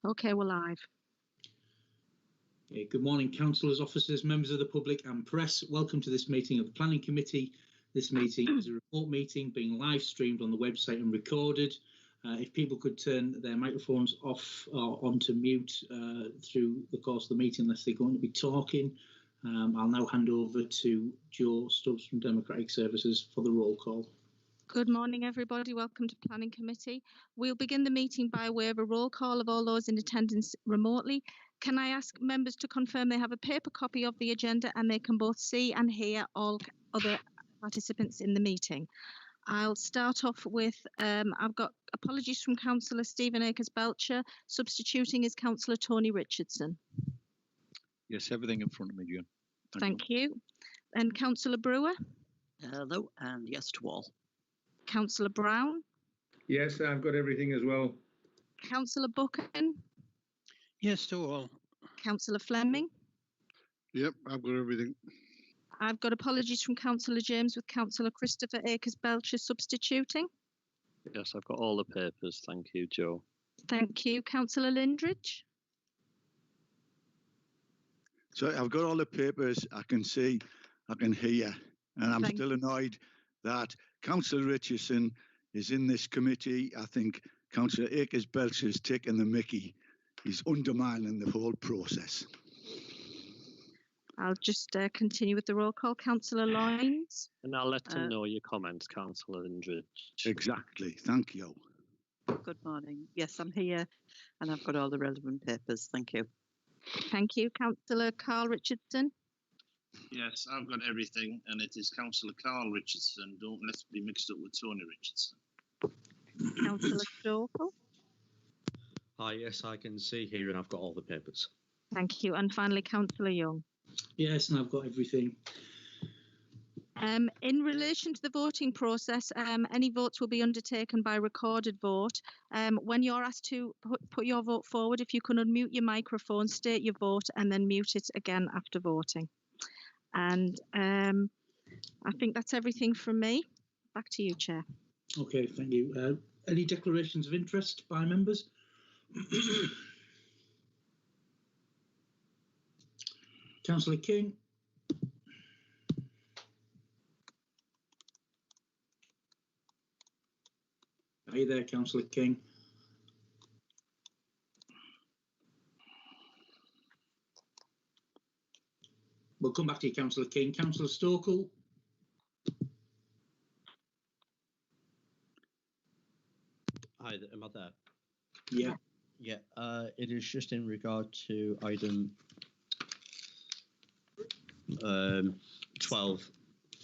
Okay, we're live. Okay, good morning, councillors, officers, members of the public and press. Welcome to this meeting of the Planning Committee. This meeting is a remote meeting being live streamed on the website and recorded. If people could turn their microphones off or onto mute through the course of the meeting unless they're going to be talking. I'll now hand over to Joe Stubbs from Democratic Services for the roll call. Good morning, everybody. Welcome to Planning Committee. We'll begin the meeting by way of a roll call of all those in attendance remotely. Can I ask members to confirm they have a paper copy of the agenda and they can both see and hear all other participants in the meeting? I'll start off with, I've got apologies from Councillor Stephen Akers-Belcher. Substituting is Councillor Tony Richardson. Yes, everything in front of me, June. Thank you. And Councillor Brewer? Hello, and yes to all. Councillor Brown? Yes, I've got everything as well. Councillor Buchan? Yes to all. Councillor Fleming? Yep, I've got everything. I've got apologies from Councillor James with Councillor Christopher Akers-Belcher substituting. Yes, I've got all the papers. Thank you, Joe. Thank you. Councillor Lindridge? So I've got all the papers, I can see, I can hear, and I'm still annoyed that Councillor Richardson is in this committee. I think Councillor Akers-Belcher is taking the mickey. He's undermining the whole process. I'll just continue with the roll call. Councillor Lyons? And I'll let them know your comments, Councillor Lindridge. Exactly. Thank you. Good morning. Yes, I'm here and I've got all the relevant papers. Thank you. Thank you. Councillor Carl Richardson? Yes, I've got everything, and it is Councillor Carl Richardson. Don't let's be mixed up with Tony Richardson. Councillor Stokel? Hi, yes, I can see here and I've got all the papers. Thank you. And finally, Councillor Young? Yes, and I've got everything. In relation to the voting process, any votes will be undertaken by recorded vote. When you're asked to put your vote forward, if you can unmute your microphone, state your vote, and then mute it again after voting. And I think that's everything from me. Back to you, Chair. Okay, thank you. Any declarations of interest by members? Councillor King. Are you there, Councillor King? We'll come back to you, Councillor King. Councillor Stokel. Hi, am I there? Yeah. Yeah, it is just in regard to item 12,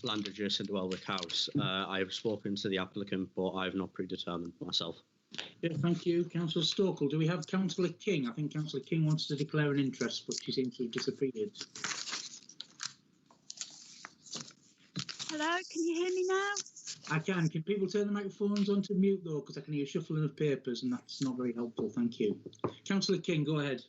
land adjacent to Welwick House. I have spoken to the applicant, but I have not predetermined myself. Yeah, thank you. Councillor Stokel. Do we have Councillor King? I think Councillor King wants to declare an interest, but she seems to have disappeared. Hello, can you hear me now? I can. Can people turn the microphones onto mute, though, because I can hear shuffling of papers, and that's not very helpful. Thank you. Councillor King, go ahead.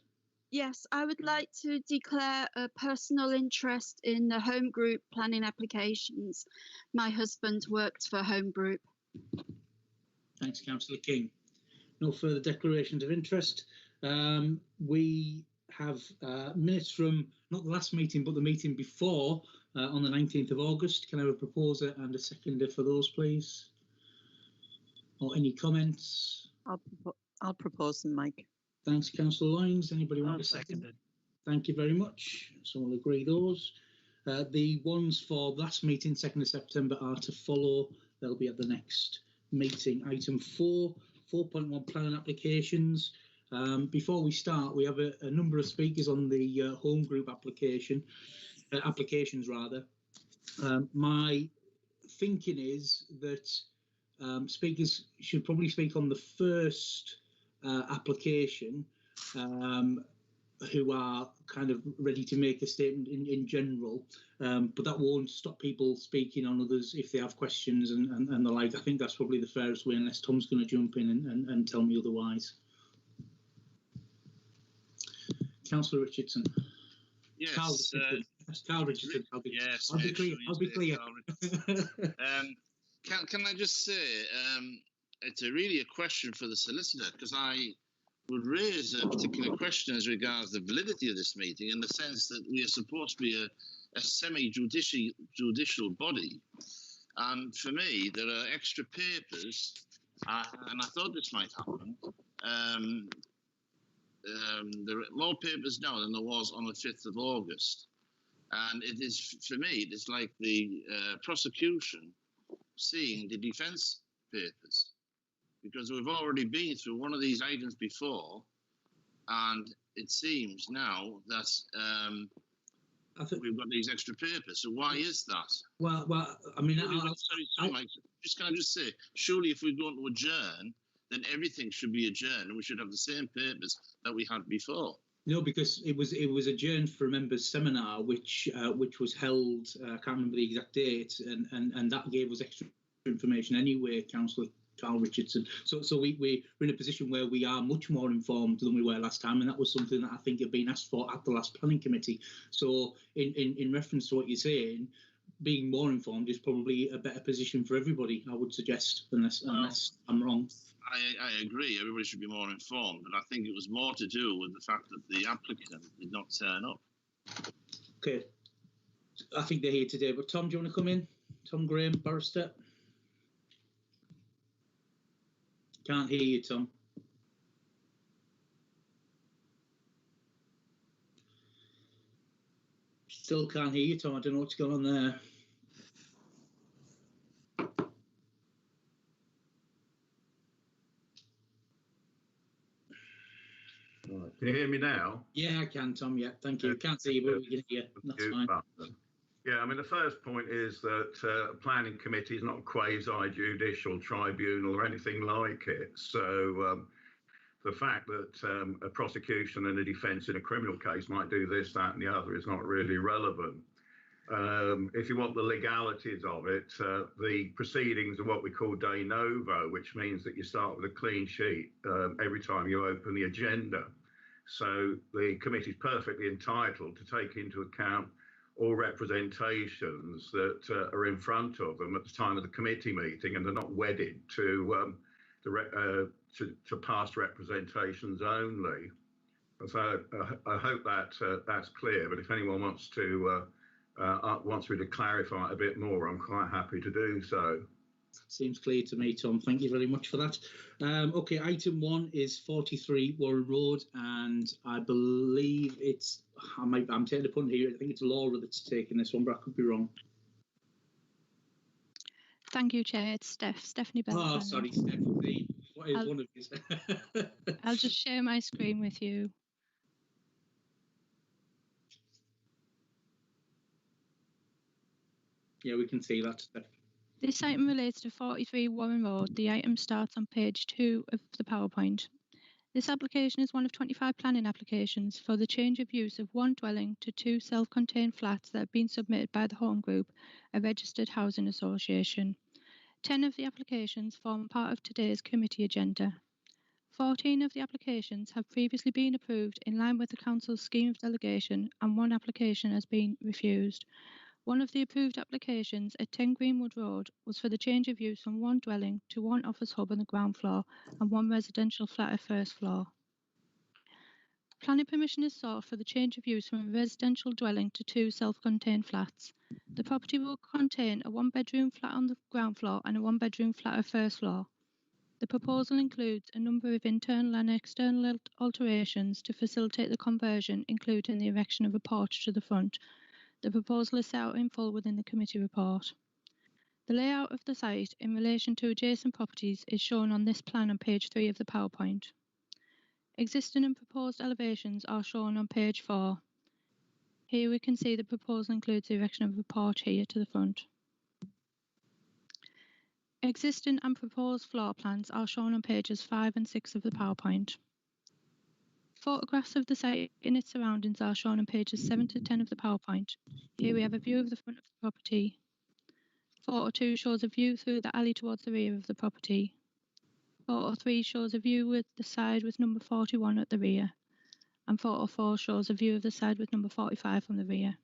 Yes, I would like to declare a personal interest in the Home Group planning applications. My husband worked for Home Group. Thanks, Councillor King. No further declarations of interest. We have minutes from not the last meeting, but the meeting before on the 19th of August. Can I have a proposer and a seconder for those, please? Or any comments? I'll propose them, Mike. Thanks, Councillor Lyons. Anybody want a second? Thank you very much. So we'll agree those. The ones for last meeting, 2nd of September, are to follow. They'll be at the next meeting. Item 4.1 planning applications. Before we start, we have a number of speakers on the Home Group applications rather. My thinking is that speakers should probably speak on the first application, who are kind of ready to make a statement in general, but that won't stop people speaking on others if they have questions and the like. I think that's probably the fairest way, unless Tom's going to jump in and tell me otherwise. Councillor Richardson. Yes. Carl Richardson. I'll be clear. Can I just say, it's really a question for the solicitor, because I would raise a particular question as regards the validity of this meeting, in the sense that we are supposed to be a semi-judicial body. And for me, there are extra papers, and I thought this might happen. There are more papers now than there was on the 5th of August. And it is, for me, it's like the prosecution seeing the defence papers, because we've already been through one of these items before, and it seems now that I think we've got these extra papers. So why is that? Well, I mean, Can I just say, surely if we're going to adjourn, then everything should be adjourned, and we should have the same papers that we had before. No, because it was adjourned for a members' seminar, which was held. I can't remember the exact date, and that gave us extra information anyway, Councillor Carl Richardson. So we're in a position where we are much more informed than we were last time, and that was something that I think had been asked for at the last planning committee. So in reference to what you're saying, being more informed is probably a better position for everybody, I would suggest, unless I'm wrong. I agree, everybody should be more informed, but I think it was more to do with the fact that the applicant did not turn up. Okay, I think they're here today, but Tom, do you want to come in? Tom Graham, barrister. Can't hear you, Tom. Still can't hear you, Tom. I don't know what's going on there. Can you hear me now? Yeah, I can, Tom. Yeah, thank you. Can't see you, but we can hear you. That's fine. Yeah, I mean, the first point is that planning committee is not a quasi-judicial tribunal or anything like it. So the fact that a prosecution and a defence in a criminal case might do this, that and the other is not really relevant. If you want the legalities of it, the proceedings are what we call de novo, which means that you start with a clean sheet every time you open the agenda. So the committee is perfectly entitled to take into account all representations that are in front of them at the time of the committee meeting, and they're not wedded to past representations only. So I hope that that's clear. But if anyone wants me to clarify it a bit more, I'm quite happy to do so. Seems clear to me, Tom. Thank you very much for that. Okay, item 1 is 43 Warren Road, and I believe it's, I'm taking a punt here, I think it's Laura that's taking this one, but I could be wrong. Thank you, Chair. It's Stephanie Bell. Oh, sorry, Stephanie. What is one of these? I'll just share my screen with you. Yeah, we can see that, Steph. This item relates to 43 Warren Road. The item starts on page 2 of the PowerPoint. This application is one of 25 planning applications for the change of use of one dwelling to 2 self-contained flats that have been submitted by the Home Group, a registered housing association. 10 of the applications form part of today's committee agenda. 14 of the applications have previously been approved in line with the Council's scheme of delegation, and 1 application has been refused. One of the approved applications at 10 Greenwood Road was for the change of use from 1 dwelling to 1 office hub on the ground floor and 1 residential flat at first floor. Planning permission is sought for the change of use from a residential dwelling to 2 self-contained flats. The property will contain a 1-bedroom flat on the ground floor and a 1-bedroom flat at first floor. The proposal includes a number of internal and external alterations to facilitate the conversion, including the erection of a porch to the front. The proposal is set out in full within the committee report. The layout of the site in relation to adjacent properties is shown on this plan on page 3 of the PowerPoint. Existing and proposed elevations are shown on page 4. Here we can see the proposal includes the erection of a porch here to the front. Existing and proposed floor plans are shown on pages 5 and 6 of the PowerPoint. Photographs of the site and its surroundings are shown on pages 7 to 10 of the PowerPoint. Here we have a view of the front of the property. Photo 2 shows a view through the alley towards the rear of the property. Photo 3 shows a view with the side with number 41 at the rear. And photo 4 shows a view of the side with number 45 from the rear.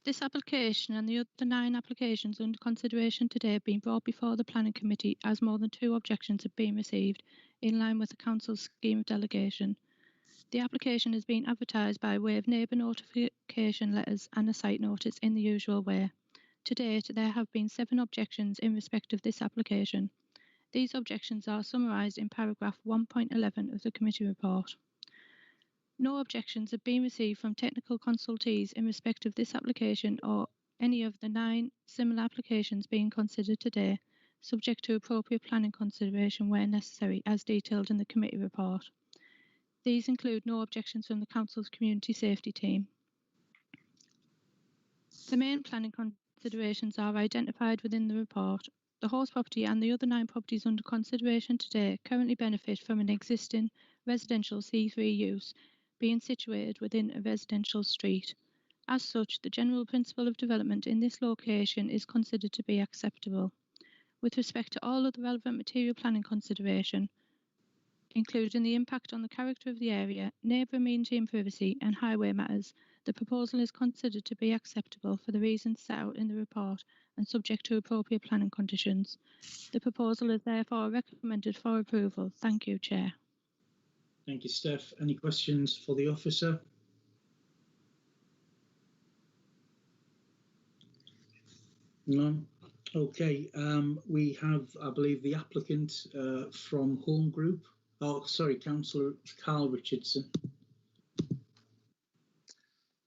This application and the other 9 applications under consideration today have been brought before the Planning Committee as more than 2 objections have been received in line with the Council's scheme of delegation. The application has been advertised by way of neighbour notification letters and a site notice in the usual way. To date, there have been 7 objections in respect of this application. These objections are summarised in paragraph 1.11 of the committee report. No objections have been received from technical consultees in respect of this application or any of the 9 similar applications being considered today, subject to appropriate planning consideration where necessary, as detailed in the committee report. These include no objections from the Council's community safety team. The main planning considerations are identified within the report. The horse property and the other 9 properties under consideration today currently benefit from an existing residential C3 use being situated within a residential street. As such, the general principle of development in this location is considered to be acceptable. With respect to all other relevant material planning consideration, including the impact on the character of the area, neighbour amenity and privacy, and highway matters, the proposal is considered to be acceptable for the reasons set out in the report and subject to appropriate planning conditions. The proposal is therefore recommended for approval. Thank you, Chair. Thank you, Steph. Any questions for the officer? No? Okay, we have, I believe, the applicant from Home Group. Oh, sorry, Councillor Carl Richardson.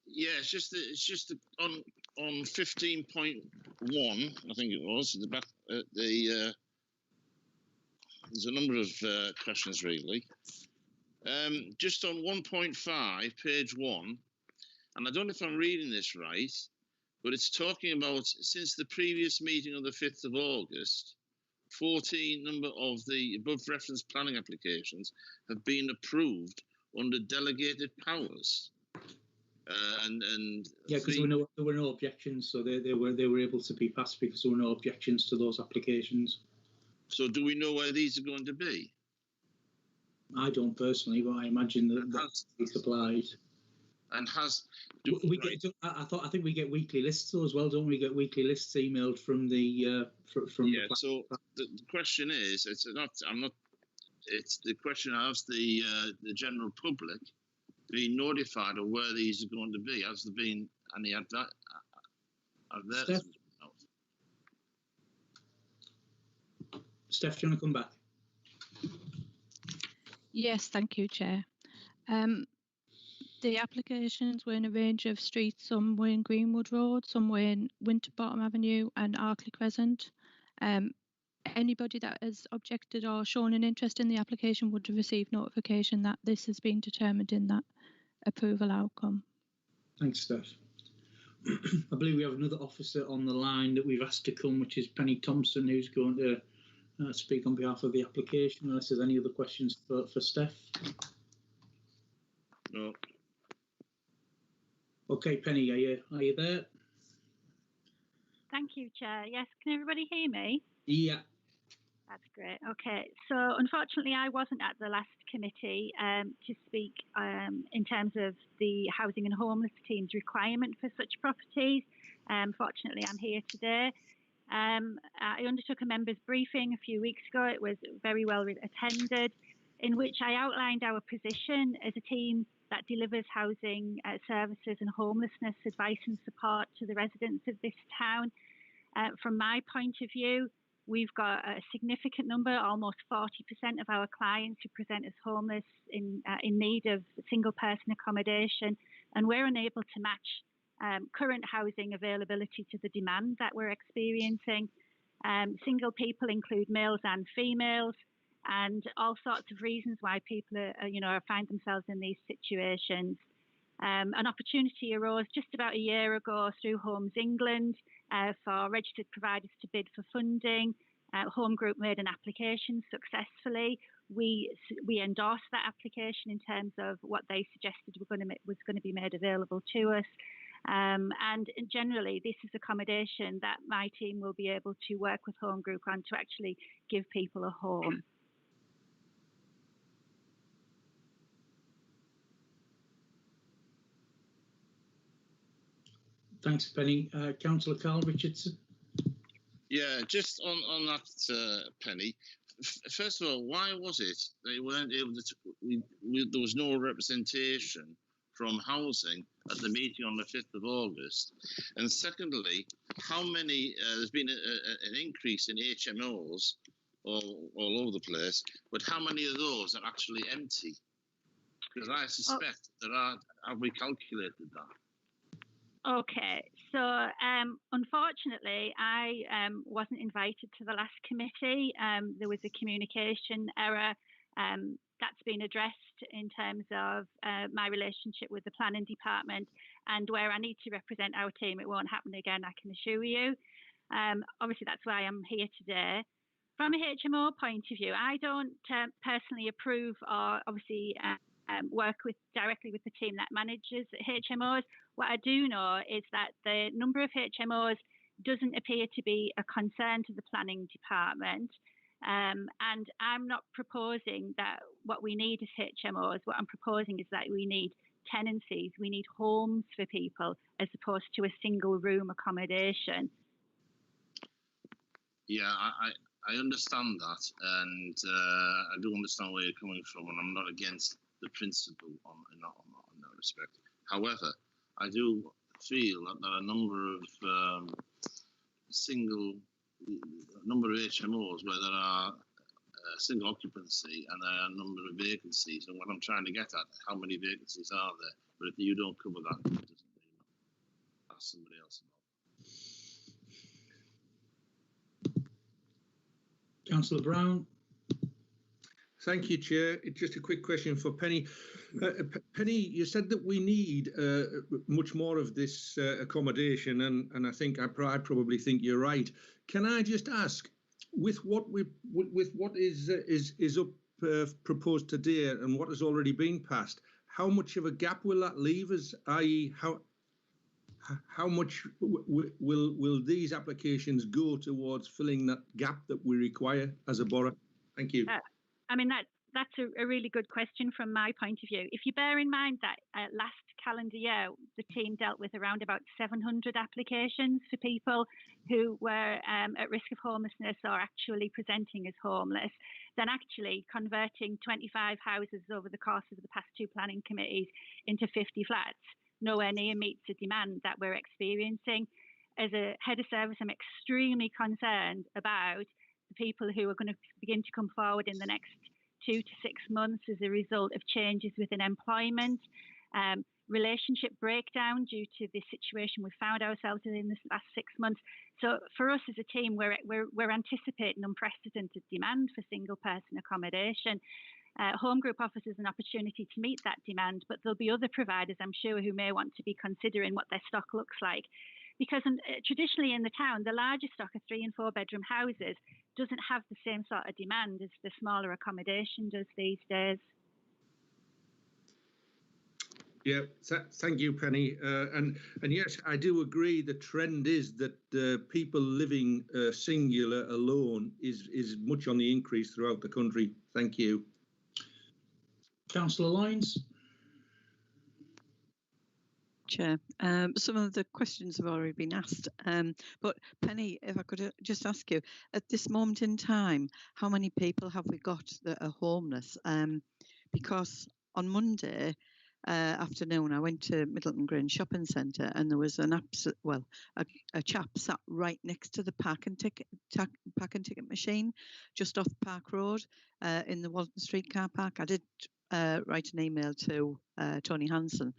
Yeah, it's just on 15.1, I think it was, the back, there's a number of questions really. Just on 1.5, page 1, and I don't know if I'm reading this right, but it's talking about since the previous meeting on the 5th of August, 14 number of the above referenced planning applications have been approved under delegated powers. And yeah, because there were no objections, so they were able to be passed because there were no objections to those applications. So do we know where these are going to be? I don't personally, but I imagine that it's applied. And has I think we get weekly lists though as well, don't we? Get weekly lists emailed from the from yeah. So the question is, it's the question of the general public being notified of where these are going to be. Has there been any advertisements? Steph, do you want to come back? Yes, thank you, Chair. The applications were in a range of streets. Some were in Greenwood Road, some were in Winterbottom Avenue and Arkley Crescent. Anybody that has objected or shown an interest in the application would have received notification that this has been determined in that approval outcome. Thanks, Steph. I believe we have another officer on the line that we've asked to come, which is Penny Thompson, who's going to speak on behalf of the application, unless there's any other questions for Steph. No. Okay, Penny, are you there? Thank you, Chair. Yes, can everybody hear me? Yeah. That's great. Okay, so unfortunately I wasn't at the last committee to speak in terms of the Housing and Homeless Team's requirement for such properties. Fortunately, I'm here today. I undertook a members' briefing a few weeks ago. It was very well attended, in which I outlined our position as a team that delivers housing services and homelessness advice and support to the residents of this town. From my point of view, we've got a significant number, almost 40% of our clients who present as homeless in need of single person accommodation, and we're unable to match current housing availability to the demand that we're experiencing. Single people include males and females, and all sorts of reasons why people find themselves in these situations. An opportunity arose just about a year ago through Homes England for registered providers to bid for funding. Home Group made an application successfully. We endorsed that application in terms of what they suggested was going to be made available to us. And generally, this is accommodation that my team will be able to work with Home Group on to actually give people a home. Thanks, Penny. Councillor Carl Richardson. Yeah, just on that, Penny. First of all, why was it they weren't able to? There was no representation from housing at the meeting on the 5th of August. And secondly, how many? There's been an increase in HMOs all over the place, but how many of those are actually empty? Because I suspect there are. Have we calculated that? Okay, so unfortunately, I wasn't invited to the last committee. There was a communication error that's been addressed in terms of my relationship with the planning department, and where I need to represent our team, it won't happen again, I can assure you. Obviously, that's why I'm here today. From a HMO point of view, I don't personally approve or obviously work directly with the team that manages HMOs. What I do know is that the number of HMOs doesn't appear to be a concern to the planning department. And I'm not proposing that what we need is HMOs. What I'm proposing is that we need tenancies, we need homes for people as opposed to a single room accommodation. Yeah, I understand that, and I do understand where you're coming from, and I'm not against the principle in that respect. However, I do feel that there are a number of HMOs where there are single occupancy and there are a number of vacancies. And what I'm trying to get at, how many vacancies are there? But if you don't cover that, it doesn't really ask somebody else about. Councillor Brown. Thank you, Chair. Just a quick question for Penny. Penny, you said that we need much more of this accommodation, and I think I probably think you're right. Can I just ask, with what is up proposed today and what has already been passed, how much of a gap will that leave us? I.e., how much will these applications go towards filling that gap that we require as a borough? Thank you. I mean, that's a really good question from my point of view. If you bear in mind that last calendar year, the team dealt with around about 700 applications for people who were at risk of homelessness or actually presenting as homeless, then actually converting 25 houses over the course of the past two planning committees into 50 flats nowhere near meets the demand that we're experiencing. As a head of service, I'm extremely concerned about the people who are going to begin to come forward in the next 2 to 6 months as a result of changes within employment, relationship breakdown due to the situation we found ourselves in this last 6 months. So for us as a team, we're anticipating unprecedented demand for single person accommodation. Home group offers us an opportunity to meet that demand, but there'll be other providers, I'm sure, who may want to be considering what their stock looks like. Because traditionally in the town, the larger stock of 3 and 4 bedroom houses doesn't have the same sort of demand as the smaller accommodation does these days. Yeah, thank you, Penny. And yes, I do agree. The trend is that people living singular alone is much on the increase throughout the country. Thank you. Councillor Lyons. Chair, some of the questions have already been asked, but Penny, if I could just ask you, at this moment in time, how many people have we got that are homeless? Because on Monday afternoon, I went to Middleton Grange Shopping Centre, and there was a chap sat right next to the park and ticket machine, just off Park Road, in the Walton Street car park. I did write an email to Tony Hanson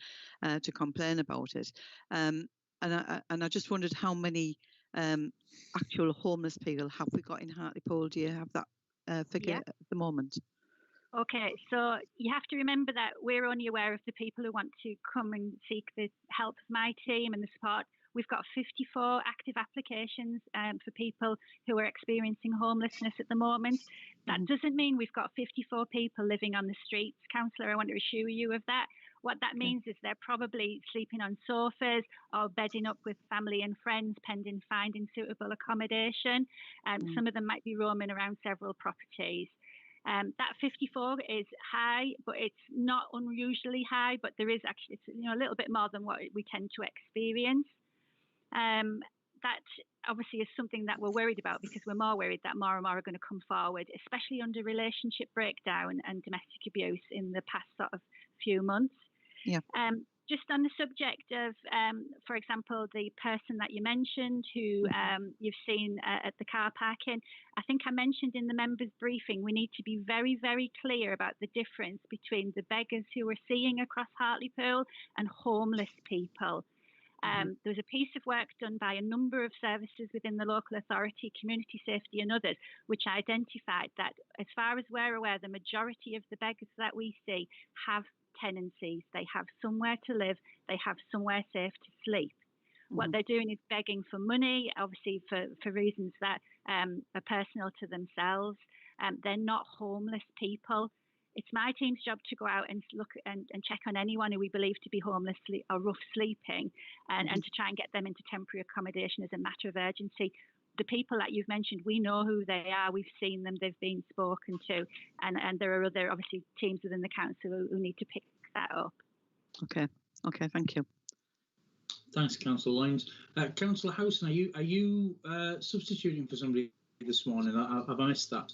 to complain about it, and I just wondered how many actual homeless people have we got in Hartlepool? Do you have that figure at the moment? Okay, so you have to remember that we're only aware of the people who want to come and seek the help of my team and the support. We've got 54 active applications for people who are experiencing homelessness at the moment. That doesn't mean we've got 54 people living on the streets, Councillor. I want to assure you of that. What that means is they're probably sleeping on sofas or bedding up with family and friends pending finding suitable accommodation. Some of them might be roaming around several properties. That 54 is high, but it's not unusually high, but there is actually, it's a little bit more than what we tend to experience. That obviously is something that we're worried about, because we're more worried that more and more are going to come forward, especially under relationship breakdown and domestic abuse in the past sort of few months. Yeah. Just on the subject of, for example, the person that you mentioned who you've seen at the car parking, I think I mentioned in the members' briefing, we need to be very, very clear about the difference between the beggars who we're seeing across Hartlepool and homeless people. There was a piece of work done by a number of services within the local authority, community safety and others, which identified that, as far as we're aware, the majority of the beggars that we see have tenancies. They have somewhere to live, they have somewhere safe to sleep. What they're doing is begging for money, obviously for reasons that are personal to themselves. They're not homeless people. It's my team's job to go out and look and check on anyone who we believe to be homeless or rough sleeping, and to try and get them into temporary accommodation as a matter of urgency. The people that you've mentioned, we know who they are. We've seen them. They've been spoken to, and there are other obviously teams within the council who need to pick that up. Okay. Thank you. Thanks, Councillor Lyons. Councillor Howson, are you substituting for somebody this morning? Have I missed that?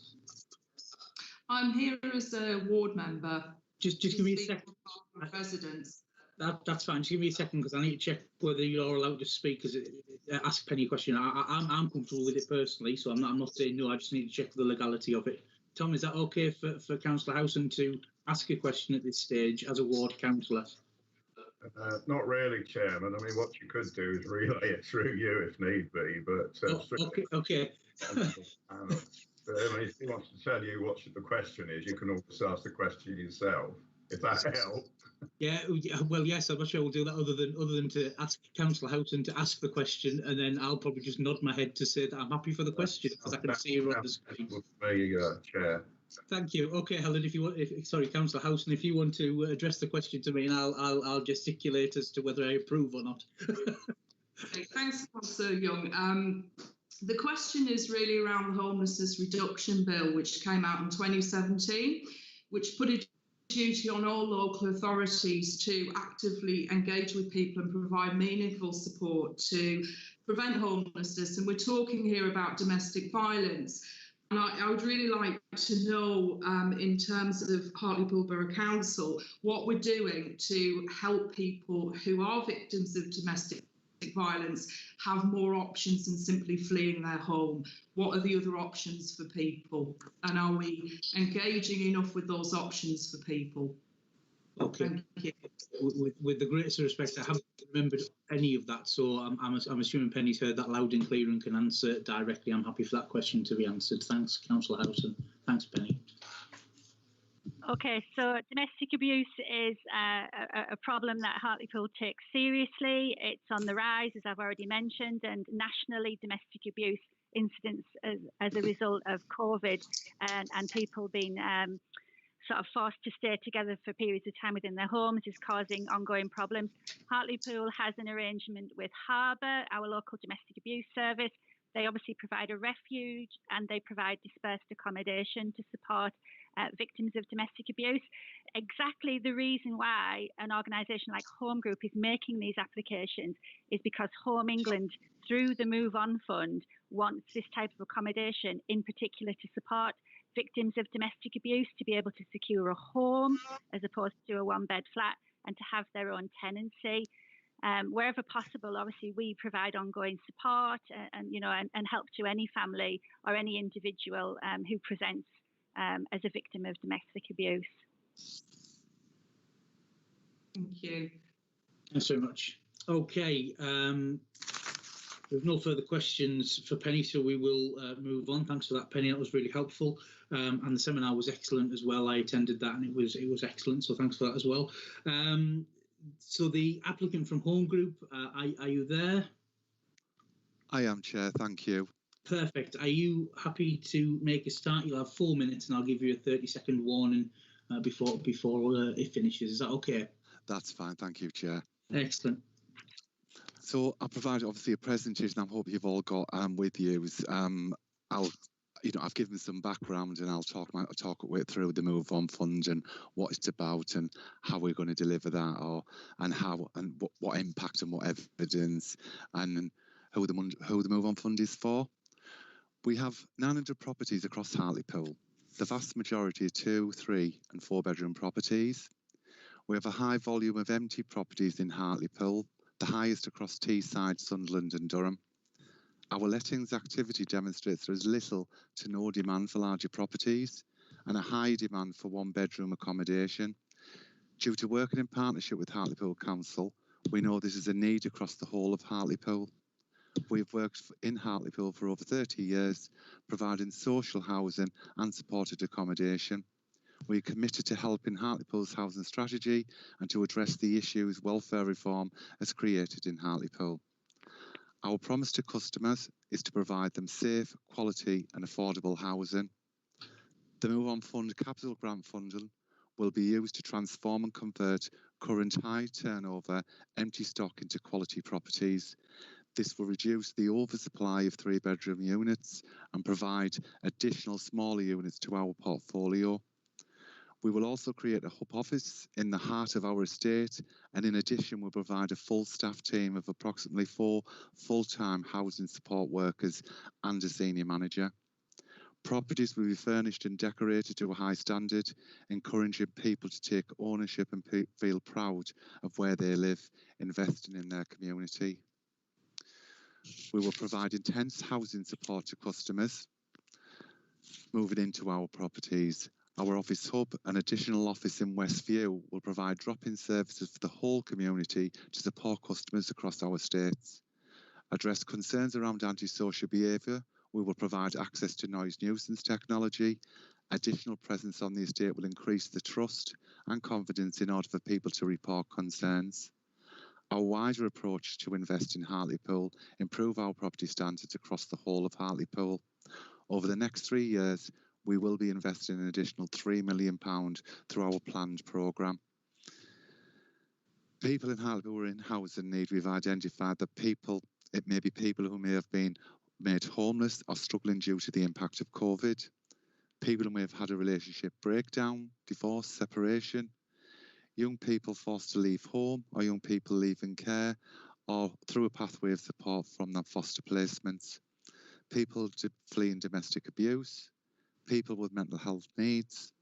I'm here as a ward member. Just give me a second. Residents. That's fine. Just give me a second, because I need to check whether you're allowed to speak. Ask Penny a question. I'm comfortable with it personally, so I'm not saying no. I just need to check the legality of it. Tom, is that okay for Councillor Howson to ask a question at this stage as a ward councillor? Not really, Chairman. I mean, what you could do is relay it through you if need be, but okay. I mean, if he wants to tell you what the question is, you can always ask the question yourself, if that helps. Yeah, well, yes, I'm not sure we'll do that other than to ask Councillor Houghton to ask the question, and then I'll probably just nod my head to say that I'm happy for the question, because I can see her on the screen. There you go, Chair. Thank you. Okay, Helen, if you want, sorry, Councillor Houghton, if you want to address the question to me, and I'll gesticulate as to whether I approve or not. Okay, thanks, Councillor Young. The question is really around the Homelessness Reduction Bill, which came out in 2017, which put a duty on all local authorities to actively engage with people and provide meaningful support to prevent homelessness. And we're talking here about domestic violence. And I would really like to know, in terms of Hartlepool Borough Council, what we're doing to help people who are victims of domestic violence have more options than simply fleeing their home. What are the other options for people, and are we engaging enough with those options for people? Okay. Thank you. With the greatest respect, I haven't remembered any of that, so I'm assuming Penny's heard that loud and clear and can answer directly. I'm happy for that question to be answered. Thanks, Councillor Howson. Thanks, Penny. Okay, so domestic abuse is a problem that Hartlepool takes seriously. It's on the rise, as I've already mentioned, and nationally domestic abuse incidents as a result of COVID and people being sort of forced to stay together for periods of time within their homes is causing ongoing problems. Hartlepool has an arrangement with Harbour, our local domestic abuse service. They obviously provide a refuge and they provide dispersed accommodation to support victims of domestic abuse. Exactly the reason why an organisation like Home Group is making these applications is because Home England, through the Move On Fund, wants this type of accommodation in particular to support victims of domestic abuse to be able to secure a home as opposed to a one-bed flat and to have their own tenancy. Wherever possible, obviously, we provide ongoing support and help to any family or any individual who presents as a victim of domestic abuse. Thank you. Thanks very much. Okay, there's no further questions for Penny, so we will move on. Thanks for that, Penny. That was really helpful, and the seminar was excellent as well. I attended that, and it was excellent. So thanks for that as well. So the applicant from Home Group, are you there? I am, Chair. Thank you. Perfect. Are you happy to make a start? You'll have 4 minutes, and I'll give you a 30-second warning before it finishes. Is that okay? That's fine. Thank you, Chair. Excellent. So I provided obviously a presentation. I hope you've all got with you. I've given some background, and I'll talk it way through the Move On Fund and what it's about and how we're going to deliver that, and what impact and what evidence. And who the Move On Fund is for. We have 900 properties across Hartlepool. The vast majority are 2, 3 and 4 bedroom properties. We have a high volume of empty properties in Hartlepool, the highest across Teesside, Sunderland and Durham. Our lettings activity demonstrates there is little to no demand for larger properties and a high demand for 1 bedroom accommodation. Due to working in partnership with Hartlepool Council, we know this is a need across the whole of Hartlepool. We've worked in Hartlepool for over 30 years, providing social housing and supported accommodation. We are committed to helping Hartlepool's housing strategy and to address the issues welfare reform has created in Hartlepool. Our promise to customers is to provide them safe, quality and affordable housing. The Move On Fund capital grant funding will be used to transform and convert current high turnover empty stock into quality properties. This will reduce the oversupply of 3 bedroom units and provide additional smaller units to our portfolio. We will also create a hub office in the heart of our estate, and in addition we'll provide a full staff team of approximately 4 full-time housing support workers and a senior manager. Properties will be furnished and decorated to a high standard, encouraging people to take ownership and feel proud of where they live, investing in their community. We will provide intense housing support to customers moving into our properties. Our office hub and additional office in Westview will provide drop-in services for the whole community to support customers across our estates. Address concerns around antisocial behaviour. We will provide access to noise nuisance technology. Additional presence on the estate will increase the trust and confidence in order for people to report concerns. Our wider approach to invest in Hartlepool, improve our property standards across the whole of Hartlepool. Over the next 3 years, we will be investing an additional £3 million through our planned programme. People in Hartlepool who are in housing need, we've identified that it may be people who may have been made homeless or struggling due to the impact of COVID, people who may have had a relationship breakdown, divorce, separation, young people forced to leave home or young people leaving care or through a pathway of support from their foster placements, people fleeing domestic abuse, people with mental health needs,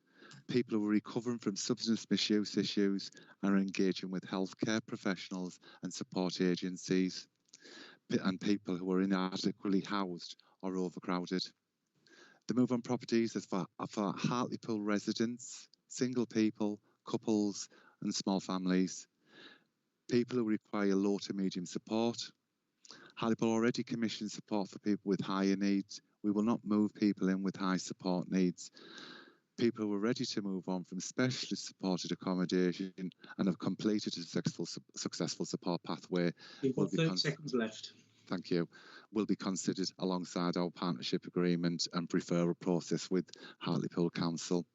people who are recovering from substance misuse issues and are engaging with healthcare professionals and support agencies, and people who are inadequately housed or overcrowded. The Move On properties is for Hartlepool residents, single people, couples and small families, people who require low to medium support. Hartlepool already commissions support for people with higher needs. We will not move people in with high support needs. People who are ready to move on from specialist supported accommodation and have completed a successful support pathway. You've got 30 seconds left. Thank you. Will be considered alongside our partnership agreement and referral process with Hartlepool Council.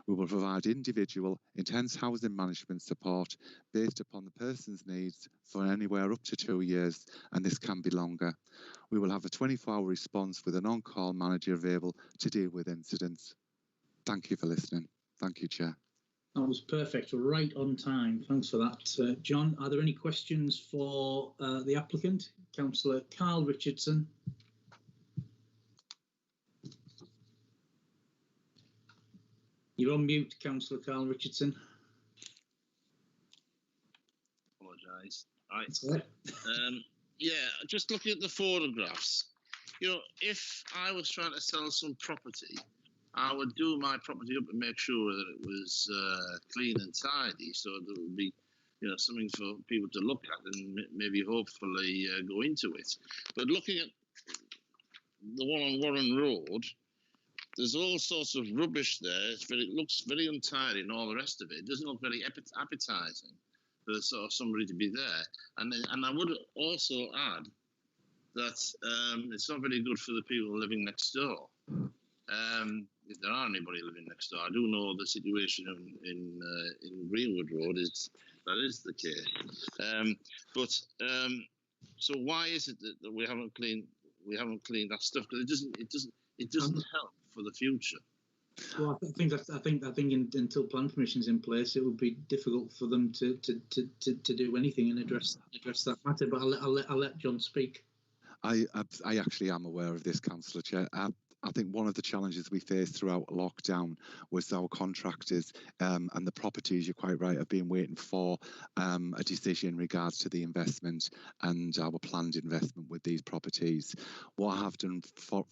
We will provide individual, intense housing management support based upon the person's needs for anywhere up to 2 years, and this can be longer. We will have a 24-hour response with an on-call manager available to deal with incidents. Thank you for listening. Thank you, Chair. That was perfect, right on time. Thanks for that. John, are there any questions for the applicant, Councillor Carl Richardson? You're on mute, Councillor Carl Richardson. Apologise. Right. Yeah, just looking at the photographs, if I was trying to sell some property, I would do my property up and make sure that it was clean and tidy, so there would be, something for people to look at and maybe hopefully go into it. But looking at the one on Warren Road, there's all sorts of rubbish there. It looks very untidy and all the rest of it. It doesn't look very appetising for sort of somebody to be there. And I would also add that it's not very good for the people living next door. If there are anybody living next door, I do know the situation in Greenwood Road that is the case. So why is it that we haven't cleaned that stuff? Because it doesn't help for the future. Well, I think until plan permission is in place, it would be difficult for them to do anything and address that matter. But I'll let John speak. I actually am aware of this, Councillor Chair. I think one of the challenges we faced throughout lockdown was our contractors and the properties, you're quite right, have been waiting for a decision in regards to the investment and our planned investment with these properties. What I have done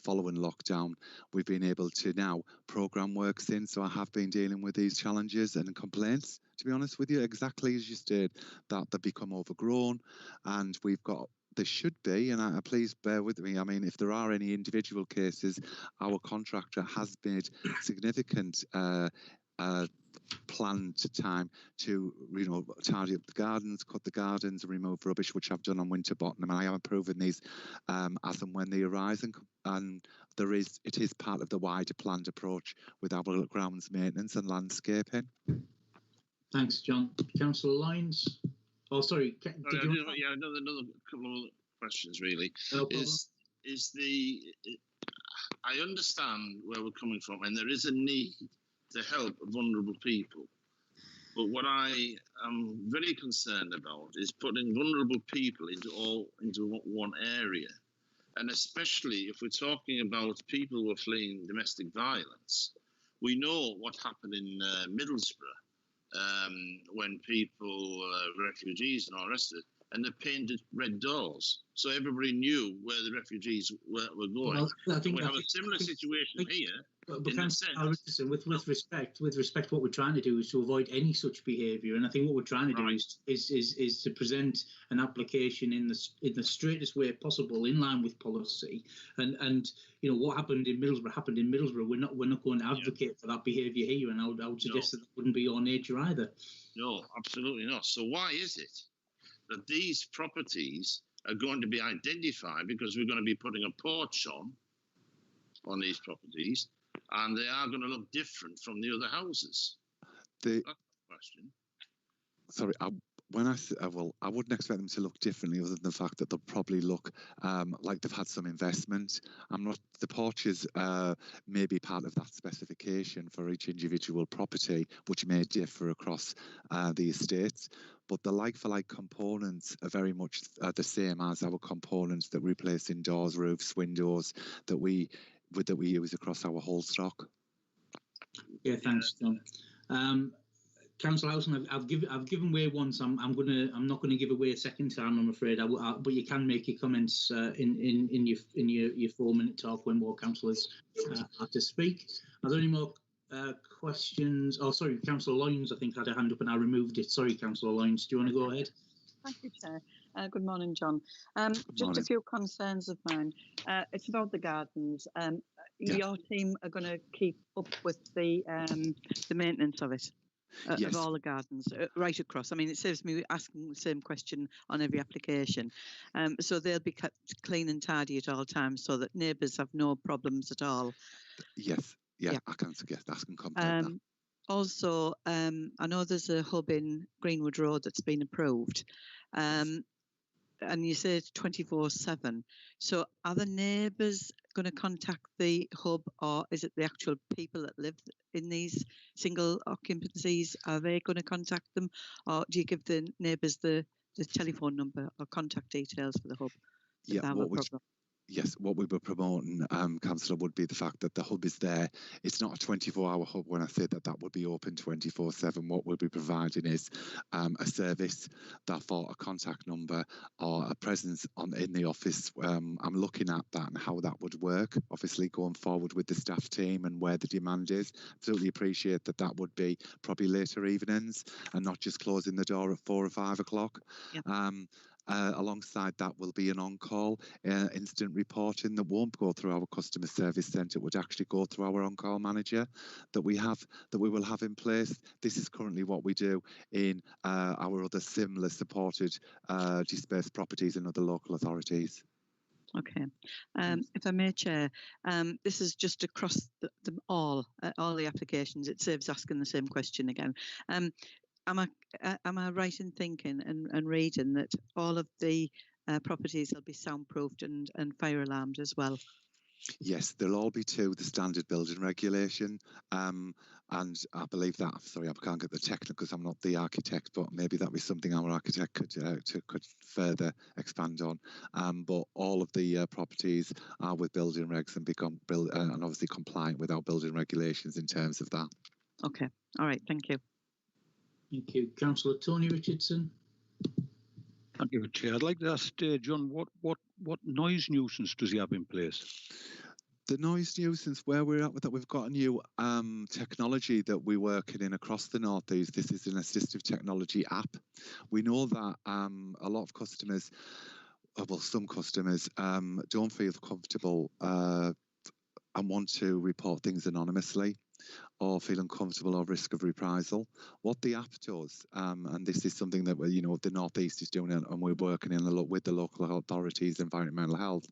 following lockdown, we've been able to now programme works in, so I have been dealing with these challenges and complaints, to be honest with you, exactly as you stated, that they become overgrown, and we've got there should be, and please bear with me, I mean, if there are any individual cases, our contractor has made significant planned time to, tidy up the gardens, cut the gardens, and remove rubbish, which I've done on Winterbottom, and I am approving these as and when they arise, and it is part of the wider planned approach with our grounds maintenance and landscaping. Thanks, John. Councillor Lyons. Oh, sorry. Another couple of questions really. No I understand where we're coming from, and there is a need to help vulnerable people. But what I am very concerned about is putting vulnerable people into one area, and especially if we're talking about people who are fleeing domestic violence. We know what happened in Middlesbrough. When people, refugees and all the rest of it, and they painted red doors, so everybody knew where the refugees were going. Well, I think we have a similar situation here. But with respect, what we're trying to do is to avoid any such behaviour, and I think what we're trying to do is to present an application in the straightest way possible, in line with policy. And what happened in Middlesbrough happened in Middlesbrough. We're not going to advocate for that behaviour here, and I would suggest that wouldn't be your nature either. No, absolutely not. So why is it that these properties are going to be identified, because we're going to be putting a porch on these properties, and they are going to look different from the other houses? That's the question. Sorry, I wouldn't expect them to look differently, other than the fact that they'll probably look like they've had some investment. The porches may be part of that specification for each individual property, which may differ across the estates. But the like-for-like components are very much the same as our components that we replace in doors, roofs, windows that we use across our whole stock. Yeah, thanks, John. Councillor Howson, I've given way once. I'm not going to give away a second time, I'm afraid. But you can make your comments in your 4-minute talk when more councillors have to speak. Are there any more questions? Oh, sorry, Councillor Lyons, I think, had a hand up and I removed it. Sorry, Councillor Lyons, do you want to go ahead? Thank you, Chair. Good morning, John. Just a few concerns of mine. It's about the gardens. Your team are going to keep up with the maintenance of it. Of all the gardens right across. I mean, it saves me asking the same question on every application. So they'll be kept clean and tidy at all times, so that neighbours have no problems at all. Yes, yeah. I can suggest that and complete that. Also, I know there's a hub in Greenwood Road that's been approved, and you say it's 24/7. So are the neighbours going to contact the hub, or is it the actual people that live in these single occupancies? Are they going to contact them, or do you give the neighbours the telephone number or contact details for the hub? Yeah, what we were promoting, Councillor, would be the fact that the hub is there. It's not a 24-hour hub when I say that would be open 24/7. What we'll be providing is a service that for a contact number or a presence in the office. I'm looking at that and how that would work, obviously going forward with the staff team and where the demand is. Absolutely appreciate that would be probably later evenings and not just closing the door at 4 or 5 o'clock. Yep. Alongside that will be an on-call instant reporting that won't go through our customer service centre. It would actually go through our on-call manager that we will have in place. This is currently what we do in our other similar supported dispersed properties in other local authorities. Okay. If I may, Chair, this is just across all the applications. It saves asking the same question again. Am I right in thinking and reading that all of the properties will be soundproofed and fire alarmed as well? Yes, they'll all be to the standard building regulation. And I believe that, sorry, I can't get the technical because I'm not the architect, but maybe that would be something our architect could further expand on. But all of the properties are with building regs and and obviously compliant with our building regulations in terms of that. Okay, all right, thank you. Thank you. Councillor Tony Richardson. Thank you, Chair. I'd like to ask John, what noise nuisance does he have in place? The noise nuisance, where we're at with that, we've got a new technology that we're working in across the North East. This is an assistive technology app. We know that a lot of customers, well, some customers don't feel comfortable and want to report things anonymously or feel uncomfortable or risk of reprisal. What the app does, and this is something that the North East is doing, and we're working with the local authorities, environmental health,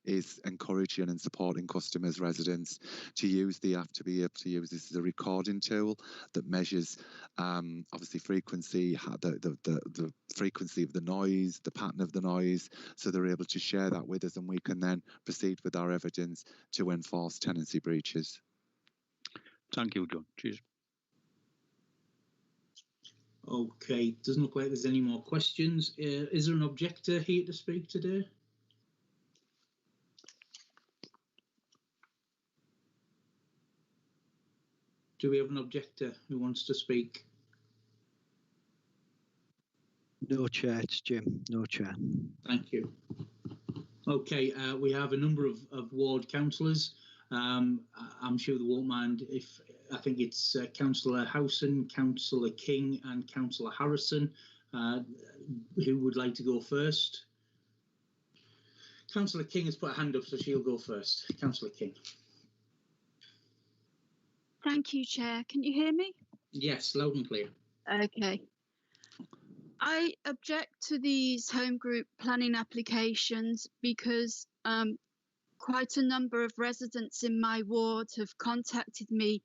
is encouraging and supporting customers, residents to use the app, to be able to use this as a recording tool that measures obviously frequency, the frequency of the noise, the pattern of the noise, so they're able to share that with us, and we can then proceed with our evidence to enforce tenancy breaches. Thank you, John. Cheers. Okay, doesn't look like there's any more questions. Is there an objector here to speak today? Do we have an objector who wants to speak? No, Chair. It's Jim. No, Chair. Thank you. Okay, we have a number of ward councillors. I'm sure they won't mind if I think it's Councillor Howson, Councillor King and Councillor Harrison who would like to go first. Councillor King has put a hand up, so she'll go first. Councillor King. Thank you, Chair. Can you hear me? Yes, loud and clear. Okay. I object to these home group planning applications because quite a number of residents in my ward have contacted me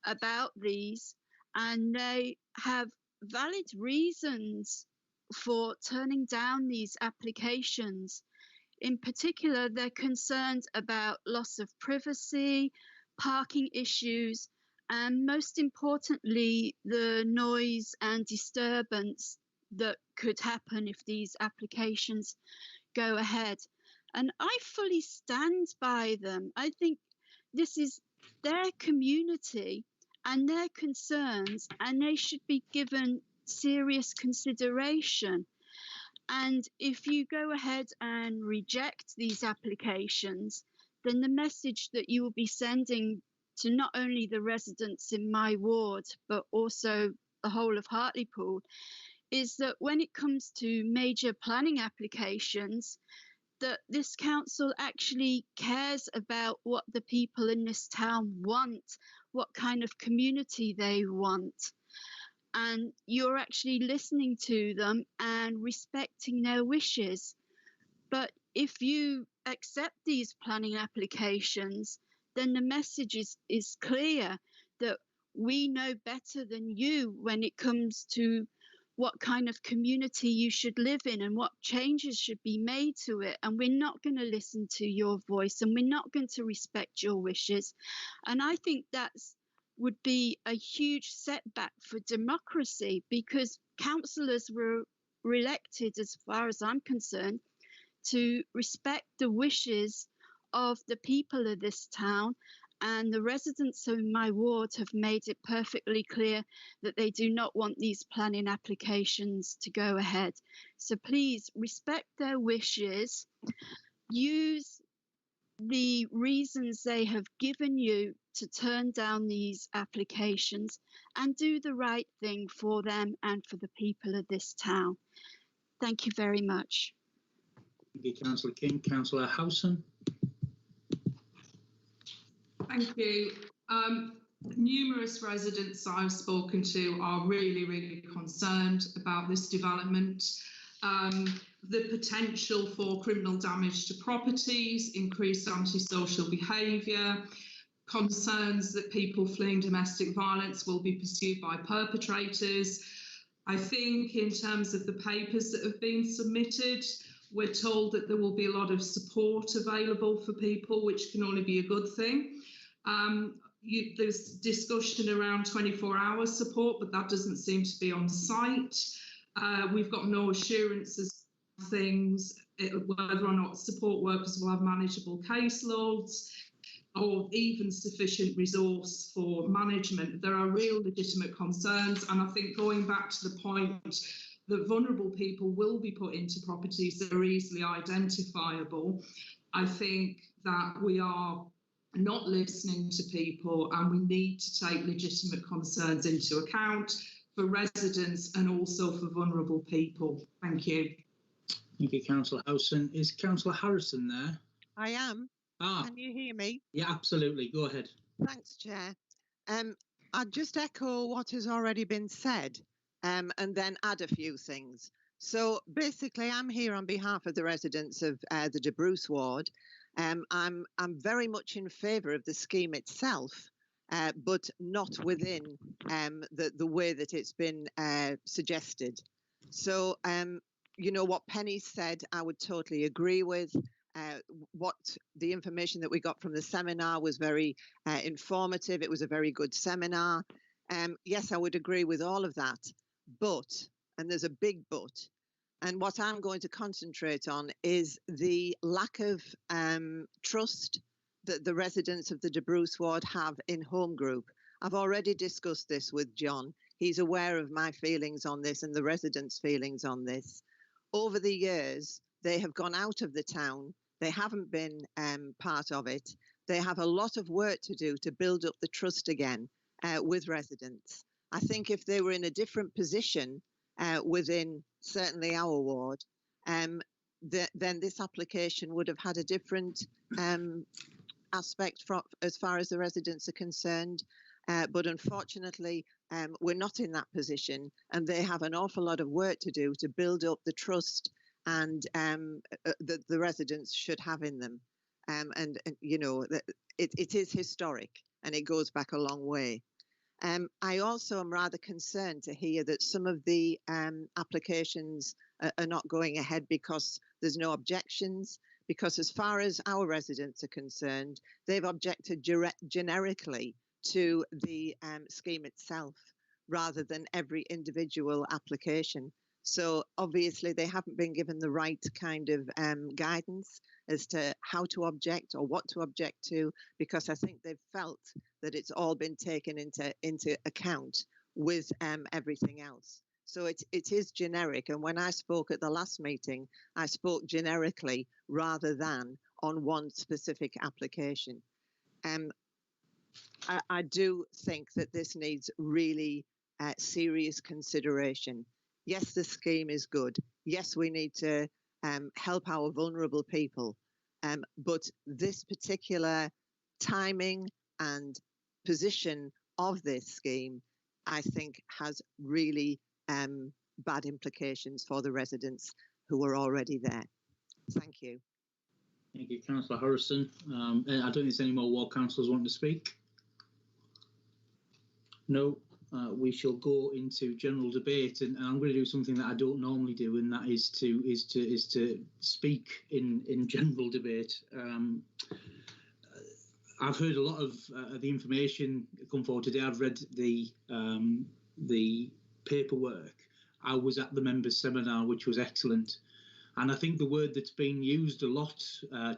about these, and they have valid reasons for turning down these applications. In particular, they're concerned about loss of privacy, parking issues, and most importantly, the noise and disturbance that could happen if these applications go ahead. And I fully stand by them. I think this is their community and their concerns, and they should be given serious consideration. And if you go ahead and reject these applications, then the message that you will be sending to not only the residents in my ward, but also the whole of Hartlepool, is that when it comes to major planning applications, that this council actually cares about what the people in this town want, what kind of community they want. And you're actually listening to them and respecting their wishes. But if you accept these planning applications, then the message is clear that we know better than you when it comes to what kind of community you should live in and what changes should be made to it. And we're not going to listen to your voice, and we're not going to respect your wishes. And I think that's would be a huge setback for democracy, because councillors were elected, as far as I'm concerned, to respect the wishes of the people of this town. And the residents in my ward have made it perfectly clear that they do not want these planning applications to go ahead. So please respect their wishes, use the reasons they have given you to turn down these applications, and do the right thing for them and for the people of this town. Thank you very much. Thank you, Councillor King. Councillor Howson. Thank you. Numerous residents I've spoken to are really, really concerned about this development. The potential for criminal damage to properties, increased antisocial behaviour, concerns that people fleeing domestic violence will be pursued by perpetrators. I think in terms of the papers that have been submitted, we're told that there will be a lot of support available for people, which can only be a good thing. there's discussion around 24-hour support, but that doesn't seem to be on site. We've got no assurances of things, whether or not support workers will have manageable caseloads or even sufficient resource for management. There are real legitimate concerns, and I think going back to the point that vulnerable people will be put into properties that are easily identifiable, I think that we are not listening to people, and we need to take legitimate concerns into account for residents and also for vulnerable people. Thank you. Thank you, Councillor Howson. Is Councillor Harrison there? I am. Ah. Can you hear me? Yeah, absolutely. Go ahead. Thanks, Chair. I'd just echo what has already been said, and then add a few things. So basically, I'm here on behalf of the residents of the De Bruce ward. I'm very much in favour of the scheme itself, but not within the way that it's been suggested. So, you know, what Penny said, I would totally agree with. What the information that we got from the seminar was very informative. It was a very good seminar. Yes, I would agree with all of that, but, and there's a big but, and what I'm going to concentrate on is the lack of trust that the residents of the De Bruce ward have in home group. I've already discussed this with John. He's aware of my feelings on this and the residents' feelings on this. Over the years, they have gone out of the town. They haven't been part of it. They have a lot of work to do to build up the trust again with residents. I think if they were in a different position within certainly our ward, then this application would have had a different aspect as far as the residents are concerned. But unfortunately, we're not in that position, and they have an awful lot of work to do to build up the trust and that the residents should have in them. And you know, it is historic, and it goes back a long way. I also am rather concerned to hear that some of the applications are not going ahead because there's no objections, because as far as our residents are concerned, they've objected generically to the scheme itself rather than every individual application. So obviously they haven't been given the right kind of guidance as to how to object or what to object to, because I think they've felt that it's all been taken into account with everything else. So it is generic. And when I spoke at the last meeting, I spoke generically rather than on one specific application. I do think that this needs really serious consideration. Yes, the scheme is good. Yes, we need to help our vulnerable people. But this particular timing and position of this scheme, I think, has really bad implications for the residents who are already there. Thank you. Thank you, Councillor Harrison. I don't think there's any more ward councillors wanting to speak. No. We shall go into general debate, and I'm going to do something that I don't normally do, and that is to speak in general debate. I've heard a lot of the information come forward today. I've read the paperwork. I was at the members' seminar, which was excellent, and I think the word that's been used a lot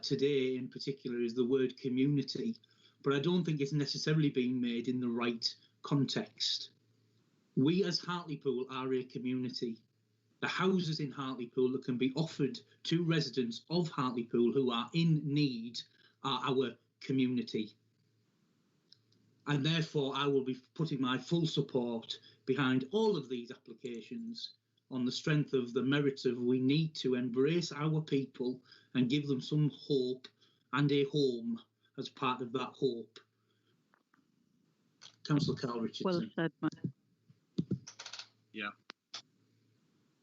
today, in particular, is the word community. But I don't think it's necessarily being made in the right context. We as Hartlepool are a community. The houses in Hartlepool that can be offered to residents of Hartlepool who are in need are our community. And therefore I will be putting my full support behind all of these applications on the strength of the merits of we need to embrace our people and give them some hope and a home as part of that hope. Councillor Carl Richardson. Well said, Mike.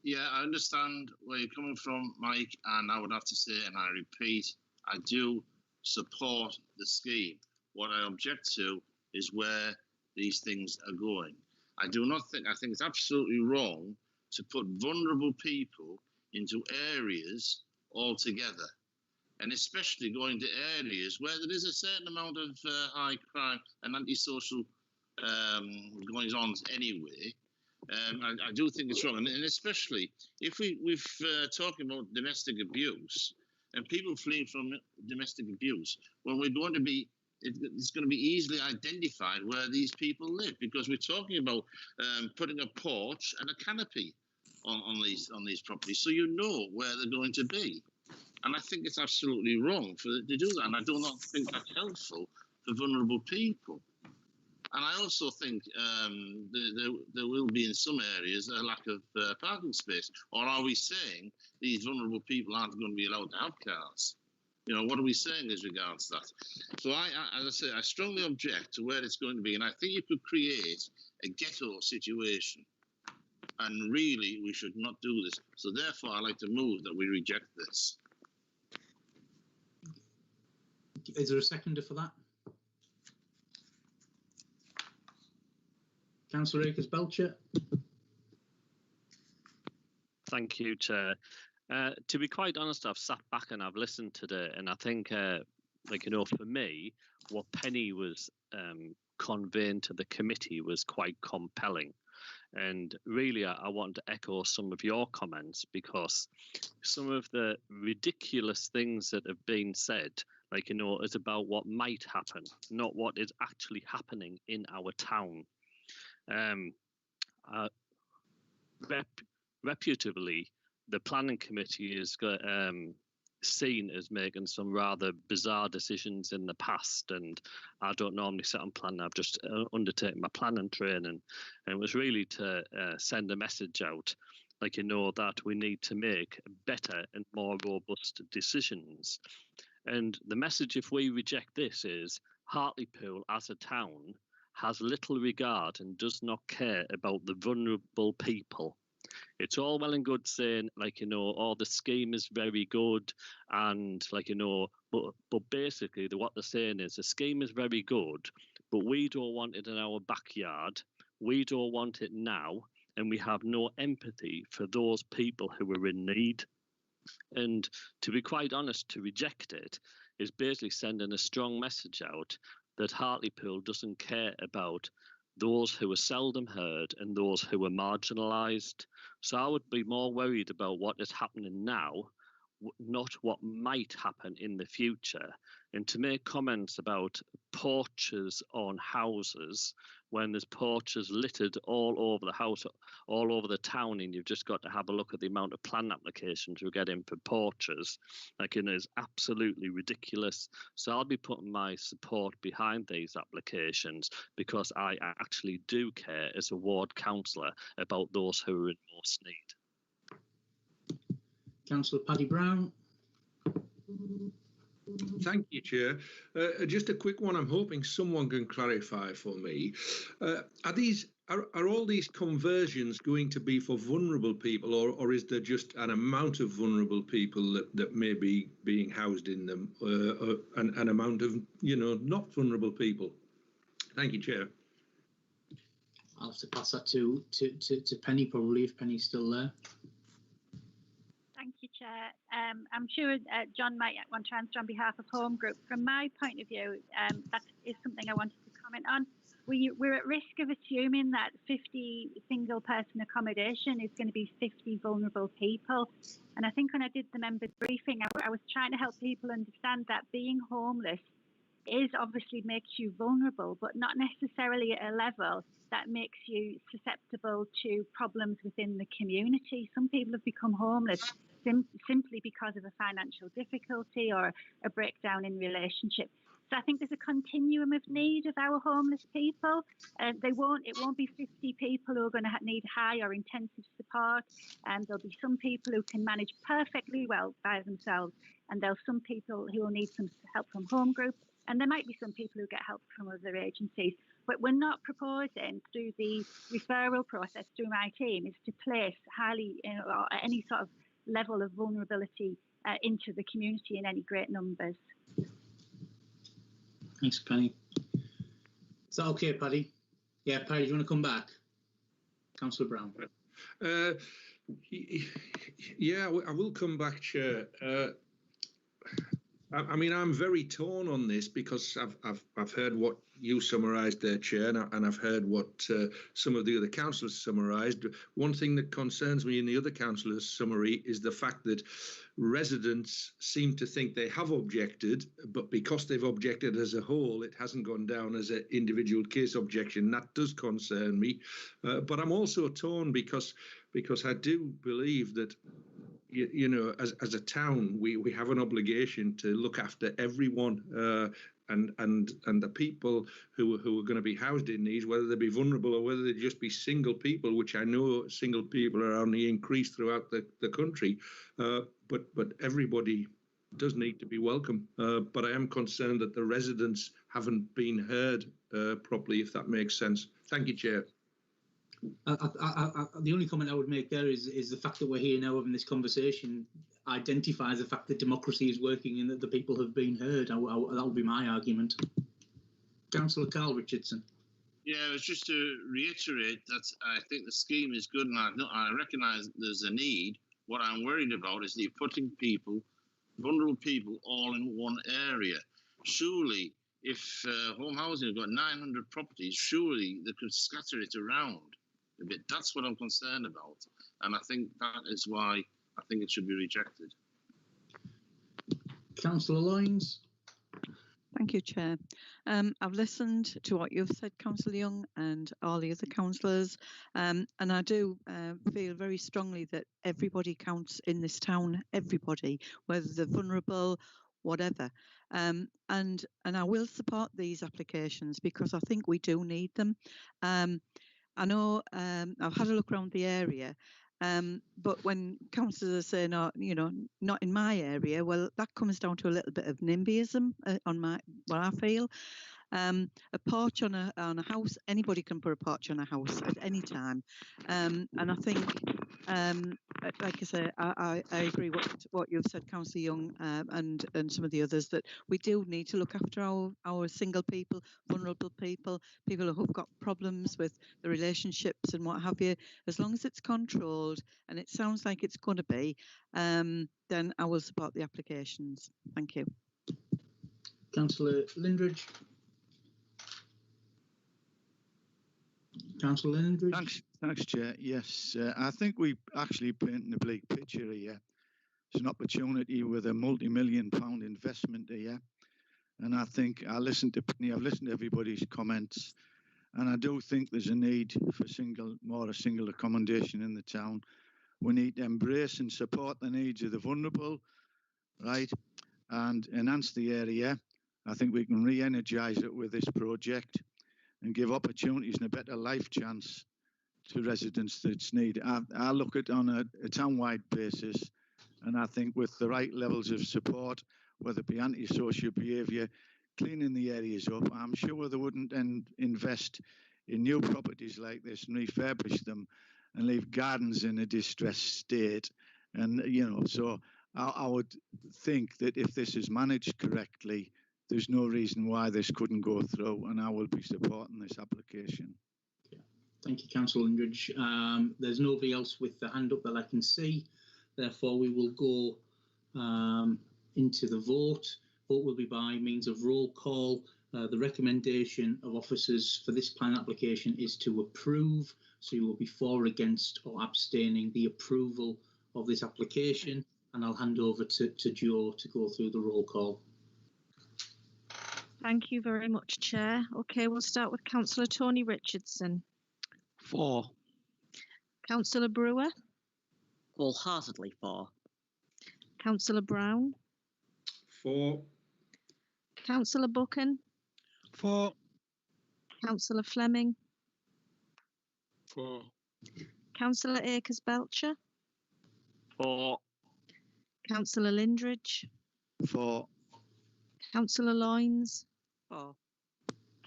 Yeah, I understand where you're coming from, Mike, and I would have to say, and I repeat, I do support the scheme. What I object to is where these things are going. I think it's absolutely wrong to put vulnerable people into areas altogether. and especially going to areas where there is a certain amount of high crime and antisocial goings on anyway. I do think it's wrong, and especially if we're talking about domestic abuse and people fleeing from domestic abuse, well, it's going to be easily identified where these people live, because we're talking about putting a porch and a canopy on these properties, so you know where they're going to be. And I think it's absolutely wrong to do that, and I do not think that's helpful for vulnerable people. And I also think there will be in some areas a lack of parking space. Or are we saying these vulnerable people aren't going to be allowed to have cars? You know, what are we saying as regards to that? So as I say, I strongly object to where it's going to be. And I think you could create a ghetto situation. And really, we should not do this. So therefore, I like to move that we reject this. Is there a seconder for that? Councillor Akers-Belcher. Thank you, Chair. To be quite honest, I've sat back and I've listened today, and I think, like, you know, for me, what Penny was conveying to the committee was quite compelling. And really, I want to echo some of your comments, because some of the ridiculous things that have been said, like, you know, is about what might happen, not what is actually happening in our town. Reputably, the planning committee is seen as making some rather bizarre decisions in the past, and I don't normally sit on planning. I've just undertaken my planning training, and it was really to send a message out, like, you know, that we need to make better and more robust decisions. And the message, if we reject this, is Hartlepool as a town has little regard and does not care about the vulnerable people. It's all well and good saying, like, you know, oh, the scheme is very good, and, like, you know, but basically what they're saying is the scheme is very good, but we don't want it in our backyard, we don't want it now, and we have no empathy for those people who are in need. And to be quite honest, to reject it is basically sending a strong message out that Hartlepool doesn't care about those who are seldom heard and those who are marginalised. So I would be more worried about what is happening now, not what might happen in the future. And to make comments about porches on houses when there's porches littered all over the house, all over the town, and you've just got to have a look at the amount of plan applications we get in for porches, like, it is absolutely ridiculous. So I'll be putting my support behind these applications, because I actually do care as a ward councillor about those who are in most need. Councillor Paddy Brown. Thank you, Chair. Just a quick one. I'm hoping someone can clarify for me. Are all these conversions going to be for vulnerable people, or is there just an amount of vulnerable people that may be being housed in them, an amount of, you know, not vulnerable people? Thank you, Chair. I'll have to pass that to Penny, probably, if Penny's still there. Thank you, Chair. I'm sure John might want to answer on behalf of Home Group. From my point of view, that is something I wanted to comment on. We're at risk of assuming that 50 single-person accommodation is going to be 50 vulnerable people. And I think when I did the members' briefing, I was trying to help people understand that being homeless is obviously makes you vulnerable, but not necessarily at a level that makes you susceptible to problems within the community. Some people have become homeless simply because of a financial difficulty or a breakdown in relationship. So I think there's a continuum of need of our homeless people. It won't be 50 people who are going to need high or intensive support, and there'll be some people who can manage perfectly well by themselves, and there'll some people who will need some help from Home Group, and there might be some people who get help from other agencies. But we're not proposing through the referral process through my team is to place highly, or any sort of level of vulnerability into the community in any great numbers. Thanks, Penny. Is that okay, Paddy? Yeah, Paddy, do you want to come back? Councillor Brown. Yeah, I will come back, Chair. I mean, I'm very torn on this because I've heard what you summarised there, Chair, and I've heard what some of the other councillors summarised. One thing that concerns me in the other councillors' summary is the fact that residents seem to think they have objected, but because they've objected as a whole, it hasn't gone down as an individual case objection. That does concern me, but I'm also torn because I do believe that, you know, as a town, we have an obligation to look after everyone, and the people who are going to be housed in these, whether they be vulnerable or whether they just be single people, which I know single people are on the increase throughout the country, but everybody does need to be welcome. But I am concerned that the residents haven't been heard properly, if that makes sense. Thank you, Chair. The only comment I would make there is the fact that we're here now having this conversation identifies the fact that democracy is working and that the people have been heard. That would be my argument. Councillor Carl Richardson. Yeah, it was just to reiterate that I think the scheme is good, and I recognise there's a need. What I'm worried about is that you're putting people, vulnerable people, all in one area. Surely, if home housing have got 900 properties, surely they could scatter it around a bit. That's what I'm concerned about, and I think that is why I think it should be rejected. Councillor Lyons. Thank you, Chair. I've listened to what you've said, Councillor Young, and all the other councillors, and I do feel very strongly that everybody counts in this town, everybody, whether they're vulnerable, whatever. And I will support these applications because I think we do need them. I know I've had a look around the area, but when councillors are saying, oh, you know, not in my area, well, that comes down to a little bit of NIMBYism on what I feel. A porch on a house, anybody can put a porch on a house at any time, and I think, like I say, I agree what you've said, Councillor Young, and some of the others, that we do need to look after our single people, vulnerable people, people who've got problems with the relationships and what have you. As long as it's controlled, and it sounds like it's going to be, then I will support the applications. Thank you. Councillor Lindridge. Councillor Lindridge. Thanks, Chair. Yes, I think we actually painting a bleak picture here. It's an opportunity with a multi-million-pound investment here, and I think I've listened to everybody's comments, and I do think there's a need for more single accommodation in the town. We need to embrace and support the needs of the vulnerable, right, and enhance the area. I think we can re-energise it with this project and give opportunities and a better life chance to residents that's needed. I look at it on a town-wide basis, and I think with the right levels of support, whether it be antisocial behaviour, cleaning the areas up, I'm sure they wouldn't invest in new properties like this and refurbish them and leave gardens in a distressed state. And, you know, so I would think that if this is managed correctly, there's no reason why this couldn't go through, and I will be supporting this application. Thank you, Councillor Lindridge. There's nobody else with the hand up that I can see. Therefore, we will go into the vote. Vote will be by means of roll call. The recommendation of officers for this plan application is to approve. So you will be for, against, or abstaining the approval of this application. And I'll hand over to Joe to go through the roll call. Thank you very much, Chair. Okay, we'll start with Councillor Tony Richardson. For. Councillor Brewer. Wholeheartedly for. Councillor Brown. For. Councillor Buchan. For. Councillor Fleming. For. Councillor Akers-Belcher. For. Councillor Lindridge. For. Councillor Lyons. For.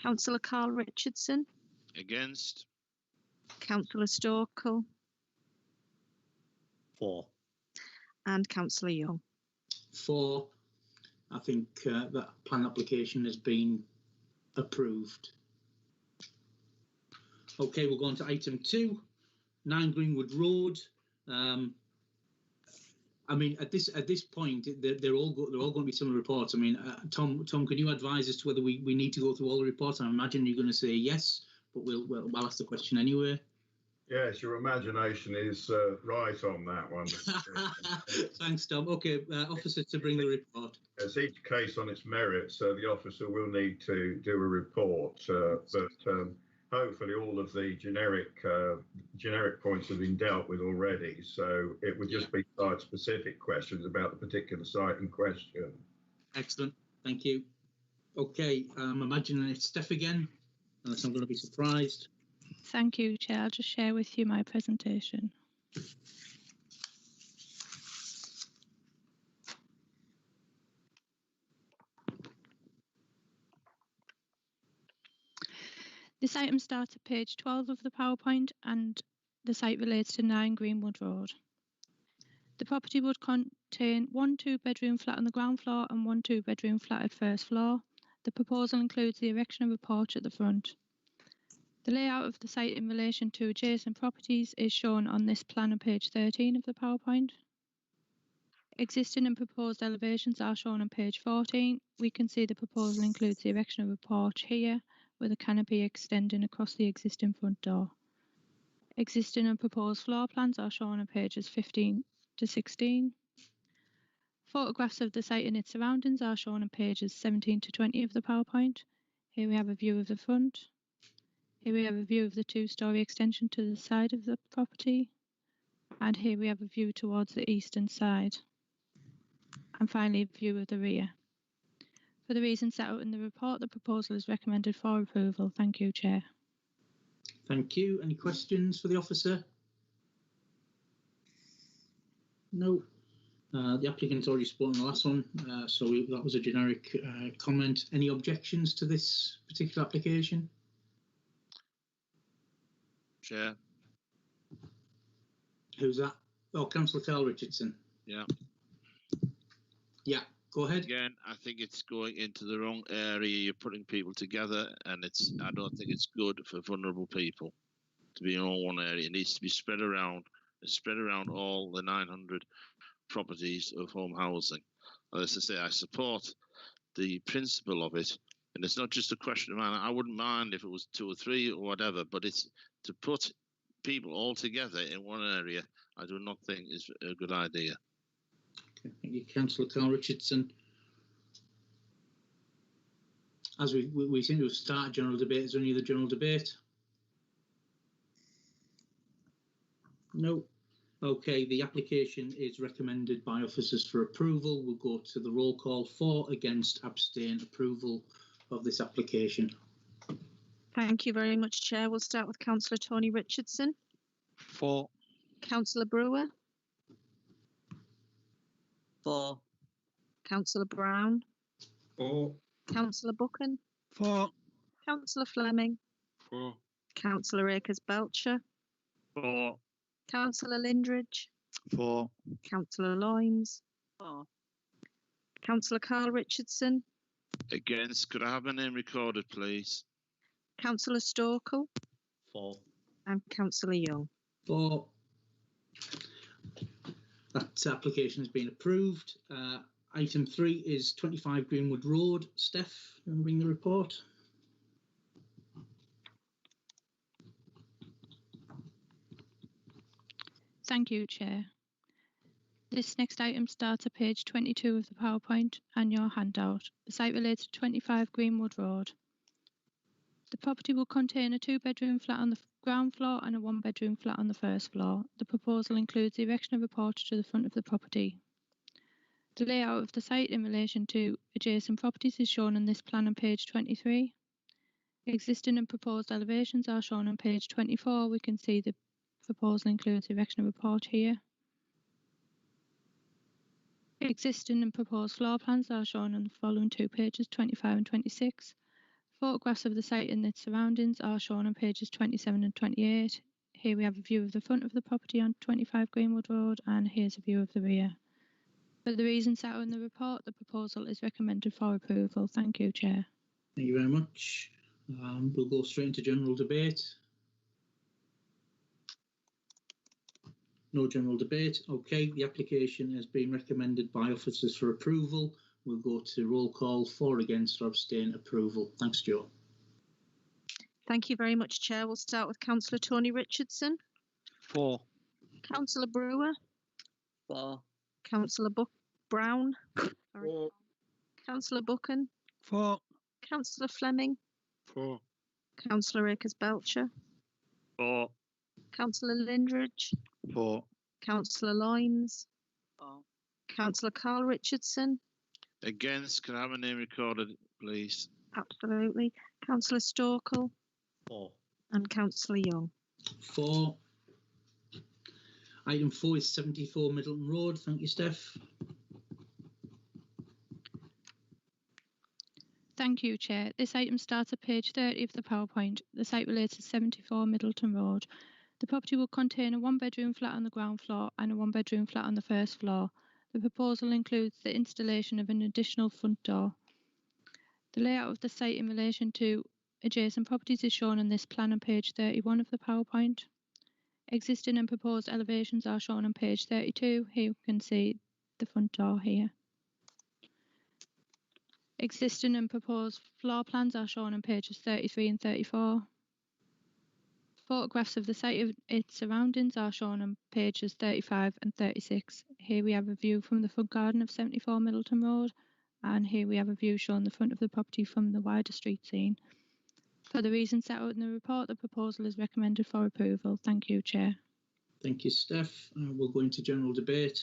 Councillor Carl Richardson. Against. Councillor Storkel. For. And Councillor Young. For. I think that plan application has been approved. Okay, we'll go on to item 2, 9 Greenwood Road. I mean, at this point, they're all going to be similar reports. I mean, Tom, can you advise as to whether we need to go through all the reports? I imagine you're going to say yes, but I'll ask the question anyway. Yes, your imagination is right on that one. Thanks, Tom. Okay, officer, to bring the report. As each case on its merits, the officer will need to do a report, but hopefully all of the generic points have been dealt with already. So it would just be site-specific questions about the particular site in question. Excellent, thank you. Okay, I'm imagining it's Steph again, unless I'm going to be surprised. Thank you, Chair. I'll just share with you my presentation. This item starts at page 12 of the PowerPoint and the site relates to 9 Greenwood Road. The property would contain 1 2-bedroom flat on the ground floor and 1 2-bedroom flat at first floor. The proposal includes the erection of a porch at the front. The layout of the site in relation to adjacent properties is shown on this plan on page 13 of the PowerPoint. Existing and proposed elevations are shown on page 14. We can see the proposal includes the erection of a porch here with a canopy extending across the existing front door. Existing and proposed floor plans are shown on pages 15 to 16. Photographs of the site and its surroundings are shown on pages 17 to 20 of the PowerPoint. Here we have a view of the front. Here we have a view of the 2-storey extension to the side of the property. And here we have a view towards the eastern side. And finally, a view of the rear. For the reasons set out in the report, the proposal is recommended for approval. Thank you, Chair. Thank you. Any questions for the officer? No. The applicant's already spoken the last one, so that was a generic comment. Any objections to this particular application? Chair. Who's that? Oh, Councillor Carl Richardson. Yeah. Yeah, go ahead. Again, I think it's going into the wrong area. You're putting people together, and I don't think it's good for vulnerable people to be in all one area. It needs to be spread around all the 900 properties of home housing. As I say, I support the principle of it, and it's not just a question of mine. I wouldn't mind if it was 2 or 3 or whatever, but it's to put people all together in one area. I do not think is a good idea. Okay, thank you, Councillor Carl Richardson. As we seem to have started general debate, is there any other general debate? No. Okay, the application is recommended by officers for approval. We'll go to the roll call. For, against, abstain, approval of this application. Thank you very much, Chair. We'll start with Councillor Tony Richardson. For. Councillor Brewer. For. Councillor Brown. For. Councillor Buchan. For. Councillor Fleming. For. Councillor Akers-Belcher. For. Councillor Lindridge. For. Councillor Loynes. For. Councillor Carl Richardson. Against. Could I have my name recorded, please? Councillor Stokel. For. And Councillor Young. For. That application has been approved. Item 3 is 25 Greenwood Road. Steph, you want to bring the report? Thank you, Chair. This next item starts at page 22 of the PowerPoint and your handout. The site relates to 25 Greenwood Road. The property will contain a 2-bedroom flat on the ground floor and a 1-bedroom flat on the first floor. The proposal includes the erection of a porch to the front of the property. The layout of the site in relation to adjacent properties is shown on this plan on page 23. Existing and proposed elevations are shown on page 24. We can see the proposal includes the erection of a porch here. Existing and proposed floor plans are shown on the following 2 pages, 25 and 26. Photographs of the site and its surroundings are shown on pages 27 and 28. Here we have a view of the front of the property on 25 Greenwood Road, and here's a view of the rear. For the reasons set out in the report, the proposal is recommended for approval. Thank you, Chair. Thank you very much. We'll go straight into general debate. No general debate. Okay, the application has been recommended by officers for approval. We'll go to roll call. For, against or abstain approval. Thanks, Joe. Thank you very much, Chair. We'll start with Councillor Tony Richardson. For. Councillor Brewer. For. Councillor Brown. For. Councillor Buchan. For. Councillor Fleming. For. Councillor Akers-Belcher. For. Councillor Lindridge. For. Councillor Loynes. For. Councillor Carl Richardson. Against. Can I have my name recorded, please? Absolutely. Councillor Storkle. For. And Councillor Young. For. Item 4 is 74 Middleton Road. Thank you, Steph. Thank you, Chair. This item starts at page 30 of the PowerPoint. The site relates to 74 Middleton Road. The property will contain a one-bedroom flat on the ground floor and a one-bedroom flat on the first floor. The proposal includes the installation of an additional front door. The layout of the site in relation to adjacent properties is shown on this plan on page 31 of the PowerPoint. Existing and proposed elevations are shown on page 32. Here you can see the front door here. Existing and proposed floor plans are shown on pages 33 and 34. Photographs of the site and its surroundings are shown on pages 35 and 36. Here we have a view from the front garden of 74 Middleton Road, and here we have a view showing the front of the property from the wider street scene. For the reasons set out in the report, the proposal is recommended for approval. Thank you, Chair. Thank you, Steph. We'll go into general debate.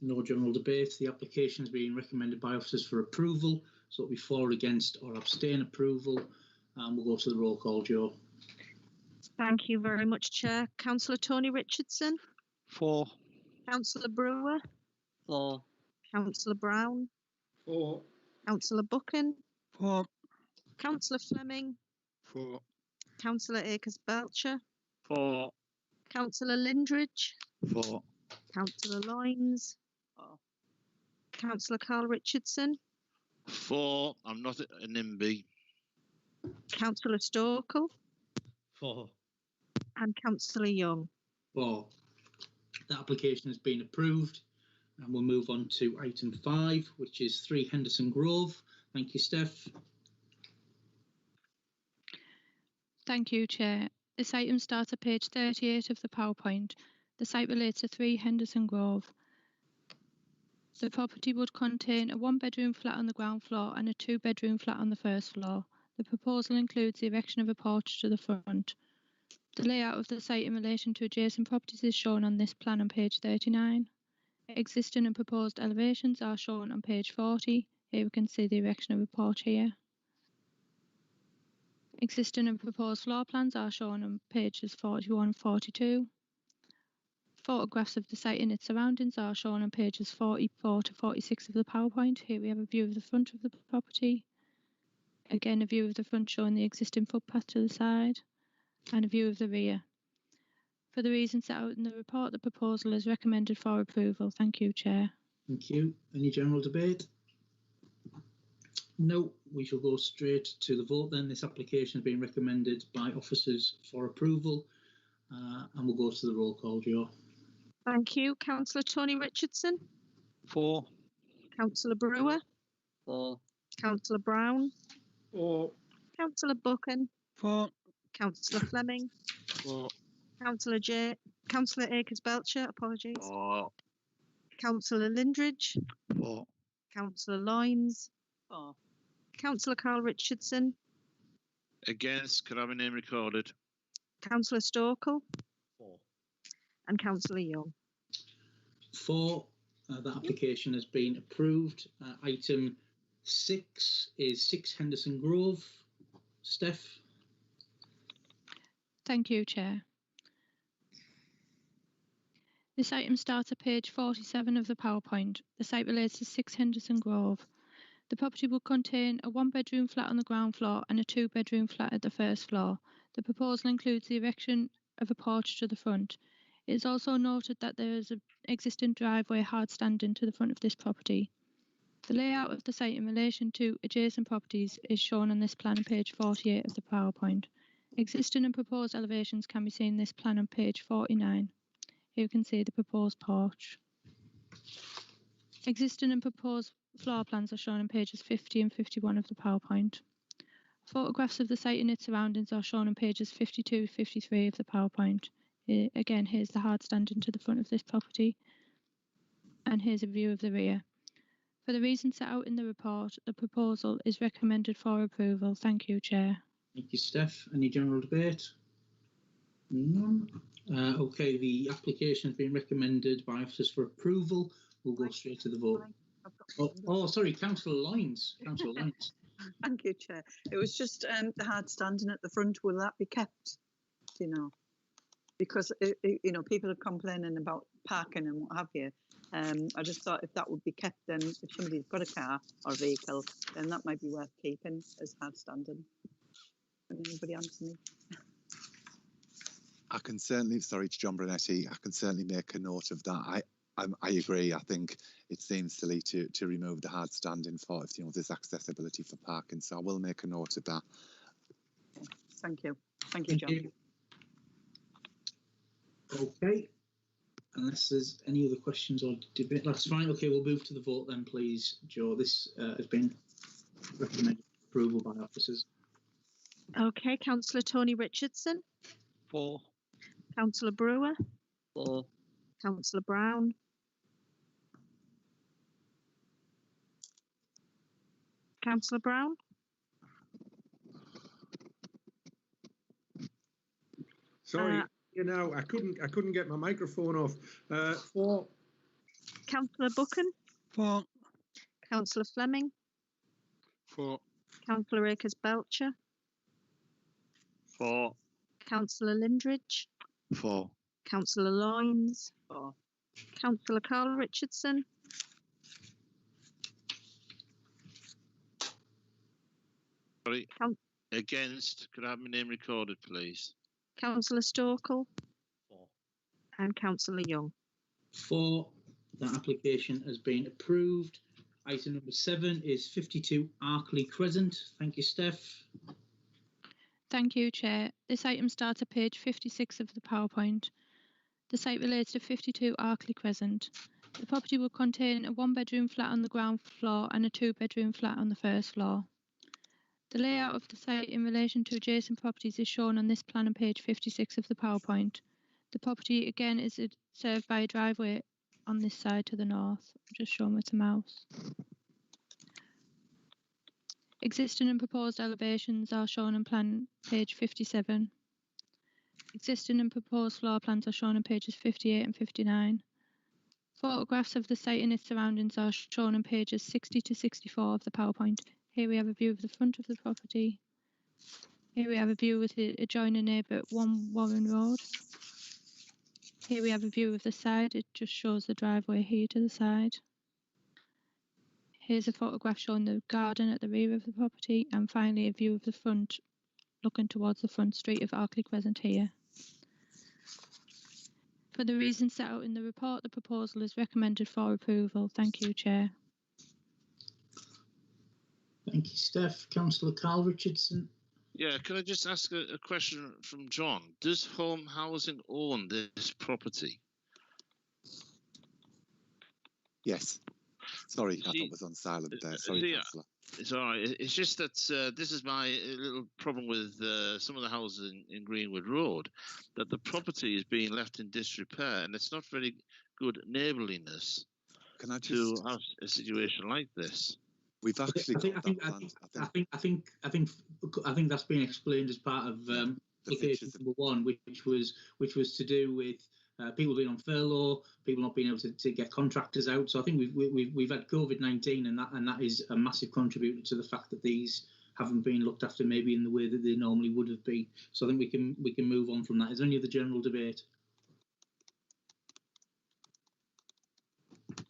No general debate. The application is being recommended by officers for approval. So it'll be for, against or abstain approval. And we'll go to the roll call, Joe. Thank you very much, Chair. Councillor Tony Richardson. For. Councillor Brewer. For. Councillor Brown. For. Councillor Buchan. For. Councillor Fleming. For. Councillor Akers-Belcher. For. Councillor Lindridge. For. Councillor Loynes. For. Councillor Carl Richardson. For. I'm not a NIMBY. Councillor Storkle. For. And Councillor Young. For. The application has been approved. And we'll move on to item 5, which is 3 Henderson Grove. Thank you, Steph. Thank you, Chair. This item starts at page 38 of the PowerPoint. The site relates to 3 Henderson Grove. The property would contain a one-bedroom flat on the ground floor and a two-bedroom flat on the first floor. The proposal includes the erection of a porch to the front. The layout of the site in relation to adjacent properties is shown on this plan on page 39. Existing and proposed elevations are shown on page 40. Here we can see the erection of a porch here. Existing and proposed floor plans are shown on pages 41 and 42. Photographs of the site and its surroundings are shown on pages 44 to 46 of the PowerPoint. Here we have a view of the front of the property. Again, a view of the front showing the existing footpath to the side, and a view of the rear. For the reasons set out in the report, the proposal is recommended for approval. Thank you, Chair. Thank you. Any general debate? No, we shall go straight to the vote then. This application has been recommended by officers for approval, and we'll go to the roll call, Joe. Thank you. Councillor Tony Richardson. For. Councillor Brewer. For. Councillor Brown. For. Councillor Buchan. For. Councillor Fleming. For. Councillor Akers-Belcher, apologies. For. Councillor Lindridge. For. Councillor Loynes. For. Councillor Carl Richardson. Against. Can I have my name recorded? Councillor Storkle. For. And Councillor Young. For. That application has been approved. Item 6 is 6 Henderson Grove. Steph. Thank you, Chair. This item starts at page 47 of the PowerPoint. The site relates to 6 Henderson Grove. The property will contain a one-bedroom flat on the ground floor and a two-bedroom flat at the first floor. The proposal includes the erection of a porch to the front. It is also noted that there is an existing driveway hard standing to the front of this property. The layout of the site in relation to adjacent properties is shown on this plan on page 48 of the PowerPoint. Existing and proposed elevations can be seen in this plan on page 49. Here you can see the proposed porch. Existing and proposed floor plans are shown on pages 50 and 51 of the PowerPoint. Photographs of the site and its surroundings are shown on pages 52 to 53 of the PowerPoint. Again, here's the hard stand into the front of this property, and here's a view of the rear. For the reasons set out in the report, the proposal is recommended for approval. Thank you, Chair. Thank you, Steph. Any general debate? None. Okay, the application has been recommended by officers for approval. We'll go straight to the vote. Oh, sorry, Councillor Lyons. Councillor Lyons. Thank you, Chair. It was just the hard standing at the front. Will that be kept? Do you know? Because you know, people are complaining about parking and what have you. I just thought if that would be kept, then if somebody's got a car or vehicle, then that might be worth keeping as hard standing. Can anybody answer me? I can certainly, sorry, it's John Brunetti. I can certainly make a note of that. I agree. I think it seems silly to remove the hard standing for if, you know, there's accessibility for parking. So I will make a note of that. Thank you. Thank you, John. Okay. Unless there's any other questions or debate, that's fine. Okay, we'll move to the vote then, please, Joe. This has been recommended approval by officers. Okay, Councillor Tony Richardson. 4. Councillor Brewer. 4. Councillor Brown. Councillor Brown. Sorry, you know, I couldn't get my microphone off. 4. Councillor Buchan. 4. Councillor Fleming. 4. Councillor Akers Belcher. 4. Councillor Lindridge. 4. Councillor Lyons. 4. Councillor Carl Richardson. Sorry. Against. Could I have my name recorded, please? Councillor Stokel. 4. And Councillor Young. 4. That application has been approved. Item number 7 is 52 Arkley Crescent. Thank you, Steph. Thank you, Chair. This item starts at page 56 of the PowerPoint. The site relates to 52 Arkley Crescent. The property will contain a 1-bedroom flat on the ground floor and a 2-bedroom flat on the first floor. The layout of the site in relation to adjacent properties is shown on this plan on page 56 of the PowerPoint. The property again is served by a driveway on this side to the north. I'm just showing with the mouse. Existing and proposed elevations are shown on plan page 57. Existing and proposed floor plans are shown on pages 58 and 59. Photographs of the site and its surroundings are shown on pages 60 to 64 of the PowerPoint. Here we have a view of the front of the property. Here we have a view with the adjoining neighbour at 1 Warren Road. Here we have a view of the side. It just shows the driveway here to the side. Here's a photograph showing the garden at the rear of the property, and finally a view of the front, looking towards the front street of Arkley Crescent here. For the reasons set out in the report, the proposal is recommended for approval. Thank you, Chair. Thank you, Steph. Councillor Carl Richardson. Yeah, can I just ask a question from John? Does Home Housing own this property? Yes. Sorry, I thought it was on silent there. Sorry, Councillor. It's all right. It's just that this is my little problem with some of the houses in Greenwood Road, that the property is being left in disrepair, and it's not very good neighbourliness to have a situation like this. We've actually I think that's been explained as part of application number 1, which was to do with people being on furlough, people not being able to get contractors out. So I think we've had COVID-19, and that is a massive contributor to the fact that these haven't been looked after maybe in the way that they normally would have been. So I think we can move on from that. Is there any other general debate?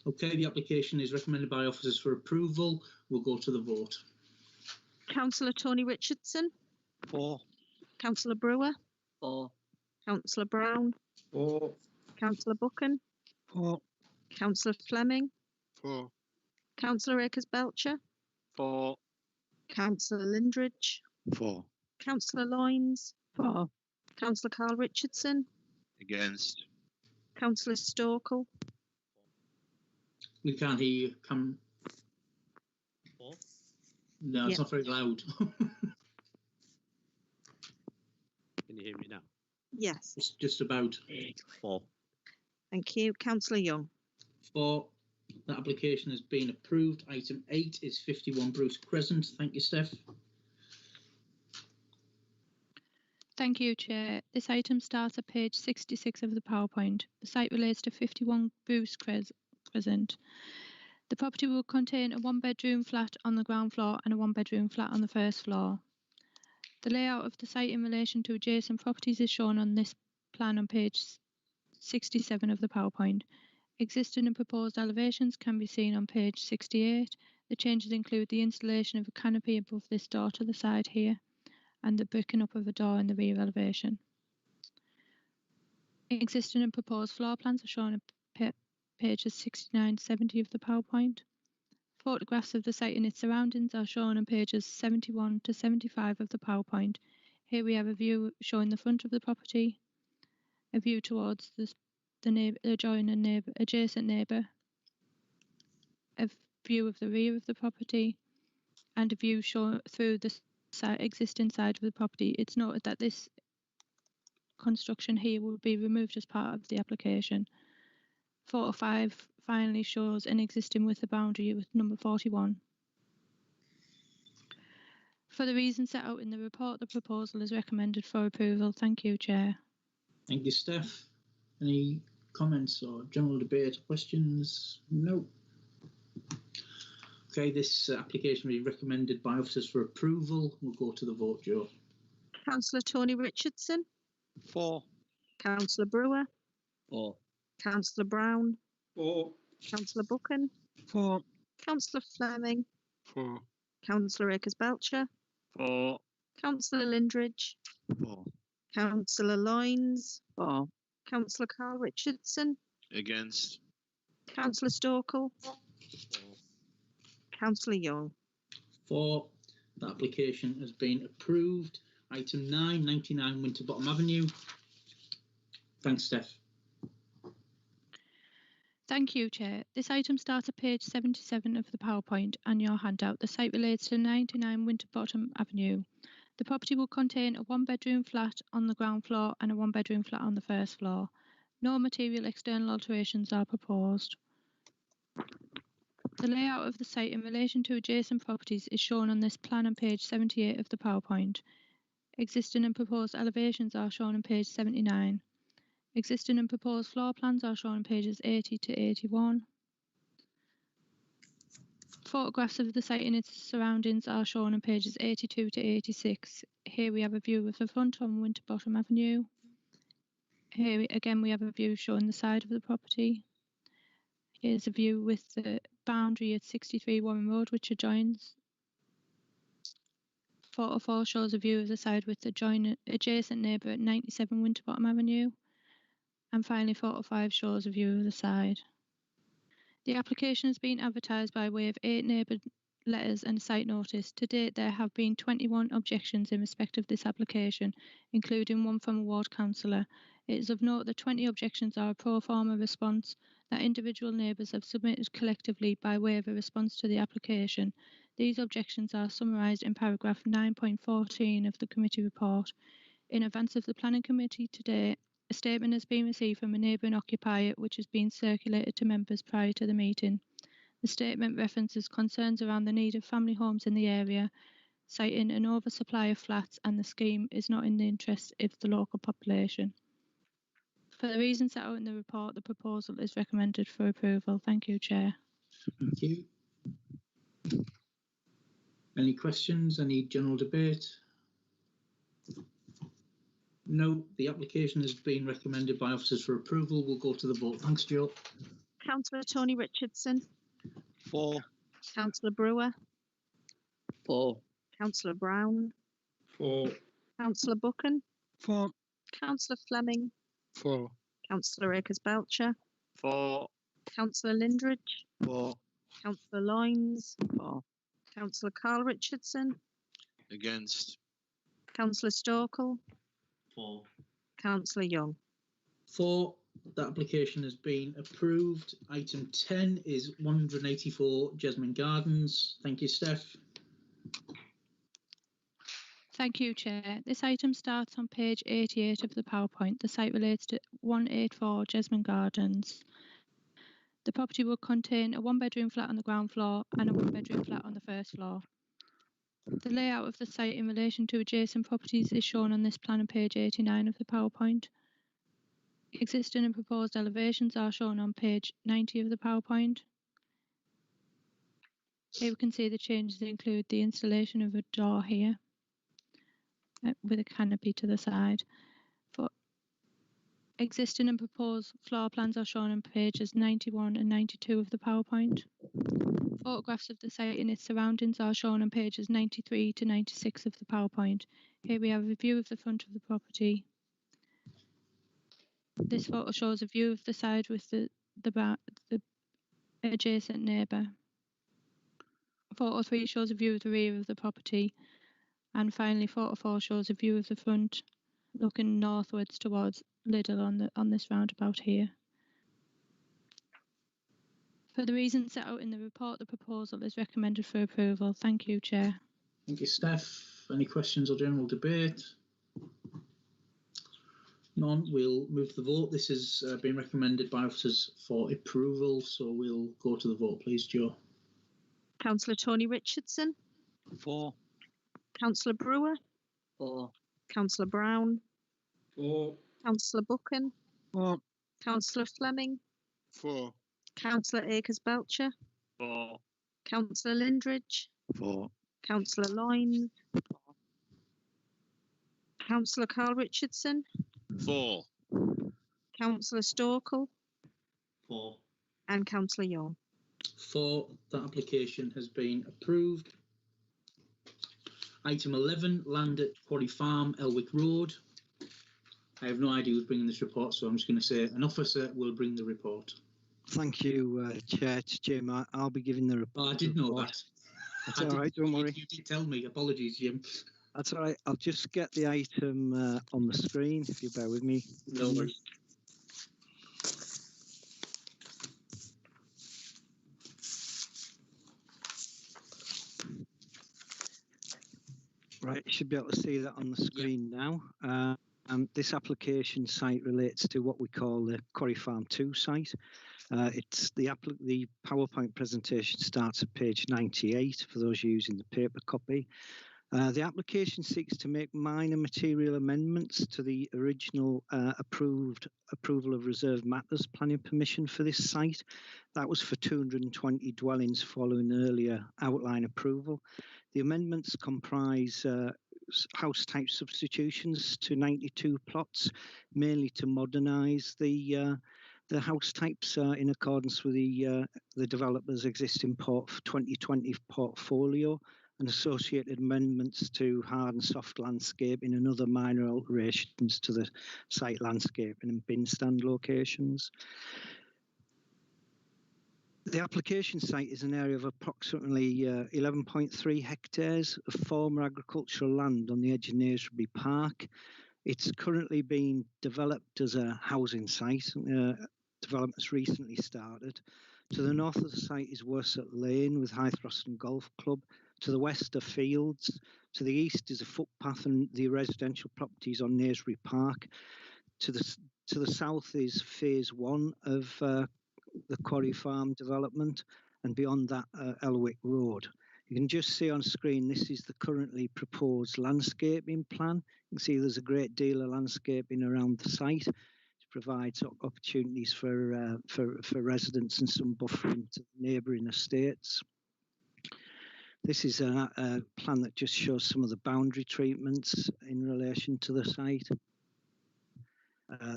Okay, the application is recommended by officers for approval. We'll go to the vote. Councillor Tony Richardson. 4. Councillor Brewer. 4. Councillor Brown. 4. Councillor Buchan. 4. Councillor Fleming. 4. Councillor Akers Belcher. 4. Councillor Lindridge. 4. Councillor Lyons. 4. Councillor Carl Richardson. Against. Councillor Stokel. We can't hear you. No, it's Yep. not very loud. Can you hear me now? Yes. It's just about 4. Thank you. Councillor Young. 4. That application has been approved. Item 8 is 51 Bruce Crescent. Thank you, Steph. Thank you, Chair. This item starts at page 66 of the PowerPoint. The site relates to 51 Bruce Crescent. The property will contain a one-bedroom flat on the ground floor and a one-bedroom flat on the first floor. The layout of the site in relation to adjacent properties is shown on this plan on page 67 of the PowerPoint. Existing and proposed elevations can be seen on page 68. The changes include the installation of a canopy above this door to the side here and the bricking up of a door in the rear elevation. Existing and proposed floor plans are shown on pages 69 to 70 of the PowerPoint. Photographs of the site and its surroundings are shown on pages 71 to 75 of the PowerPoint. Here we have a view showing the front of the property, a view towards the adjacent neighbour, a view of the rear of the property, and a view shown through the existing side of the property. It's noted that this construction here will be removed as part of the application. Photo 5 finally shows an existing with the boundary with number 41. For the reasons set out in the report, the proposal is recommended for approval. Thank you, Chair. Thank you, Steph. Any comments or general debate or questions? No. Okay, this application will be recommended by officers for approval. We'll go to the vote, Joe. Councillor Tony Richardson. 4. Councillor Brewer. 4. Councillor Brown. 4. Councillor Buchan. 4. Councillor Fleming. 4. Councillor Akers-Belcher. 4. Councillor Lindridge. 4. Councillor Loynes. 4. Councillor Carl Richardson. Against. Councillor Stokel. 4. Councillor Young. 4. The application has been approved. Item 9, 99 Winterbottom Avenue. Thanks, Steph. Thank you, Chair. This item starts at page 77 of the PowerPoint and your handout. The site relates to 99 Winterbottom Avenue. The property will contain a one-bedroom flat on the ground floor and a one-bedroom flat on the first floor. No material external alterations are proposed. The layout of the site in relation to adjacent properties is shown on this plan on page 78 of the PowerPoint. Existing and proposed elevations are shown on page 79. Existing and proposed floor plans are shown on pages 80 to 81. Photographs of the site and its surroundings are shown on pages 82 to 86. Here we have a view of the front on Winterbottom Avenue. Here again we have a view showing the side of the property. Here's a view with the boundary at 63 Warren Road, which adjoins. Photo 4 shows a view of the side with the adjacent neighbour at 97 Winterbottom Avenue. And finally, photo 5 shows a view of the side. The application has been advertised by way of 8 neighbour letters and a site notice. To date, there have been 21 objections in respect of this application, including one from a ward councillor. It is of note that 20 objections are a pro forma response that individual neighbours have submitted collectively by way of a response to the application. These objections are summarised in paragraph 9.14 of the committee report. In advance of the planning committee today, a statement has been received from a neighbouring occupier which has been circulated to members prior to the meeting. The statement references concerns around the need of family homes in the area, citing an oversupply of flats, and the scheme is not in the interest of the local population. For the reasons set out in the report, the proposal is recommended for approval. Thank you, Chair. Thank you. Any questions? Any general debate? No, the application has been recommended by officers for approval. We'll go to the vote. Thanks, Jill. Councillor Tony Richardson. 4. Councillor Brewer. 4. Councillor Brown. 4. Councillor Buchan. 4. Councillor Fleming. 4. Councillor Akers-Belcher. 4. Councillor Lindridge. 4. Councillor Loynes. 4. Councillor Carl Richardson. Against. Councillor Stokel. 4. Councillor Young. 4. That application has been approved. Item 10 is 184 Jesmond Gardens. Thank you, Steph. Thank you, Chair. This item starts on page 88 of the PowerPoint. The site relates to 184 Jesmond Gardens. The property will contain a one-bedroom flat on the ground floor and a one-bedroom flat on the first floor. The layout of the site in relation to adjacent properties is shown on this plan on page 89 of the PowerPoint. Existing and proposed elevations are shown on page 90 of the PowerPoint. Here we can see the changes include the installation of a door here with a canopy to the side. For existing and proposed floor plans are shown on pages 91 and 92 of the PowerPoint. Photographs of the site and its surroundings are shown on pages 93 to 96 of the PowerPoint. Here we have a view of the front of the property. This photo shows a view of the side with the adjacent neighbour. Photo 3 shows a view of the rear of the property. And finally, photo 4 shows a view of the front looking northwards towards Lidl on this roundabout here. For the reasons set out in the report, the proposal is recommended for approval. Thank you, Chair. Thank you, Steph. Any questions or general debate? None. We'll move to the vote. This has been recommended by officers for approval, so we'll go to the vote, please, Joe. Councillor Tony Richardson. For. Councillor Brewer. For. Councillor Brown. For. Councillor Buchan. For. Councillor Fleming. For. Councillor Akers-Belcher. For. Councillor Lindridge. For. Councillor Loynes. Councillor Carl Richardson. For. Councillor Stokel. For. And Councillor Young. For. That application has been approved. Item 11, land at Quarry Farm, Elwick Road. I have no idea who's bringing this report, so I'm just going to say an officer will bring the report. Thank you, Chair. It's Jim. I'll be giving the report. Oh, I did know that. That's all right, don't worry. You did tell me. Apologies, Jim. That's all right. I'll just get the item on the screen, if you bear with me. No worries. Right, you should be able to see that on the screen now. This application site relates to what we call the Quarry Farm 2 site. It's the PowerPoint presentation starts at page 98 for those using the paper copy. The application seeks to make minor material amendments to the original approval of reserved matters planning permission for this site. That was for 220 dwellings following earlier outline approval. The amendments comprise house type substitutions to 92 plots, mainly to modernise the house types in accordance with the developer's existing 2020 portfolio, and associated amendments to hard and soft landscaping and other minor alterations to the site landscaping and bin stand locations. The application site is an area of approximately 11.3 hectares of former agricultural land on the edge of Naresby Park. It's currently being developed as a housing site. Development's recently started. To the north of the site is Worset Lane with High Throston Golf Club. To the west are fields. To the east is a footpath and the residential properties on Naresby Park. To the south is phase 1 of the Quarry Farm development, and beyond that Elwick Road. You can just see on screen this is the currently proposed landscaping plan. You can see there's a great deal of landscaping around the site. It provides opportunities for residents and some buffering to neighbouring estates. This is a plan that just shows some of the boundary treatments in relation to the site.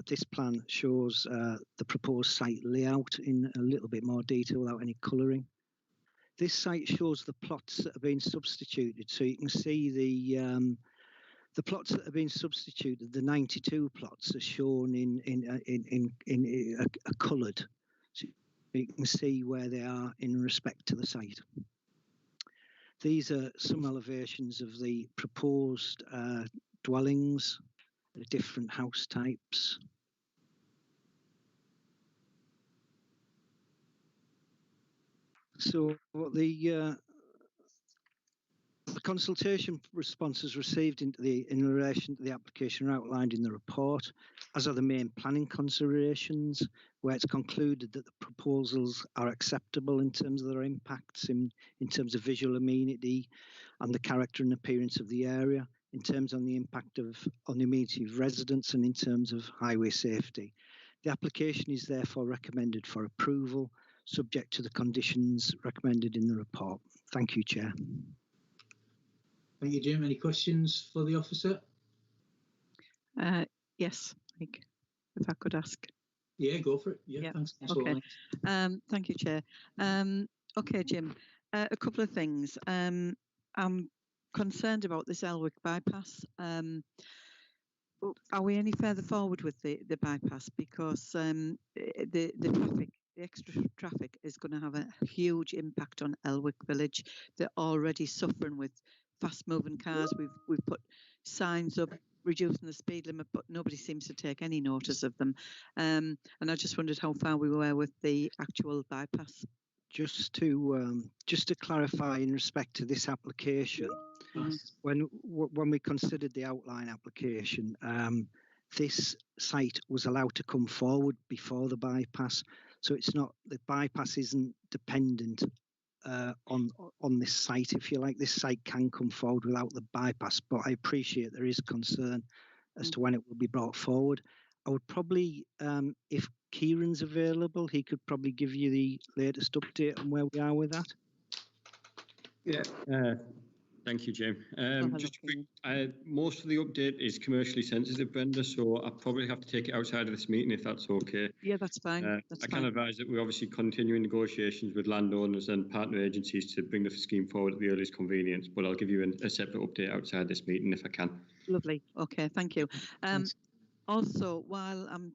This plan shows the proposed site layout in a little bit more detail without any colouring. This site shows the plots that have been substituted, so you can see the plots that have been substituted. The 92 plots are shown in coloured, so you can see where they are in respect to the site. These are some elevations of the proposed dwellings, the different house types. So the consultation responses received in relation to the application are outlined in the report, as are the main planning considerations, where it's concluded that the proposals are acceptable in terms of their impacts in terms of visual amenity and the character and appearance of the area, in terms on the impact on the amenity of residents and in terms of highway safety. The application is therefore recommended for approval, subject to the conditions recommended in the report. Thank you, Chair. Thank you, Jim. Any questions for the officer? Yes, Mike, if I could ask. Yeah, go for it. Yeah, thanks. Okay. Thank you, Chair. Okay, Jim, a couple of things. I'm concerned about this Elwick bypass. Are we any further forward with the bypass? Because the traffic, the extra traffic is going to have a huge impact on Elwick Village. They're already suffering with fast-moving cars. We've put signs up reducing the speed limit, but nobody seems to take any notice of them. And I just wondered how far we were with the actual bypass. Just to clarify in respect to this application, when we considered the outline application, this site was allowed to come forward before the bypass, so it's not, the bypass isn't dependent on this site, if you like. This site can come forward without the bypass, but I appreciate there is concern as to when it will be brought forward. I would probably, if Kieran's available, he could probably give you the latest update on where we are with that. Yeah, thank you, Jim. Just a quick, most of the update is commercially sensitive, Brenda, so I'll probably have to take it outside of this meeting if that's okay. Yeah, that's fine. I can advise that we're obviously continuing negotiations with landowners and partner agencies to bring the scheme forward at the earliest convenience, but I'll give you a separate update outside this meeting if I can. Lovely. Okay, thank you. Also, while I'm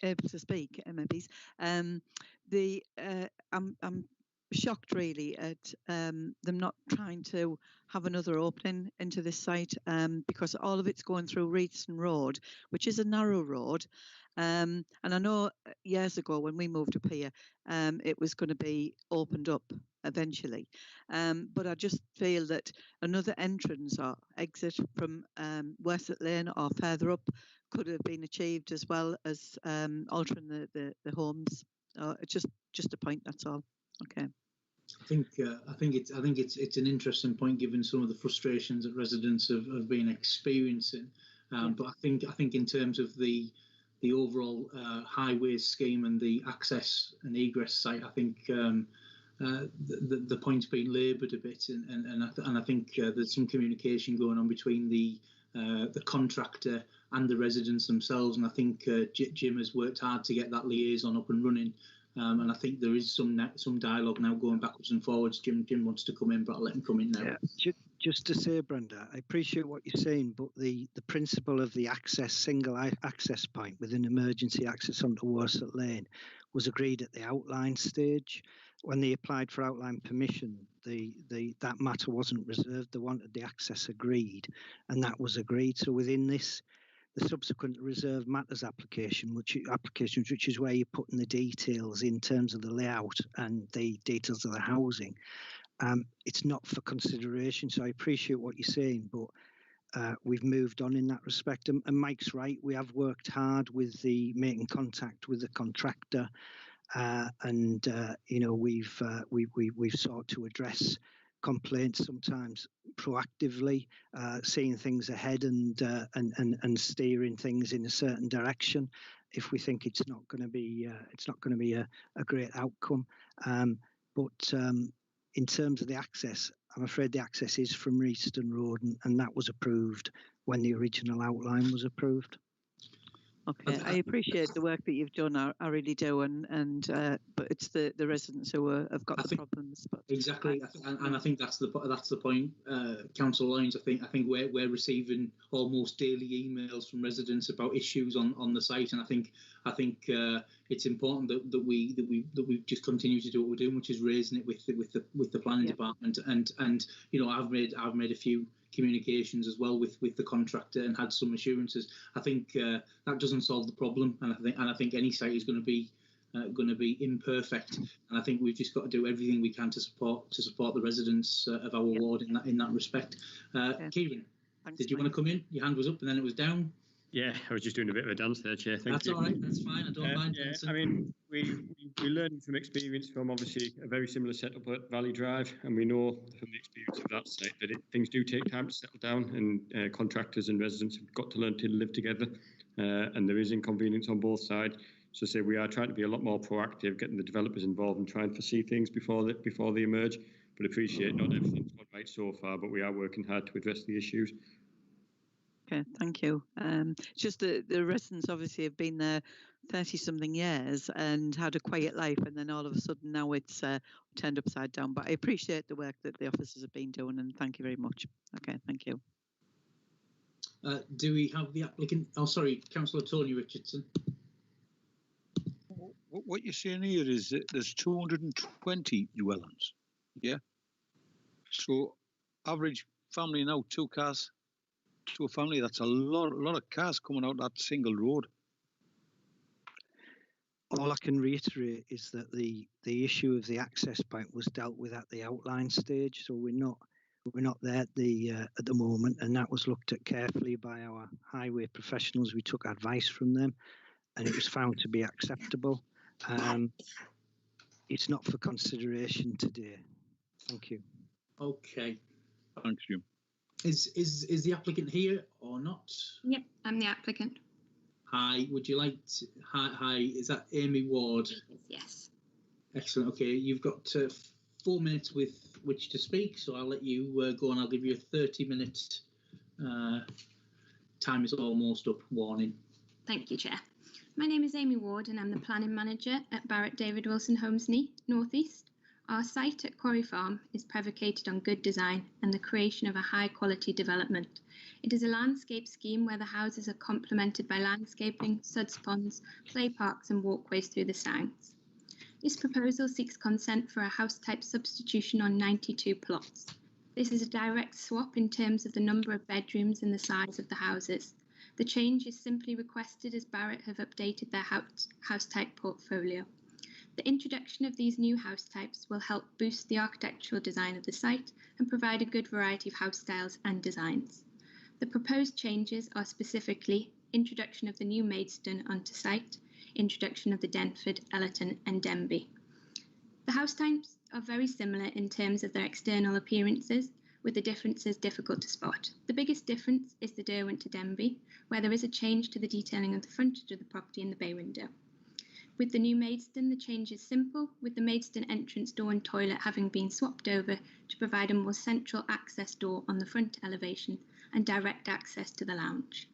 able to speak, MMPs, I'm shocked really at them not trying to have another opening into this site, because all of it's going through Reedston Road, which is a narrow road. And I know years ago when we moved up here, it was going to be opened up eventually. But I just feel that another entrance or exit from Worcester Lane or further up could have been achieved, as well as altering the homes. Just a point, that's all. Okay. I think it's an interesting point, given some of the frustrations that residents have been experiencing. But I think in terms of the overall highways scheme and the access and egress site, I think the point's been laboured a bit, and I think there's some communication going on between the contractor and the residents themselves, and I think Jim has worked hard to get that liaison up and running. And I think there is some dialogue now going backwards and forwards. Jim wants to come in, but I'll let him come in now. Yeah. Just to say, Brenda, I appreciate what you're saying, but the principle of the single access point with an emergency access onto Worcester Lane was agreed at the outline stage. When they applied for outline permission, that matter wasn't reserved. They wanted the access agreed, and that was agreed. So within this, the subsequent reserve matters applications, which is where you're putting the details in terms of the layout and the details of the housing. It's not for consideration, so I appreciate what you're saying, but we've moved on in that respect. And Mike's right, we have worked hard with making contact with the contractor, and we've sought to address complaints sometimes proactively, seeing things ahead and steering things in a certain direction if we think it's not going to be a great outcome. But in terms of the access, I'm afraid the access is from Reedston Road, and that was approved when the original outline was approved. Okay, I appreciate the work that you've done. I really do, but it's the residents who have got the problems. But exactly, and I think that's the point, Councillor Lyons. I think we're receiving almost daily emails from residents about issues on the site, and I think it's important that we just continue to do what we're doing, which is raising it with the planning department, and I've made a few communications as well with the contractor and had some assurances. I think that doesn't solve the problem, and I think any site is going to be going to be imperfect, and I think we've just got to do everything we can to support the residents of our ward in that respect. Kieran, did you want to come in? Your hand was up and then it was down. Yeah, I was just doing a bit of a dance there, Chair. Thank you. That's all right. That's fine. I don't mind. Yeah, I mean, we learned from experience from obviously a very similar setup at Valley Drive, and we know from the experience of that site that things do take time to settle down, and contractors and residents have got to learn to live together, and there is inconvenience on both sides. So say we are trying to be a lot more proactive, getting the developers involved and trying to foresee things before they emerge. But appreciate not everything's gone right so far, but we are working hard to address the issues. Okay, thank you. Just the residents obviously have been there 30-something years and had a quiet life, and then all of a sudden now it's turned upside down. But I appreciate the work that the officers have been doing, and thank you very much. Okay, thank you. Do we have the applicant? Oh, sorry, Councillor Tony Richardson. What you're saying here is that there's 220 dwellings, yeah? So average family now, 2 cars to a family, that's a lot of cars coming out that single road. All I can reiterate is that the issue of the access point was dealt with at the outline stage, so we're not there at the moment, and that was looked at carefully by our highway professionals. We took advice from them, and it was found to be acceptable. It's not for consideration today. Thank you. Okay. Thanks, Jim. Is the applicant here or not? Yep, I'm the applicant. Hi, would you like to, hi, is that Amy Ward? Yes. Excellent. Okay, you've got 4 minutes with which to speak, so I'll let you go, and I'll give you a 30-minute time is almost up warning. Thank you, Chair. My name is Amy Ward and I'm the planning manager at Barrett David Wilson Homesney, North East. Our site at Quarry Farm is predicated on good design and the creation of a high-quality development. It is a landscape scheme where the houses are complemented by landscaping, suds ponds, play parks and walkways through the sites. This proposal seeks consent for a house type substitution on 92 plots. This is a direct swap in terms of the number of bedrooms and the size of the houses. The change is simply requested as Barrett have updated their house type portfolio. The introduction of these new house types will help boost the architectural design of the site and provide a good variety of house styles and designs. The proposed changes are specifically introduction of the new Maidstone onto site, introduction of the Denford, Ellerton and Denby. The house types are very similar in terms of their external appearances, with the differences difficult to spot. The biggest difference is the Derwent to Denby, where there is a change to the detailing of the frontage of the property in the bay window. With the new Maidstone, the change is simple, with the Maidstone entrance door and toilet having been swapped over to provide a more central access door on the front elevation and direct access to the lounge.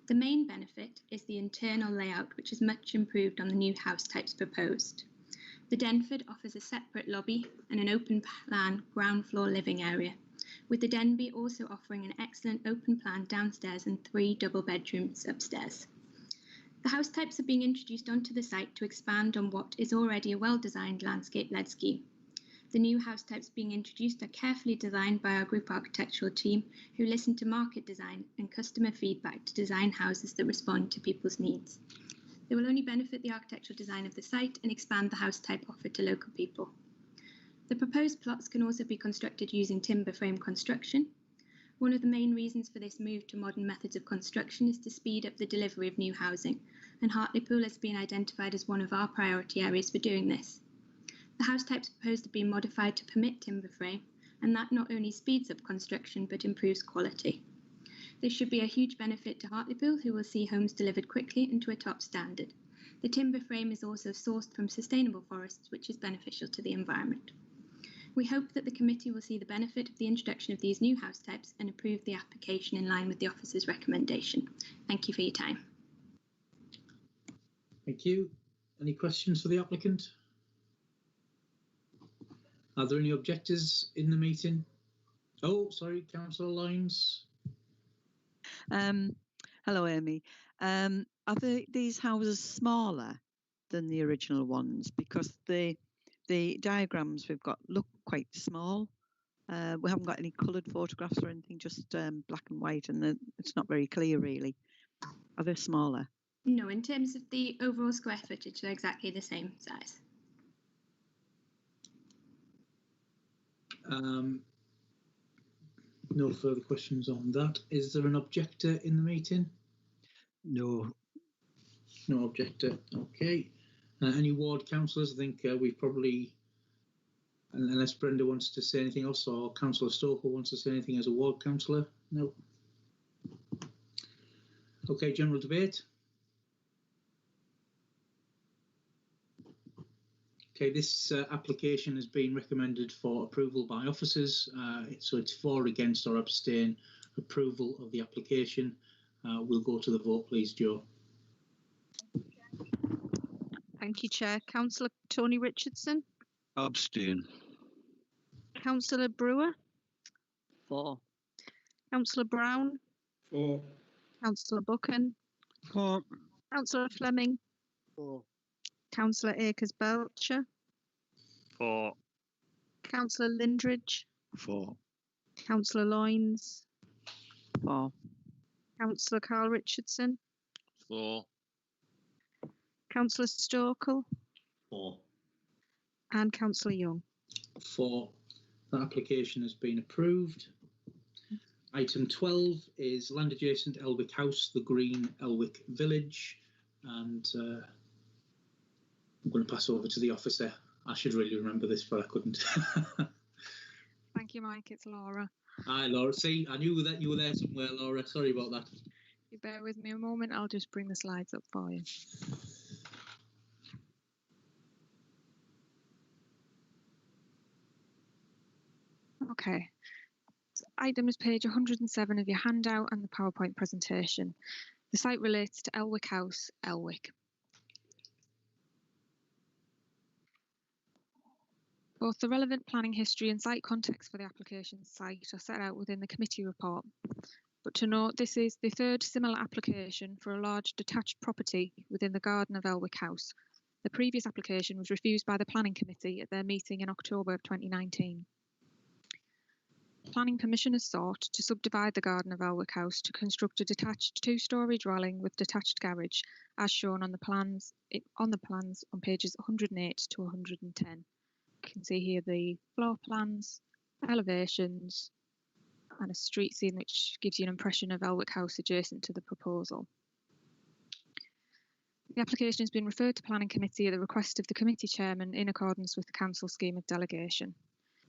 The main benefit is the internal layout, which is much improved on the new house types proposed. The Denford offers a separate lobby and an open plan ground floor living area, with the Denby also offering an excellent open plan downstairs and 3 double bedrooms upstairs. The house types are being introduced onto the site to expand on what is already a well-designed landscape-led scheme. The new house types being introduced are carefully designed by our group architectural team, who listen to market design and customer feedback to design houses that respond to people's needs. They will only benefit the architectural design of the site and expand the house type offered to local people. The proposed plots can also be constructed using timber frame construction. One of the main reasons for this move to modern methods of construction is to speed up the delivery of new housing, and Hartlepool has been identified as one of our priority areas for doing this. The house types proposed have been modified to permit timber frame, and that not only speeds up construction but improves quality. This should be a huge benefit to Hartlepool, who will see homes delivered quickly and to a top standard. The timber frame is also sourced from sustainable forests, which is beneficial to the environment. We hope that the committee will see the benefit of the introduction of these new house types and approve the application in line with the officer's recommendation. Thank you for your time. Thank you. Any questions for the applicant? Are there any objectors in the meeting? Oh, sorry, Councillor Lyons. Hello, Amy. Are these houses smaller than the original ones? Because the diagrams we've got look quite small. We haven't got any coloured photographs or anything, just black and white, and it's not very clear really. Are they smaller? No, in terms of the overall square footage, they're exactly the same size. No further questions on that. Is there an objector in the meeting? No. No objector. Okay. Any ward councillors? I think we've probably, unless Brenda wants to say anything else, or Councillor Stoker wants to say anything as a ward councillor? No. Okay, general debate. Okay, this application has been recommended for approval by officers, so it's for, against or abstain approval of the application. We'll go to the vote, please, Joe. Thank you, Chair. Councillor Tony Richardson. Abstain. Councillor Brewer. For. Councillor Brown. For. Councillor Buchan. For. Councillor Fleming. For. Councillor Akers-Belcher. For. Councillor Lindridge. For. Councillor Loynes. For. Councillor Carl Richardson. For. Councillor Stokel. For. And Councillor Young. For. That application has been approved. Item 12 is land adjacent Elwick House, the Green, Elwick Village, and I'm going to pass over to the officer. I should really remember this, but I couldn't. Thank you, Mike. It's Laura. Hi, Laura. See, I knew that you were there somewhere, Laura. Sorry about that. You bear with me a moment. I'll just bring the slides up for you. Okay. Item is page 107 of your handout and the PowerPoint presentation. The site relates to Elwick House, Elwick. Both the relevant planning history and site context for the application site are set out within the committee report. But to note, this is the third similar application for a large detached property within the garden of Elwick House. The previous application was refused by the planning committee at their meeting in October of 2019. Planning permission is sought to subdivide the garden of Elwick House to construct a detached two-storey dwelling with detached garage, as shown on the plans on pages 108 to 110. You can see here the floor plans, elevations, and a street scene which gives you an impression of Elwick House adjacent to the proposal. The application has been referred to Planning Committee at the request of the committee chairman in accordance with the council scheme of delegation.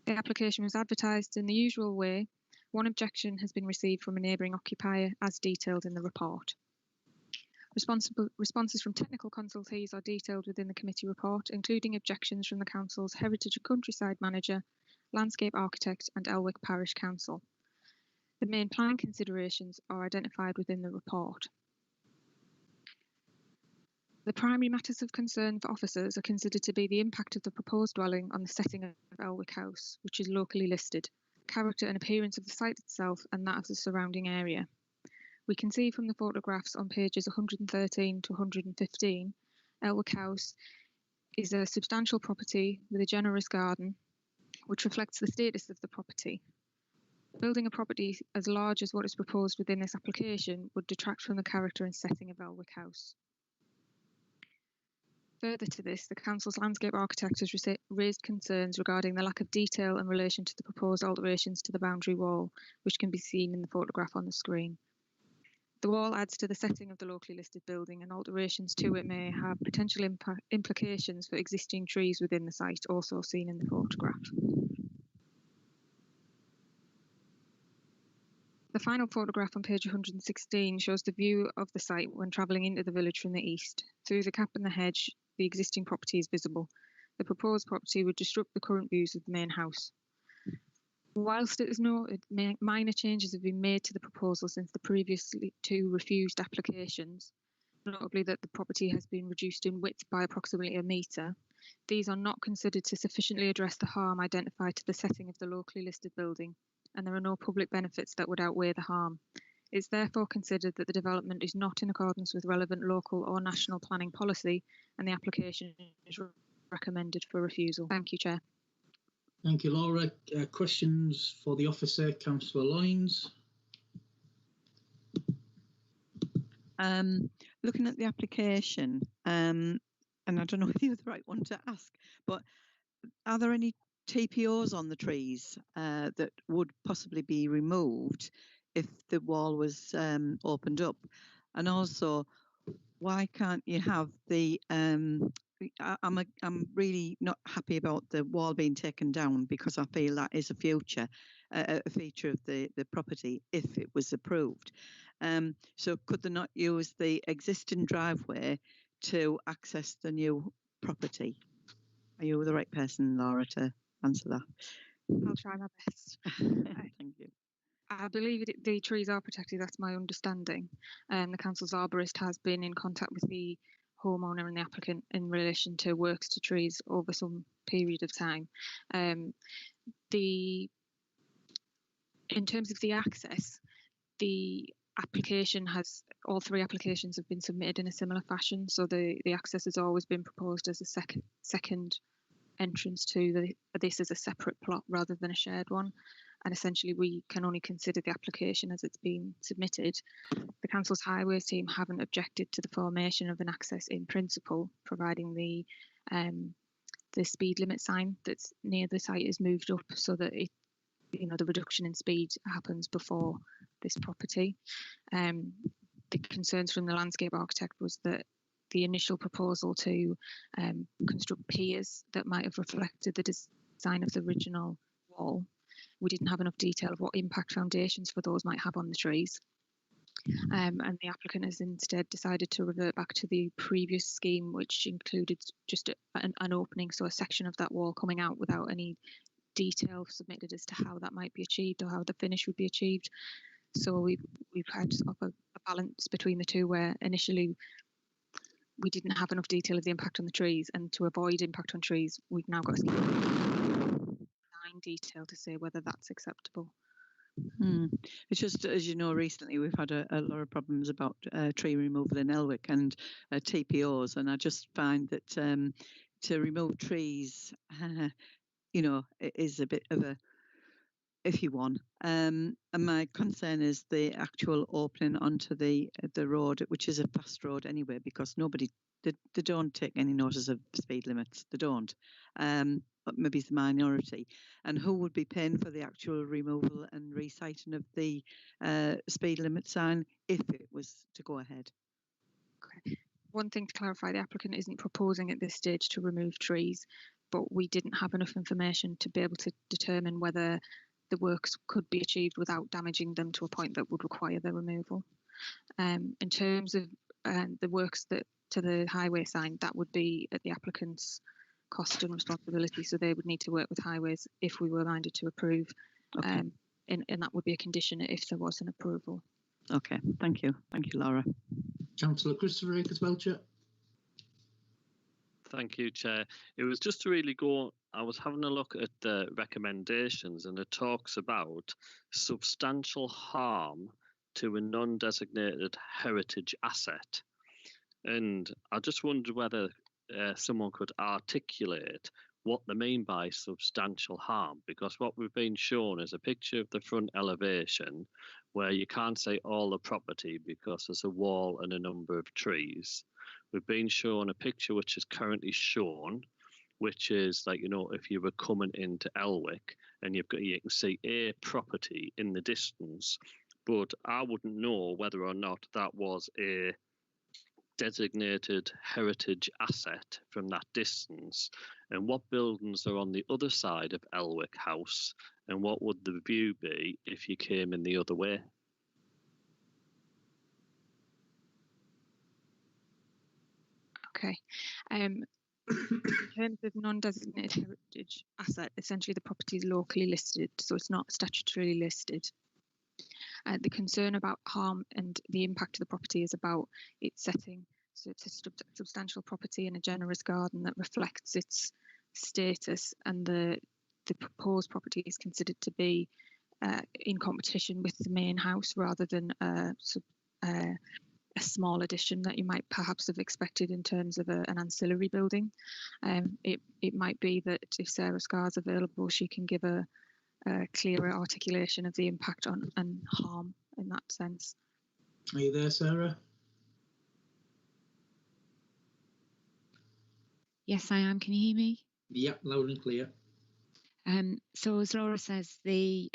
The application was advertised in the usual way. One objection has been received from a neighbouring occupier as detailed in the report. Responses from technical consultees are detailed within the committee report, including objections from the council's Heritage and Countryside Manager, Landscape Architect and Elwick Parish Council. The main plan considerations are identified within the report. The primary matters of concern for officers are considered to be the impact of the proposed dwelling on the setting of Elwick House, which is locally listed, character and appearance of the site itself and that of the surrounding area. We can see from the photographs on pages 113 to 115, Elwick House is a substantial property with a generous garden, which reflects the status of the property. Building a property as large as what is proposed within this application would detract from the character and setting of Elwick House. Further to this, the council's landscape architect has raised concerns regarding the lack of detail in relation to the proposed alterations to the boundary wall, which can be seen in the photograph on the screen. The wall adds to the setting of the locally listed building, and alterations to it may have potential implications for existing trees within the site, also seen in the photograph. The final photograph on page 116 shows the view of the site when travelling into the village from the east. Through the gap in the hedge, the existing property is visible. The proposed property would disrupt the current views of the main house. Whilst it is noted minor changes have been made to the proposal since the previous two refused applications, notably that the property has been reduced in width by approximately a metre, these are not considered to sufficiently address the harm identified to the setting of the locally listed building, and there are no public benefits that would outweigh the harm. It is therefore considered that the development is not in accordance with relevant local or national planning policy, and the application is recommended for refusal. Thank you, Chair. Thank you, Laura. Questions for the officer, Councillor Loynes? looking at the application, and I don't know if you're the right one to ask, but are there any TPOs on the trees that would possibly be removed if the wall was opened up? And also, why can't you have the I'm really not happy about the wall being taken down, because I feel that is a feature of the property if it was approved. So could they not use the existing driveway to access the new property? Are you the right person, Laura, to answer that? I'll try my best. Thank you. I believe the trees are protected, that's my understanding. The council's arborist has been in contact with the homeowner and the applicant in relation to works to trees over some period of time. In terms of the access, the application all three applications have been submitted in a similar fashion, so the access has always been proposed as a second entrance to this as a separate plot rather than a shared one. And essentially we can only consider the application as it's been submitted. The council's highways team haven't objected to the formation of an access in principle, providing the speed limit sign that's near the site is moved up so that the reduction in speed happens before this property. The concerns from the landscape architect was that the initial proposal to construct piers that might have reflected the design of the original wall, we didn't have enough detail of what impact foundations for those might have on the trees. And the applicant has instead decided to revert back to the previous scheme, which included just an opening, so a section of that wall coming out without any detail submitted as to how that might be achieved or how the finish would be achieved. So we've had a balance between the two, where initially we didn't have enough detail of the impact on the trees, and to avoid impact on trees, we've now got detail to say whether that's acceptable. It's just, as you know, recently we've had a lot of problems about tree removal in Elwick and TPOs, and I just find that to remove trees, it is a bit of a iffy one. And my concern is the actual opening onto the road, which is a fast road anyway, because they don't take any notice of speed limits. They don't. But maybe it's the minority. And who would be paying for the actual removal and reciting of the speed limit sign if it was to go ahead? Okay. One thing to clarify, the applicant isn't proposing at this stage to remove trees, but we didn't have enough information to be able to determine whether the works could be achieved without damaging them to a point that would require their removal. In terms of the works to the highway sign, that would be at the applicant's cost and responsibility, so they would need to work with highways if we were minded to approve. Okay. And that would be a condition if there was an approval. Okay, thank you, Laura. Councillor Christopher Akers-Belcher. Thank you, Chair. It was just to really I was having a look at the recommendations, and it talks about substantial harm to a non-designated heritage asset. And I just wondered whether someone could articulate what they mean by substantial harm, because what we've been shown is a picture of the front elevation where you can't see all the property because there's a wall and a number of trees. We've been shown a picture which is currently shown, which is like, if you were coming into Elwick and you can see a property in the distance, but I wouldn't know whether or not that was a designated heritage asset from that distance, and what buildings are on the other side of Elwick House, and what would the view be if you came in the other way? Okay. In terms of non-designated heritage asset, essentially the property is locally listed, so it's not statutorily listed. The concern about harm and the impact of the property is about its setting. So it's a substantial property in a generous garden that reflects its status, and the proposed property is considered to be in competition with the main house rather than a small addition that you might perhaps have expected in terms of an ancillary building. It might be that if Sarah Scar's available, she can give a clearer articulation of the impact on and harm in that sense. Are you there, Sarah? Yes, I am. Can you hear me? Yep, loud and clear. So as Laura says, the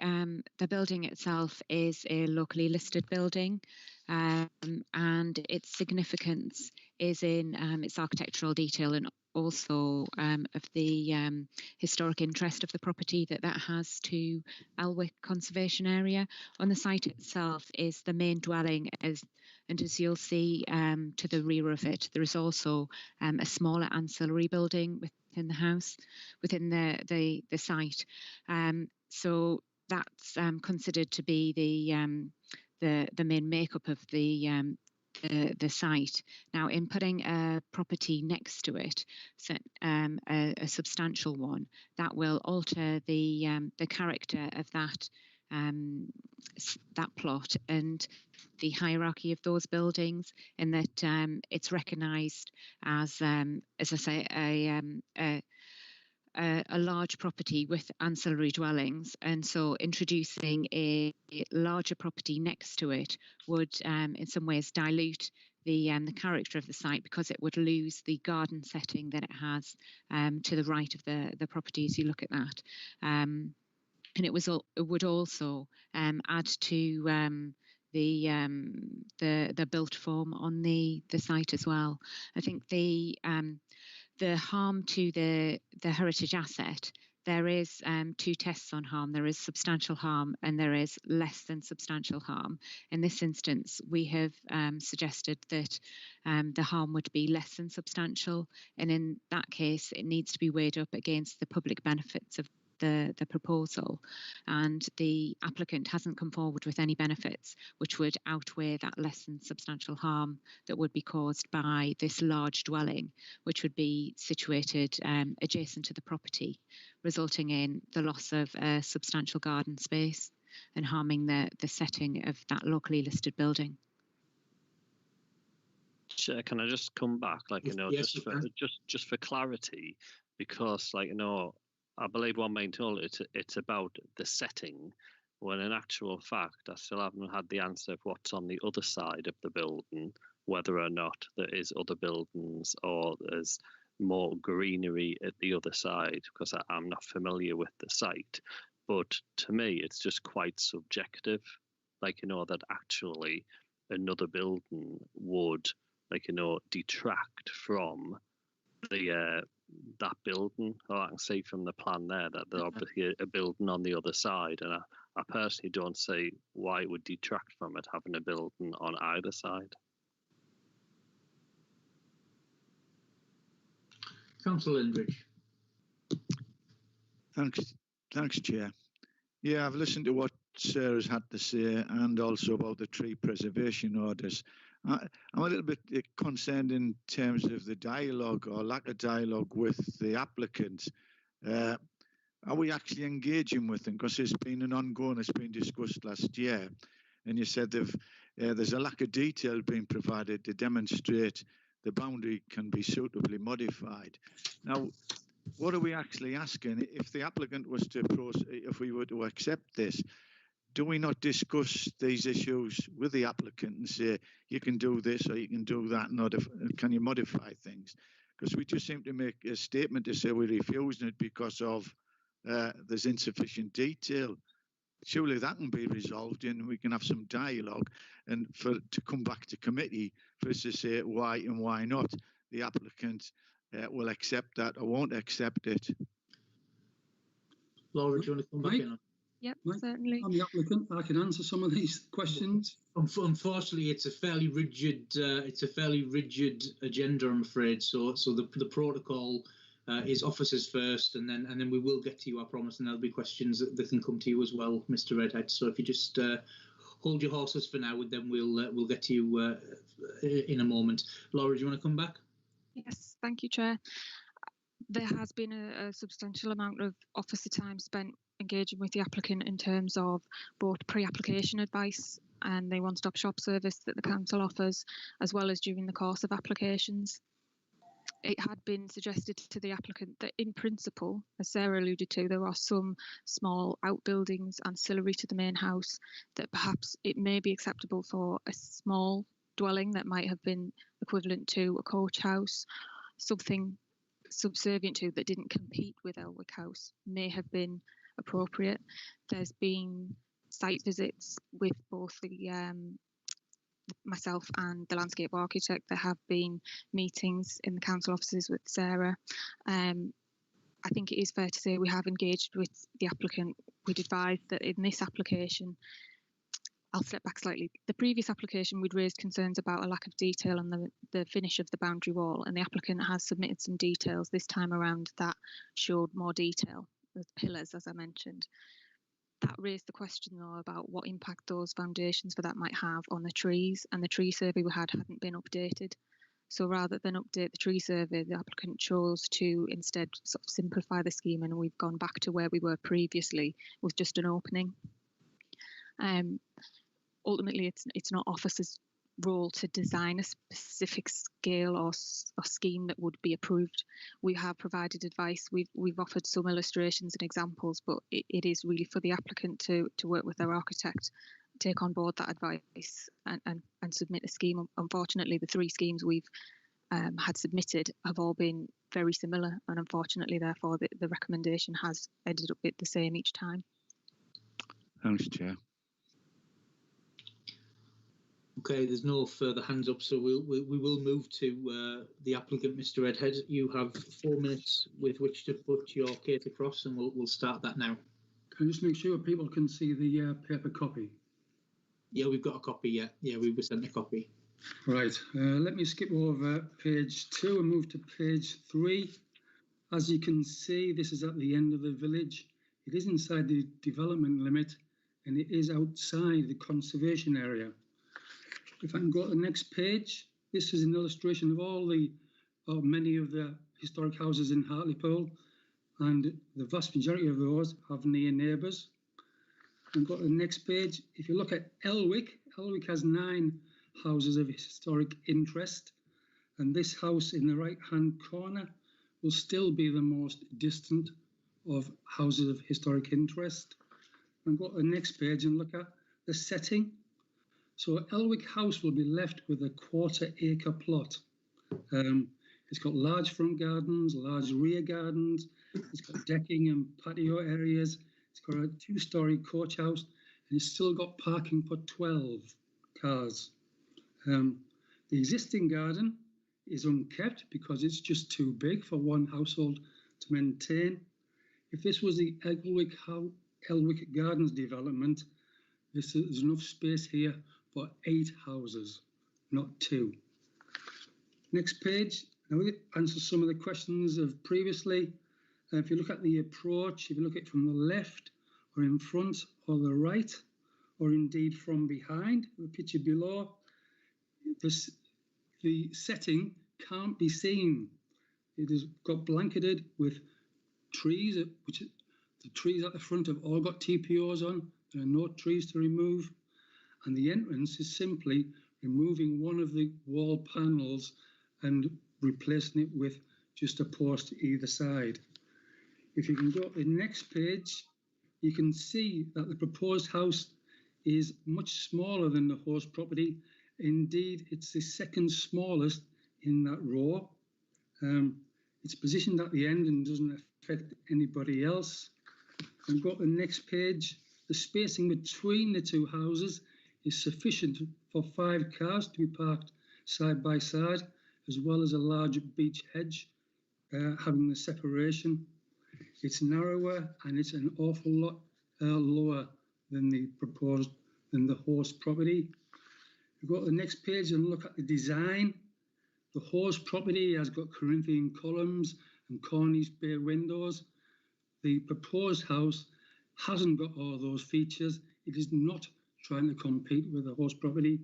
building itself is a locally listed building, and its significance is in its architectural detail and also of the historic interest of the property that has to Elwick Conservation Area. On the site itself is the main dwelling, and as you'll see to the rear of it, there is also a smaller ancillary building within the house, within the site. So that's considered to be the main makeup of the site. Now, in putting a property next to it, so, a substantial one, that will alter the character of that plot and the hierarchy of those buildings, in that it's recognised as I say, a large property with ancillary dwellings, and so introducing a larger property next to it would in some ways dilute the character of the site, because it would lose the garden setting that it has to the right of the property as you look at that. And it would also add to the built form on the site as well. I think the harm to the heritage asset, there is two tests on harm. There is substantial harm and there is less than substantial harm. In this instance, we have suggested that the harm would be less than substantial, and in that case, it needs to be weighed up against the public benefits of the proposal, and the applicant hasn't come forward with any benefits which would outweigh that less than substantial harm that would be caused by this large dwelling, which would be situated adjacent to the property, resulting in the loss of a substantial garden space and harming the setting of that locally listed building. Chair, can I just come back, Yes, just for clarity, because I believe one main told it's about the setting, when in actual fact I still haven't had the answer of what's on the other side of the building, whether or not there is other buildings or there's more greenery at the other side, because I'm not familiar with the site. But to me, it's just quite subjective, that actually another building would, detract from that building. I can see from the plan there that there's obviously a building on the other side, and I personally don't see why it would detract from it having a building on either side. Councillor Lindridge. Thanks, Chair. Yeah, I've listened to what Sarah's had to say, and also about the tree preservation orders. I'm a little bit concerned in terms of the dialogue or lack of dialogue with the applicant. Are we actually engaging with them? Because it's been an ongoing, it's been discussed last year, and you said there's a lack of detail being provided to demonstrate the boundary can be suitably modified. Now, what are we actually asking? If the applicant was to if we were to accept this, do we not discuss these issues with the applicant and say, you can do this or you can do that, can you modify things? Because we just seem to make a statement to say we're refusing it because of there's insufficient detail. Surely that can be resolved and we can have some dialogue, and to come back to committee for us to say why and why not the applicant will accept that or won't accept it. Laura, do you want to come back in? Yep, certainly. I'm the applicant. I can answer some of these questions. Unfortunately, it's a fairly rigid agenda, I'm afraid. So the protocol is officers first, and then we will get to you, I promise, and there'll be questions that can come to you as well, Mr. Redhead. So if you just hold your horses for now, then we'll get to you in a moment. Laura, do you want to come back? Yes, thank you, Chair. There has been a substantial amount of officer time spent engaging with the applicant in terms of both pre-application advice and the one-stop shop service that the council offers, as well as during the course of applications. It had been suggested to the applicant that in principle, as Sarah alluded to, there are some small outbuildings ancillary to the main house that perhaps it may be acceptable for a small dwelling that might have been equivalent to a coach house, something subservient to, that didn't compete with Elwick House, may have been appropriate. There's been site visits with both the myself and the landscape architect. There have been meetings in the council offices with Sarah. I think it is fair to say we have engaged with the applicant. We'd advise that in this application, I'll step back slightly. The previous application, we'd raised concerns about a lack of detail on the finish of the boundary wall, and the applicant has submitted some details this time around that showed more detail, the pillars, as I mentioned. That raised the question, though, about what impact those foundations for that might have on the trees, and the tree survey we had hadn't been updated. So rather than update the tree survey, the applicant chose to instead sort of simplify the scheme, and we've gone back to where we were previously with just an opening. Ultimately, it's not Office's role to design a specific scale or scheme that would be approved. We have provided advice. We've offered some illustrations and examples, but it is really for the applicant to work with their architect, take on board that advice and submit a scheme. Unfortunately, the 3 schemes we've had submitted have all been very similar, and unfortunately, therefore, the recommendation has ended up the same each time. Thanks, Chair. Okay, there's no further hands up, so we will move to the applicant, Mr. Redhead. You have 4 minutes with which to put your case across, and we'll start that now. Can I just make sure people can see the paper copy? Yeah, we've got a copy. Yeah, we were sent a copy. Right. Let me skip over page 2 and move to page 3. As you can see, this is at the end of the village. It is inside the development limit, and it is outside the conservation area. If I can go to the next page, this is an illustration of all many of the historic houses in Hartlepool, and the vast majority of those have near neighbours. And go to the next page. If you look at Elwick has 9 houses of historic interest, and this house in the right-hand corner will still be the most distant of houses of historic interest. And go to the next page and look at the setting. So Elwick House will be left with a 1/4 acre plot. It's got large front gardens, large rear gardens. It's got decking and patio areas. It's got a 2-storey coach house, and it's still got parking for 12 cars. The existing garden is unkept because it's just too big for one household to maintain. If this was the Elwick Gardens development, there's enough space here for 8 houses, not 2. Next page. Now we answer some of the questions of previously. If you look at the approach, if you look at it from the left or in front or the right, or indeed from behind, the picture below, the setting can't be seen. It has got blanketed with trees, which the trees at the front have all got TPOs on. There are no trees to remove. And the entrance is simply removing one of the wall panels and replacing it with just a post either side. If you can go to the next page, you can see that the proposed house is much smaller than the host property. Indeed, it's the second smallest in that row. It's positioned at the end and doesn't affect anybody else. And go to the next page. The spacing between the 2 houses is sufficient for 5 cars to be parked side by side, as well as a large beech hedge having the separation. It's narrower and it's an awful lot lower than the host property. We go to the next page and look at the design. The host property has got Corinthian columns and cornice bay windows. The proposed house hasn't got all those features. It is not trying to compete with the host property.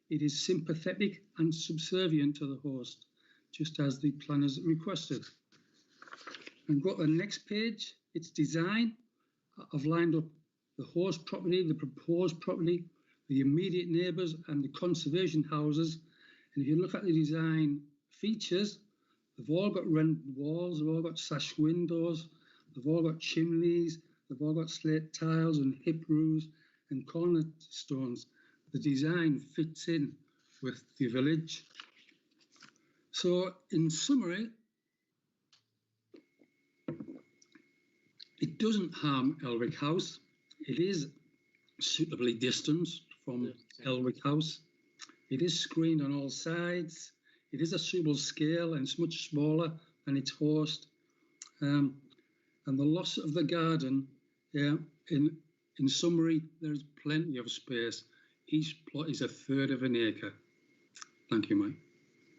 It is sympathetic and subservient to the host, just as the planners requested. And go to the next page. Its design. I've lined up the host property, the proposed property, the immediate neighbours and the conservation houses. And if you look at the design features, they've all got rendered walls, they've all got sash windows, they've all got chimneys, they've all got slate tiles and hip roofs and cornerstones. The design fits in with the village. So in summary, It doesn't harm Elwick House. It is suitably distanced from Elwick House. It is screened on all sides. It is a suitable scale and it's much smaller than its host. And the loss of the garden, yeah, in summary, there's plenty of space. Each plot is 1/3 of an acre. Thank you, Mike.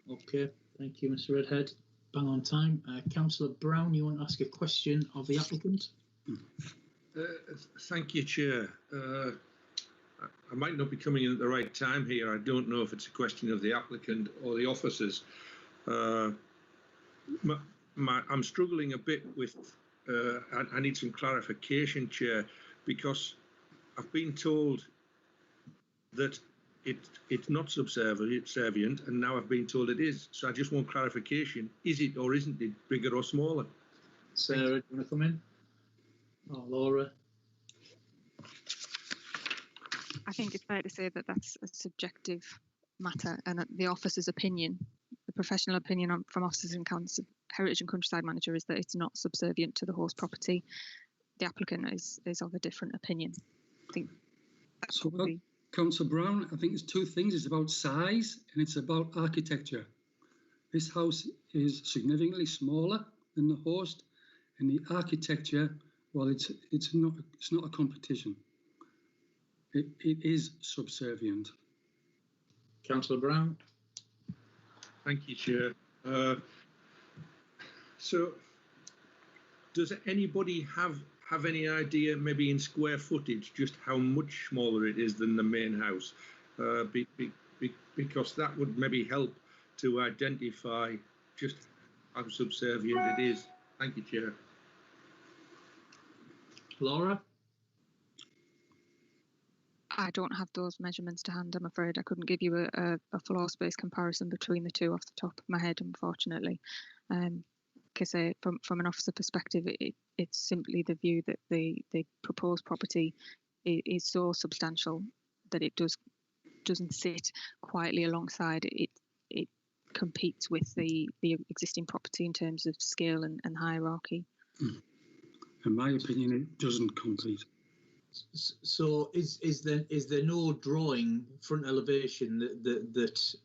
Okay, thank you, Mr. Redhead. Bang on time. Councillor Brown, you want to ask a question of the applicant? Thank you, Chair. I might not be coming in at the right time here. I don't know if it's a question of the applicant or the officers. I'm struggling a bit with, I need some clarification, Chair, because I've been told that it's not subservient, and now I've been told it is. So I just want clarification. Is it or isn't it bigger or smaller? Sarah, do you want to come in? Or Laura? I think it's fair to say that that's a subjective matter, and the officer's opinion, the professional opinion from officers and council, Heritage and Countryside Manager, is that it's not subservient to the horse property. The applicant is of a different opinion. I think that's probably... Councillor Brown, I think there's two things. It's about size and it's about architecture. This house is significantly smaller than the host, and the architecture, well, it's not a competition. It is subservient. Councillor Brown. Thank you, Chair. So, does anybody have any idea, maybe in square footage, just how much smaller it is than the main house? Because that would maybe help to identify just how subservient it is. Thank you, Chair. Laura? I don't have those measurements to hand, I'm afraid. I couldn't give you a floor space comparison between the two off the top of my head, unfortunately. Because from an officer perspective, it's simply the view that the proposed property is so substantial that it doesn't sit quietly alongside it. It competes with the existing property in terms of scale and hierarchy. In my opinion, it doesn't compete. So is there no drawing front elevation that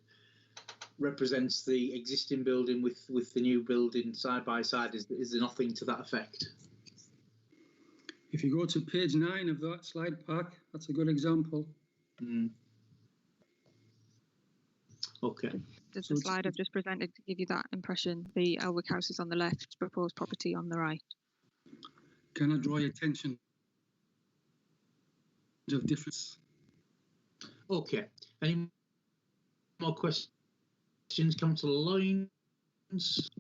represents the existing building with the new building side by side? Is there nothing to that effect? If you go to page 9 of that slide pack, that's a good example. Okay. There's a slide I've just presented to give you that impression. The Elwick House is on the left, proposed property on the right. Can I draw your attention to the difference? Okay. Any more questions, Councillor Lyons?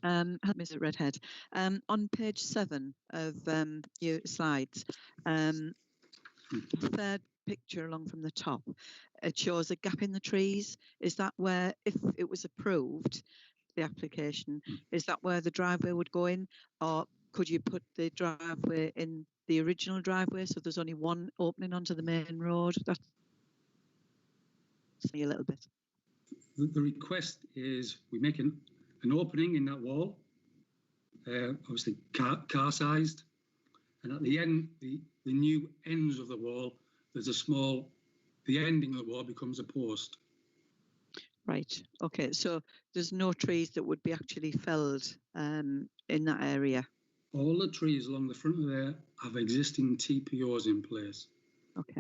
Mr. Redhead, on page 7 of your slides, the third picture along from the top, it shows a gap in the trees. Is that where, if it was approved, the application, is that where the driveway would go in, or could you put the driveway in the original driveway so there's only one opening onto the main road? That's a little bit. The request is we make an opening in that wall, obviously car-sized, and at the end, the new ends of the wall, there's a small, the ending of the wall becomes a post. Right, okay, so there's no trees that would be actually felled in that area? All the trees along the front of there have existing TPOs in place. Okay,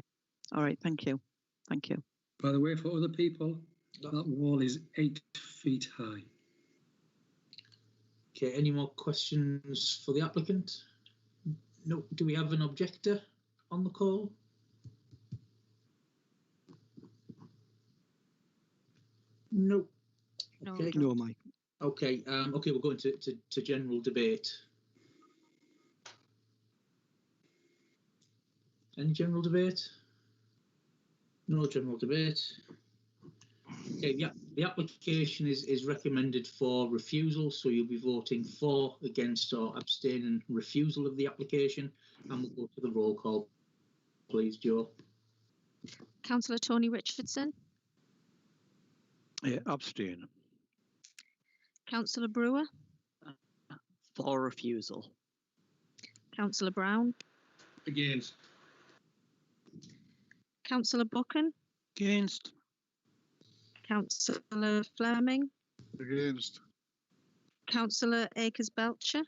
all right, thank you. Thank you. By the way, for other people, that wall is 8 feet high. Okay, any more questions for the applicant? No. Do we have an objector on the call? No. Okay. No, Mike. Okay. Okay, we're going to general debate. Any general debate? No general debate. Okay, yeah, the application is recommended for refusal, so you'll be voting for, against, or abstaining refusal of the application, and we'll go to the roll call, please, Joe. Councillor Tony Richardson. Yeah, abstain. Councillor Brewer. For refusal. Councillor Brown, Against. Councillor Buchan, Against. Councillor Fleming, Against. Councillor Akers-Belcher,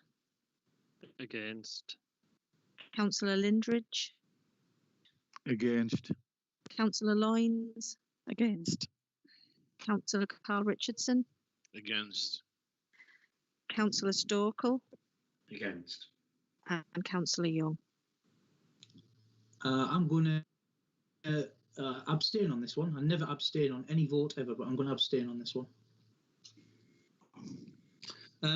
Against. Councillor Lindridge, Against. Councillor Loynes, Against. Councillor Carl Richardson, Against. Councillor Stokel, Against. and Councillor Young. I'm going to abstain on this one. I never abstain on any vote ever, but I'm going to abstain on this one.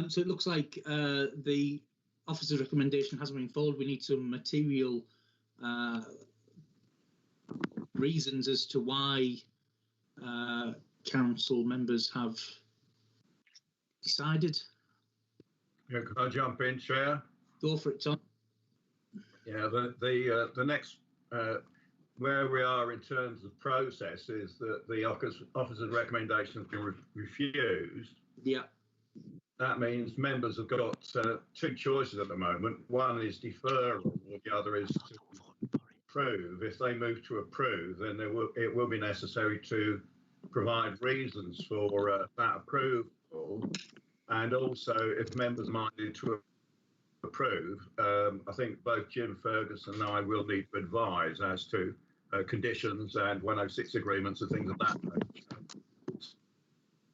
So it looks like the officer's recommendation hasn't been followed. We need some material reasons as to why council members have decided. Yeah, could I jump in, Chair? Go for it, Tom. Yeah, the next where we are in terms of process is that the officer's recommendation has been refused. Yeah. That means members have got two choices at the moment. One is deferral, or the other is to approve. If they move to approve, then it will be necessary to provide reasons for that approval. And also, if members are minded to approve, I think both Jim Ferguson and I will need to advise as to conditions and 106 agreements and things of that nature.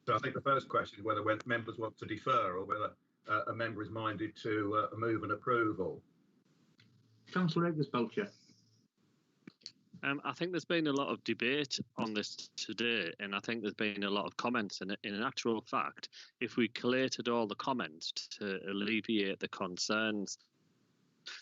So I think the first question is whether members want to defer or whether a member is minded to move an approval. Councillor Akers-Belcher. I think there's been a lot of debate on this today, and I think there's been a lot of comments. And in actual fact, if we collated all the comments to alleviate the concerns,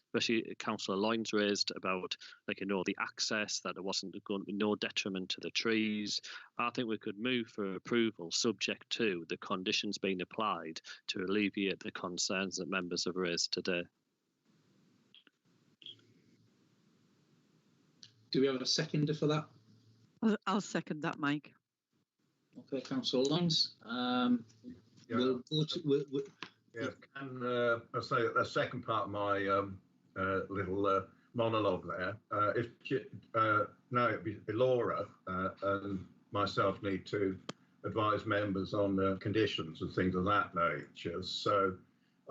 especially Councillor Loynes raised about, the access, that there wasn't going to be no detriment to the trees, I think we could move for approval subject to the conditions being applied to alleviate the concerns that members have raised today. Do we have a seconder for that? I'll second that, Mike. Okay, Councillor Loynes. Yeah. And I say a second part of my little monologue there. It'd be Laura and myself need to advise members on conditions and things of that nature. So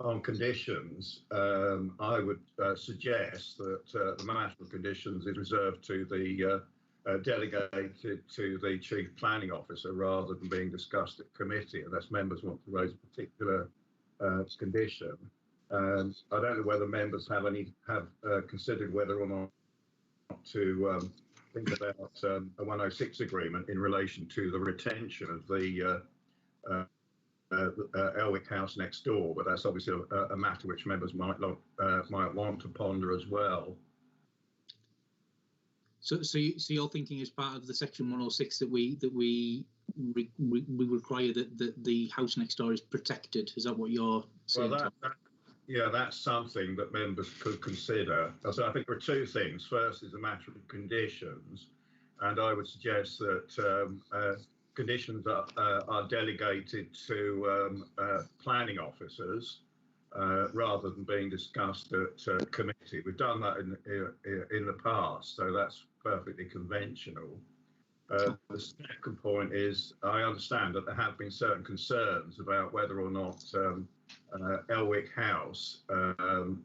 on conditions, I would suggest that the management conditions is reserved to the delegated to the Chief Planning Officer rather than being discussed at committee, unless members want to raise a particular condition. I don't know whether members have considered whether or not to think about a 106 agreement in relation to the retention of the Elwick House next door, but that's obviously a matter which members might want to ponder as well. So you're thinking as part of the Section 106 that we require that the house next door is protected? Is that what you're saying? Well, that's something that members could consider. So I think there are two things. First is a matter of conditions, and I would suggest that conditions are delegated to planning officers rather than being discussed at committee. We've done that in the past, so that's perfectly conventional. The second point is I understand that there have been certain concerns about whether or not Elwick House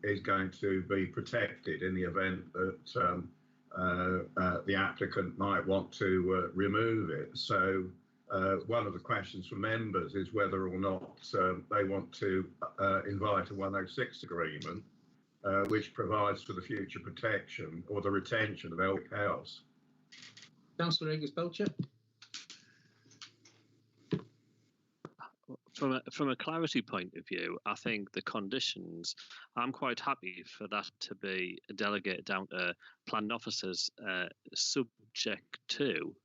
is going to be protected in the event that the applicant might want to remove it. So one of the questions for members is whether or not they want to invite a 106 agreement which provides for the future protection or the retention of Elwick House. Councillor Akers-Belcher. From a clarity point of view, I think the conditions, I'm quite happy for that to be delegated down to planning officers subject to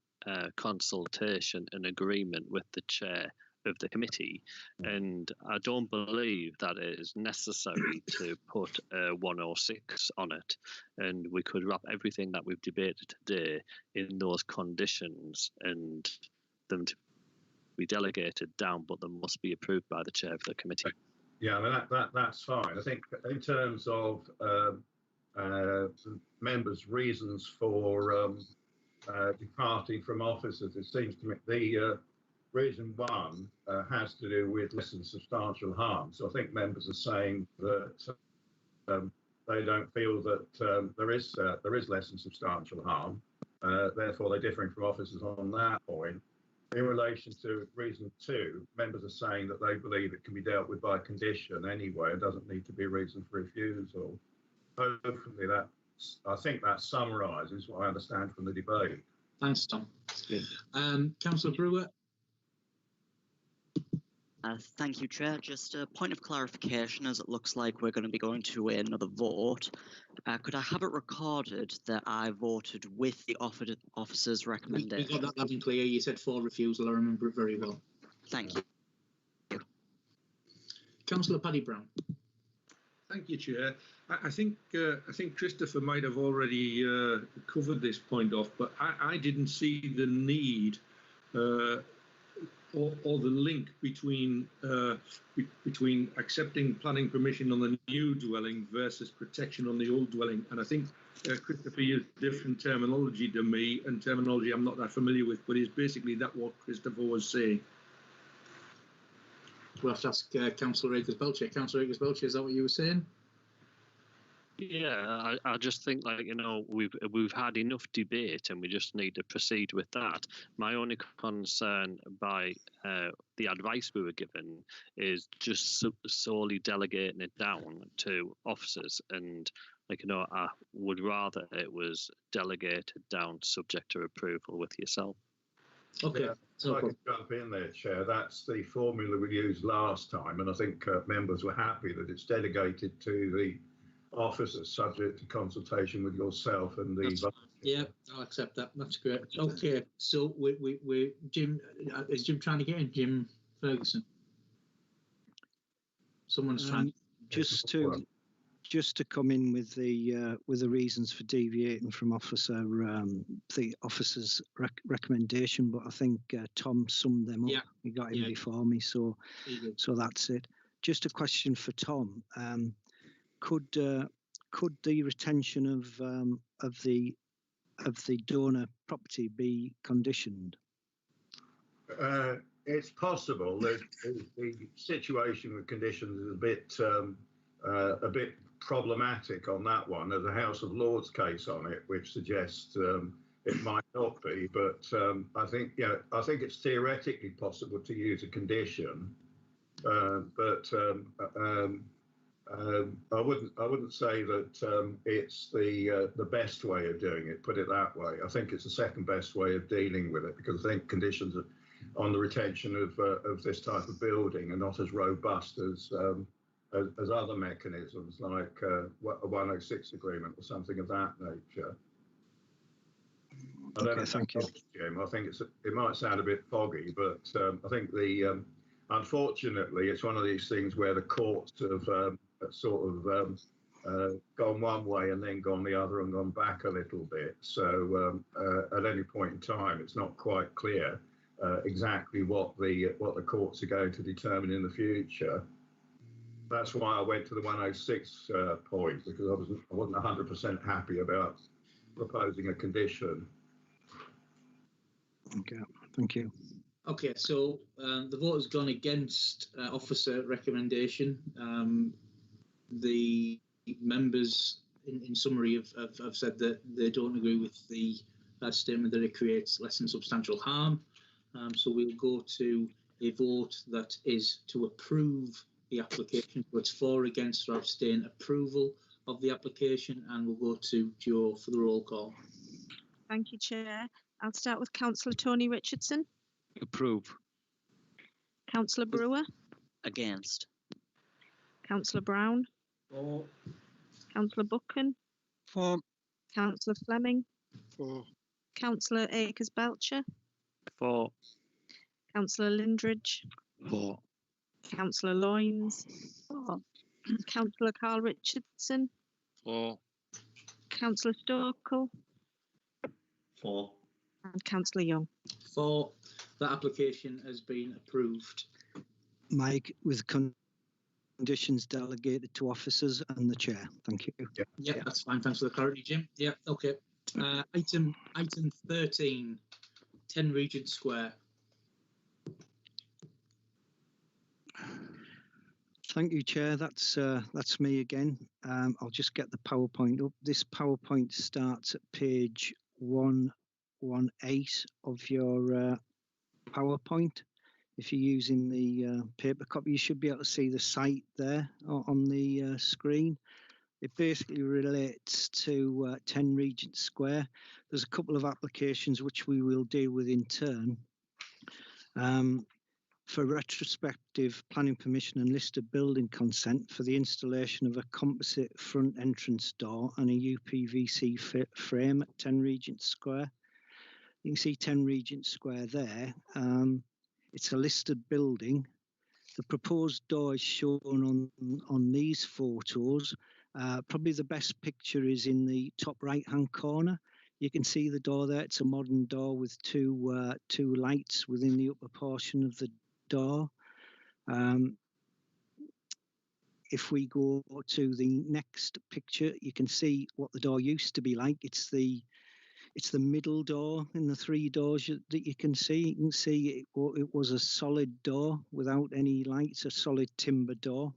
consultation and agreement with the chair of the committee. And I don't believe that it is necessary to put 106 on it. And we could wrap everything that we've debated today in those conditions and them to be delegated down, but they must be approved by the chair of the committee. Yeah, I mean, that's fine. I think in terms of members' reasons for departing from offices, it seems to me the reason one has to do with less than substantial harm. So I think members are saying that they don't feel that there is less than substantial harm. Therefore, they're differing from officers on that point. In relation to reason two, members are saying that they believe it can be dealt with by condition anyway. It doesn't need to be a reason for refusal. Hopefully, I think that summarises what I understand from the debate. Thanks, Tom. Councillor Brewer. Thank you, Chair. Just a point of clarification, as it looks like we're going to be going to another vote. Could I have it recorded that I voted with the officer's recommendation? We got that loud and clear. You said for refusal. I remember it very well. Thank you. Councillor Paddy Brown. Thank you, Chair. I think Christopher might have already covered this point off, but I didn't see the need or the link between accepting planning permission on the new dwelling versus protection on the old dwelling. And I think Christopher used different terminology to me, and terminology I'm not that familiar with, but is basically that what Christopher was saying. We'll have to ask Councillor Akers-Belcher. Councillor Akers-Belcher, is that what you were saying? Yeah, I just think, like, you know, we've had enough debate and we just need to proceed with that. My only concern by the advice we were given is just solely delegating it down to officers, and, like, you know, I would rather it was delegated down subject to approval with yourself. Okay. Yeah, so I can jump in there, Chair. That's the formula we used last time, and I think members were happy that it's delegated to the officers subject to consultation with yourself and the... Yeah, I'll accept that. That's great. Okay, so we Jim, is Jim trying to get in? Jim Ferguson. Someone's trying. Just to come in with the reasons for deviating from the officer's recommendation, but I think Tom summed them up. Yeah. He got in before me, so that's it. Just a question for Tom. Could the retention of the donor property be conditioned? It's possible. The situation with conditions is a bit problematic on that one. There's a House of Lords case on it, which suggests it might not be. But I think it's theoretically possible to use a condition, but I wouldn't say that it's the best way of doing it. Put it that way. I think it's the second best way of dealing with it, because I think conditions on the retention of this type of building are not as robust as other mechanisms like a 106 agreement or something of that nature. Okay, thank you, Jim. I think it might sound a bit foggy, but I think unfortunately it's one of these things where the courts have gone one way and then gone the other and gone back a little bit. So at any point in time, it's not quite clear exactly what the courts are going to determine in the future. That's why I went to the 106 point, because I wasn't 100% happy about proposing a condition. Okay, thank you. Okay, so the vote has gone against officer recommendation. The members, in summary, have said that they don't agree with the statement that it creates less than substantial harm. So we'll go to a vote that is to approve the application. So it's for, against, or abstain approval of the application, and we'll go to Joe for the roll call. Thank you, Chair. I'll start with Councillor Tony Richardson. Approve. Councillor Brewer. Against. Councillor Brown. For. Councillor Buchan. For. Councillor Fleming. For. Councillor Akers-Belcher. For. Councillor Lindridge. For. Councillor Loynes. For. Councillor Carl Richardson. For. Councillor Stokel. For. And Councillor Young. For. That application has been approved. Mike, with conditions delegated to officers and the chair. Thank you. Yeah, that's fine. Thanks for the clarity, Jim. Yeah, okay. Item 13, 10 Regent Square. Thank you, Chair. That's me again. I'll just get the PowerPoint up. This PowerPoint starts at page 118 of your PowerPoint. If you're using the paper copy, you should be able to see the site there on the screen. It basically relates to 10 Regent Square. There's a couple of applications which we will deal with in turn. For retrospective planning permission and listed building consent for the installation of a composite front entrance door and a UPVC frame at 10 Regent Square. You can see 10 Regent Square there. It's a listed building. The proposed door is shown on these photos. Probably the best picture is in the top right-hand corner. You can see the door there. It's a modern door with two lights within the upper portion of the door. If we go to the next picture, you can see what the door used to be like. It's the middle door in the three doors that you can see. You can see it was a solid door without any lights, a solid timber door.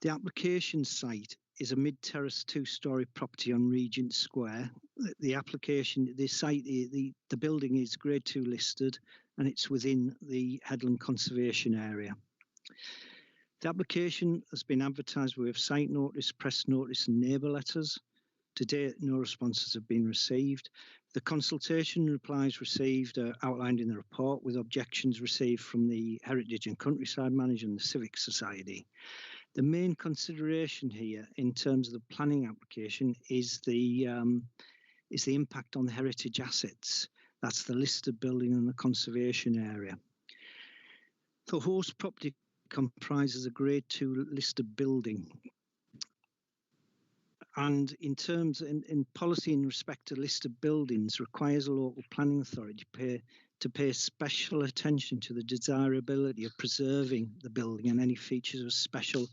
The application site is a mid-terrace two-storey property on Regent Square. The building is Grade 2 listed, and it's within the Headland Conservation Area. The application has been advertised with site notice, press notice and neighbour letters. To date, no responses have been received. The consultation replies received are outlined in the report, with objections received from the Heritage and Countryside Manager and the Civic Society. The main consideration here in terms of the planning application is the impact on the heritage assets. That's the listed building and the conservation area. The host property comprises a Grade 2 listed building. And in terms in policy in respect to listed buildings requires a local planning authority to pay special attention to the desirability of preserving the building and any features of special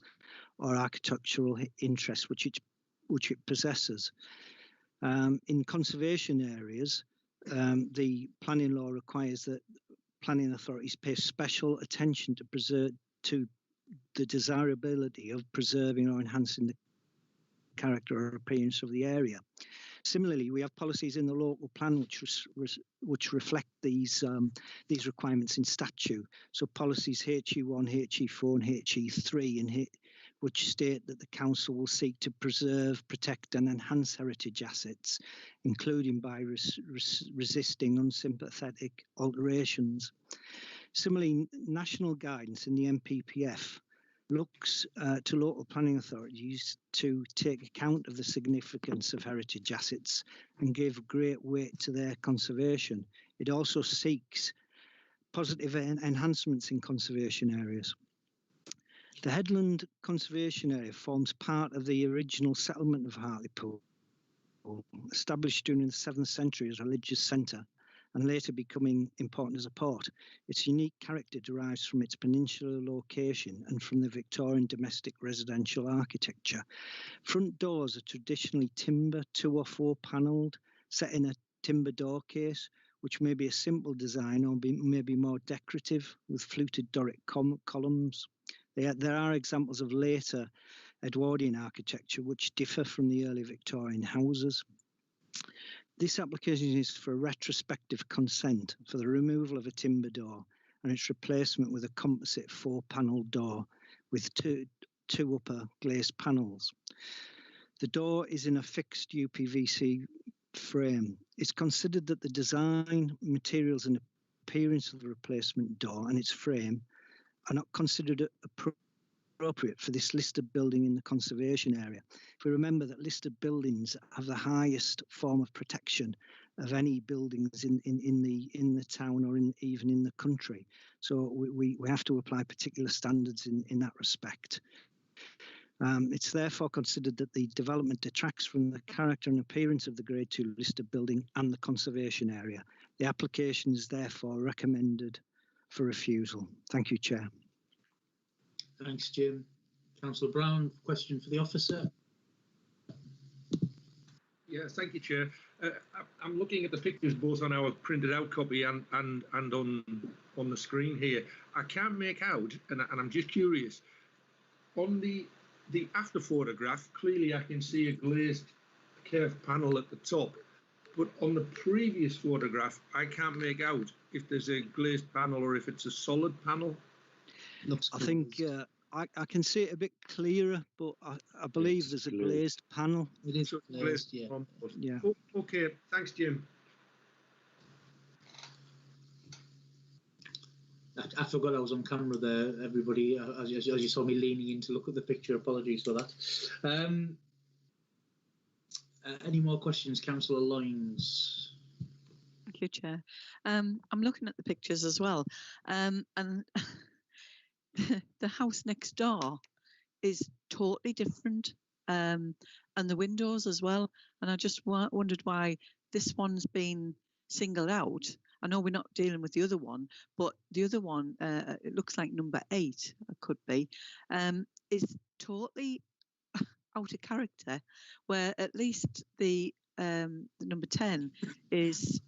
or architectural interest which it possesses. In conservation areas, the planning law requires that planning authorities pay special attention to the desirability of preserving or enhancing the character or appearance of the area. Similarly, we have policies in the local plan which reflect these requirements in statute. So policies HE1, HE4 and HE3 which state that the council will seek to preserve, protect and enhance heritage assets, including by resisting unsympathetic alterations. Similarly, national guidance in the NPPF looks to local planning authorities to take account of the significance of heritage assets and give great weight to their conservation. It also seeks positive enhancements in conservation areas. The Headland Conservation Area forms part of the original settlement of Hartlepool, established during the 7th century as a religious centre and later becoming important as a port. Its unique character derives from its peninsular location and from the Victorian domestic residential architecture. Front doors are traditionally timber, 2 or 4 panelled, set in a timber door case, which may be a simple design or may be more decorative with fluted Doric columns. There are examples of later Edwardian architecture which differ from the early Victorian houses. This application is for a retrospective consent for the removal of a timber door and its replacement with a composite 4-panel door with two upper glazed panels. The door is in a fixed UPVC frame. It's considered that the design, materials and appearance of the replacement door and its frame are not considered appropriate for this listed building in the conservation area. If we remember that listed buildings have the highest form of protection of any buildings in the town or even in the country, so we have to apply particular standards in that respect. It's therefore considered that the development detracts from the character and appearance of the Grade 2 listed building and the conservation area. The application is therefore recommended for refusal. Thank you, Chair. Thanks, Jim. Councillor Brown, question for the officer. Yeah, thank you, Chair. I'm looking at the pictures both on our printed out copy and on the screen here. I can't make out, and I'm just curious, on the after photograph, clearly I can see a glazed curved panel at the top, but on the previous photograph, I can't make out if there's a glazed panel or if it's a solid panel. I think I can see it a bit clearer, but I believe there's a glazed panel. It is glazed, yeah. Yeah. Oh, okay, thanks, Jim. I forgot I was on camera there, everybody, as you saw me leaning in to look at the picture. Apologies for that. Any more questions, Councillor Loynes? Thank you, Chair. I'm looking at the pictures as well, and the house next door is totally different, and the windows as well. And I just wondered why this one's been singled out. I know we're not dealing with the other one, but the other one, it looks like number 8, it could be, is totally out of character, where at least the number 10 is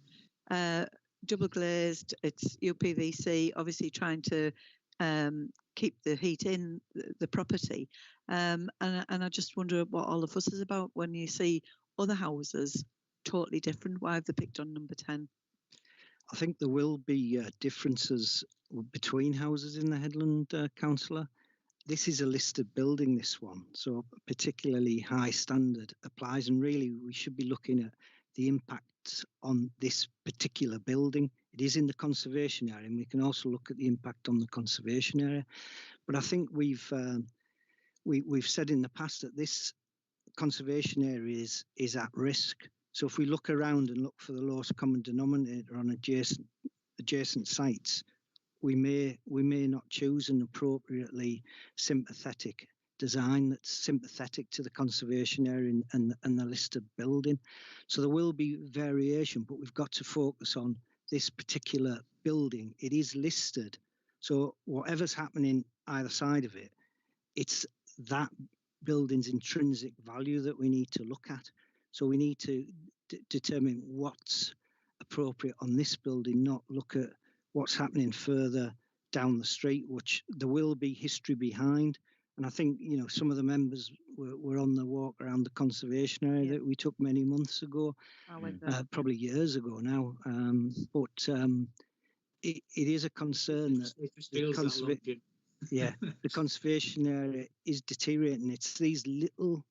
double glazed, it's UPVC, obviously trying to keep the heat in the property. And I just wonder what all the fuss is about when you see other houses totally different. Why have they picked on number 10? I think there will be differences between houses in the Headland, Councillor. This is a listed building, this one, so particularly high standard applies, and really we should be looking at the impact on this particular building. It is in the conservation area, and we can also look at the impact on the conservation area. But I think we've said in the past that this conservation area is at risk. So if we look around and look for the lowest common denominator on adjacent sites, we may not choose an appropriately sympathetic design that's sympathetic to the conservation area and the listed building. So there will be variation, but we've got to focus on this particular building. It is listed, so whatever's happening either side of it, it's that building's intrinsic value that we need to look at. So we need to determine what's appropriate on this building, not look at what's happening further down the street, which there will be history behind. And I think, you know, some of the members were on the walk around the conservation area that we took many months ago, probably years ago now. It is a concern that the conservation area is deteriorating. It's these little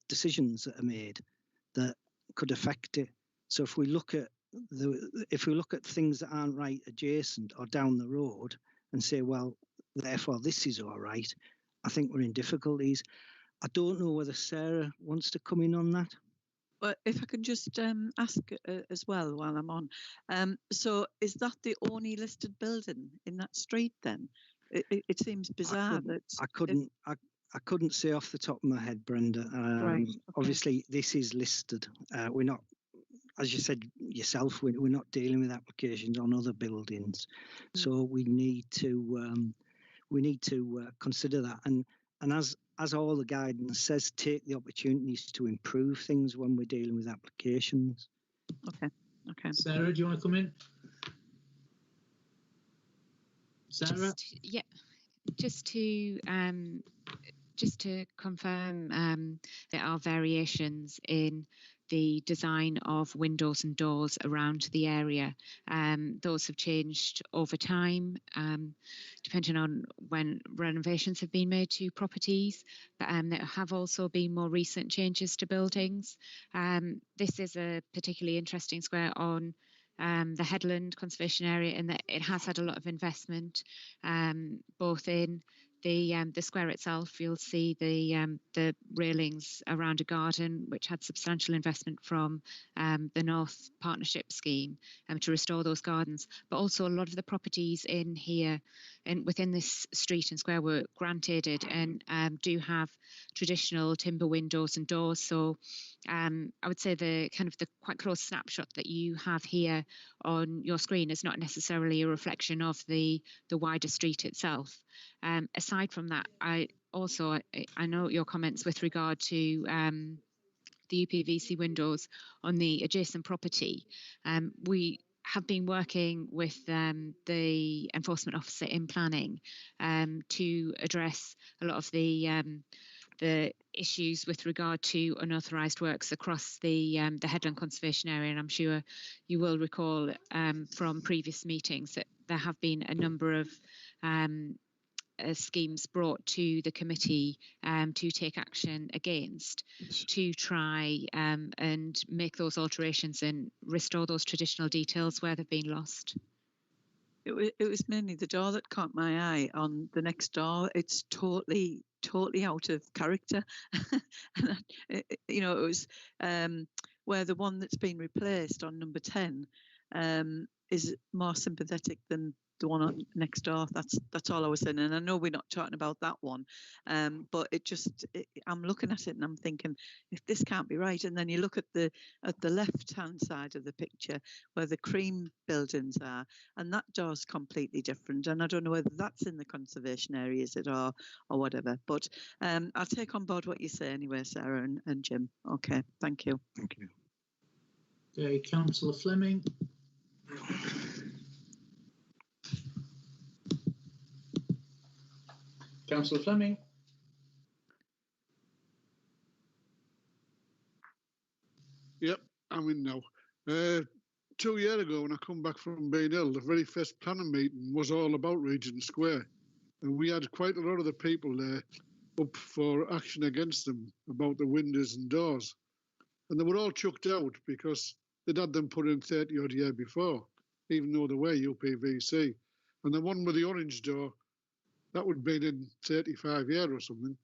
decisions that are made that could affect it. So if we look at things that aren't right adjacent or down the road and say, well, therefore this is all right, I think we're in difficulties. I don't know whether Sarah wants to come in on that. Well, if I can just ask as well while I'm on. So is that the only listed building in that street then? It seems bizarre that I couldn't say off the top of my head, Brenda. Right, okay. Obviously, this is listed. We're not, as you said yourself, we're not dealing with applications on other buildings, so we need to consider that. And as all the guidance says, take the opportunities to improve things when we're dealing with applications. Okay. Sarah, do you want to come in? Sarah? Just to confirm, there are variations in the design of windows and doors around the area. Those have changed over time, depending on when renovations have been made to properties, but there have also been more recent changes to buildings. This is a particularly interesting square on the Headland Conservation Area in that it has had a lot of investment, both in the square itself. You'll see the railings around a garden, which had substantial investment from the North Partnership scheme to restore those gardens. But also a lot of the properties in here and within this street and square were granted and do have traditional timber windows and doors. So I would say the quite close snapshot that you have here on your screen is not necessarily a reflection of the wider street itself. Aside from that, I know your comments with regard to the UPVC windows on the adjacent property. We have been working with the enforcement officer in planning to address a lot of the issues with regard to unauthorised works across the Headland Conservation Area, and I'm sure you will recall from previous meetings that there have been a number of schemes brought to the committee to take action against, to try and make those alterations and restore those traditional details where they've been lost. It was mainly the door that caught my eye on the next door. It's totally out of character. And, it was where the one that's been replaced on number 10 is more sympathetic than the one on next door. That's all I was saying. And I know we're not talking about that one, but I'm looking at it and I'm thinking, if this can't be right, and then you look at the left hand side of the picture where the cream buildings are, and that door's completely different. And I don't know whether that's in the conservation area, is it, or whatever. But I'll take on board what you say anyway, Sarah and Jim. Okay, thank you. Thank you. Okay, Councillor Fleming. Councillor Fleming. Yep, I'm in now. 2 years ago, when I come back from Bain Hill, the very first planning meeting was all about Regent Square. And we had quite a lot of the people there up for action against them about the windows and doors. And they were all chucked out because they'd had them put in 30 odd years before, even though they were UPVC. And the one with the orange door, that would have been in 35 years or something.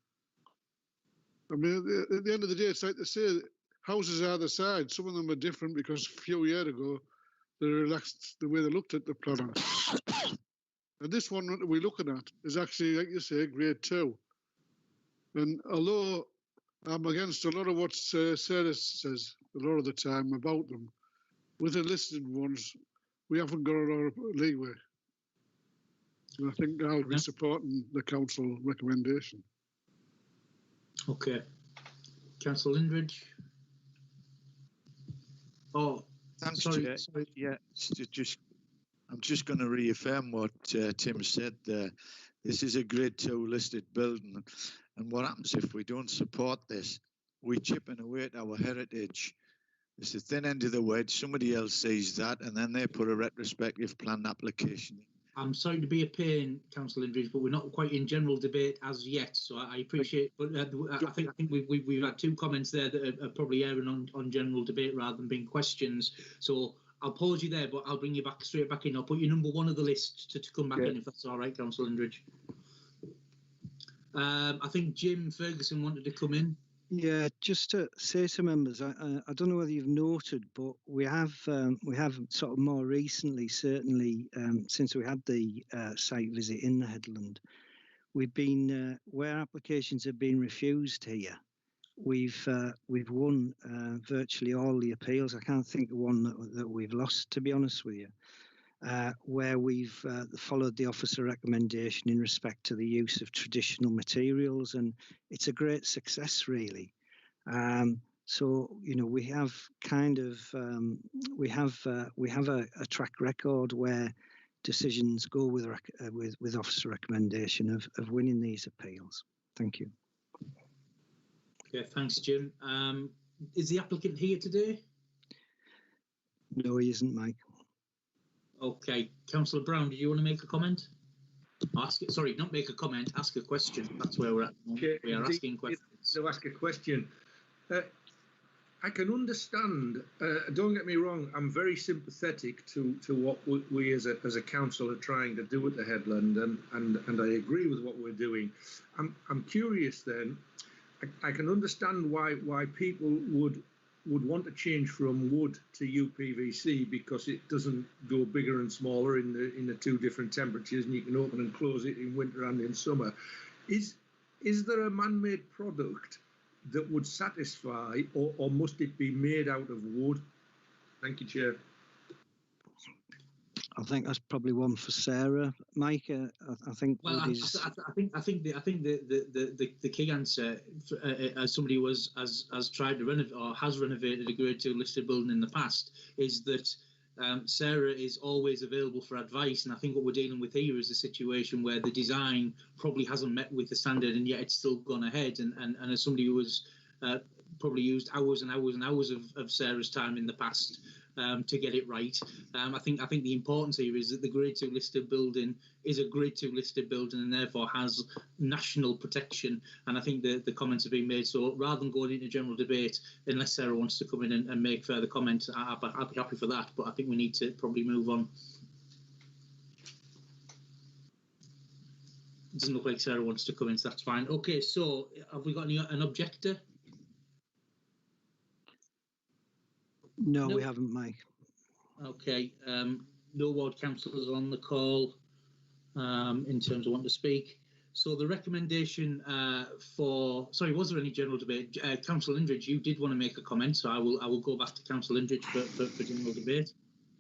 I mean, at the end of the day, it's like they say, houses are the side. Some of them are different because a few years ago, they relaxed the way they looked at the planning. And this one that we're looking at is actually, like you say, grade 2. And although I'm against a lot of what Sarah says a lot of the time about them, with the listed ones, we haven't got a lot of leeway. And I think I'll be supporting the council recommendation. Okay. Councillor Lindridge. Oh, thanks, sorry. Chair. Yeah, I'm just going to reaffirm what Tim said there. This is a grade 2 listed building, and what happens if we don't support this? We're chipping away at our heritage. It's the thin end of the wedge. Somebody else sees that, and then they put a retrospective plan application in. I'm sorry to be a pain, Councillor Lindridge, but we're not quite in general debate as yet. So I appreciate, but I think we've had 2 comments there that are probably airing on general debate rather than being questions. So I'll pause you there, but I'll bring you straight back in. I'll put you number 1 of the list to come back in, if that's all right, Councillor Lindridge. I think Jim Ferguson wanted to come in. Yeah, just to say to members, I don't know whether you've noted, but we have sort of more recently, certainly since we had the site visit in the Headland, we've been where applications have been refused here. We've won virtually all the appeals. I can't think of one that we've lost, to be honest with you. Where we've followed the officer recommendation in respect to the use of traditional materials, and it's a great success, really. So we have kind of we have a track record where decisions go with officer recommendation of winning these appeals. Thank you. Okay, thanks, Jim. Is the applicant here today? No, he isn't, Mike. Okay, Councillor Brown, do you want to make a comment? Sorry, not make a comment, ask a question. That's where we're at. We are asking questions. So ask a question. I can understand, don't get me wrong, I'm very sympathetic to what we as a council are trying to do at the Headland, and I agree with what we're doing. I'm curious then, I can understand why people would want to change from wood to UPVC because it doesn't go bigger and smaller in the 2 different temperatures, and you can open and close it in winter and in summer. Is there a man-made product that would satisfy, or must it be made out of wood? Thank you, Chair. I think that's probably one for Sarah. Mike, I think Well, wood I is. think the key answer, as somebody who has tried to renovate or has renovated a Grade 2 listed building in the past, is that Sarah is always available for advice. And I think what we're dealing with here is a situation where the design probably hasn't met with the standard, and yet it's still gone ahead. And as somebody who has probably used hours and hours and hours of Sarah's time in the past to get it right. I think the importance here is that the Grade 2 listed building is a Grade 2 listed building and therefore has national protection. And I think the comments have been made. So rather than going into general debate, unless Sarah wants to come in and make further comments, I'll be happy for that. But I think we need to probably move on. It doesn't look like Sarah wants to come in, so that's fine. Okay, so have we got an objector? No, we haven't, Mike. Okay, no ward councillors on the call in terms of wanting to speak. So the recommendation was there any general debate? Councillor Lindridge, you did want to make a comment, so I will go back to Councillor Lindridge for general debate.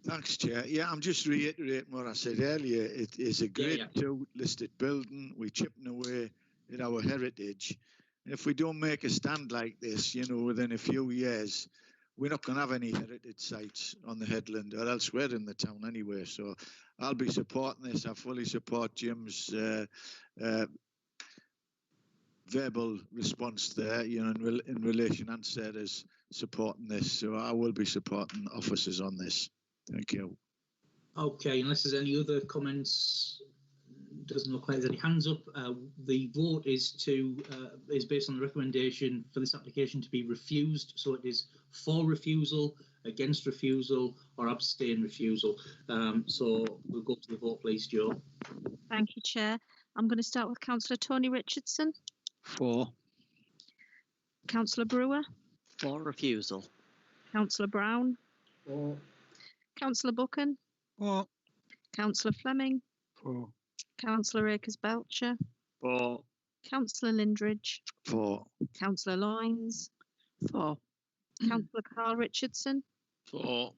Thanks, Chair. Yeah, I'm just reiterating what I said earlier. It is a Grade 2 listed building. We're chipping away at our heritage. If we don't make a stand like this, within a few years, we're not going to have any heritage sites on the headland or elsewhere in the town anyway. So I'll be supporting this. I fully support Jim's verbal response there, in relation and Sarah's supporting this. So I will be supporting officers on this. Thank you. Okay, unless there's any other comments, doesn't look like there's any hands up. The vote is based on the recommendation for this application to be refused. So it is for refusal, against refusal, or abstain refusal. So we'll go to the vote, please, Jo. Thank you, Chair. I'm going to start with Councillor Tony Richardson. For. Councillor Brewer. For refusal. Councillor Brown. For. Councillor Buchan. For. Councillor Fleming. For. Councillor Akers-Belcher. For. Councillor Lindridge. For. Councillor Loynes. For. Councillor Carl Richardson. For.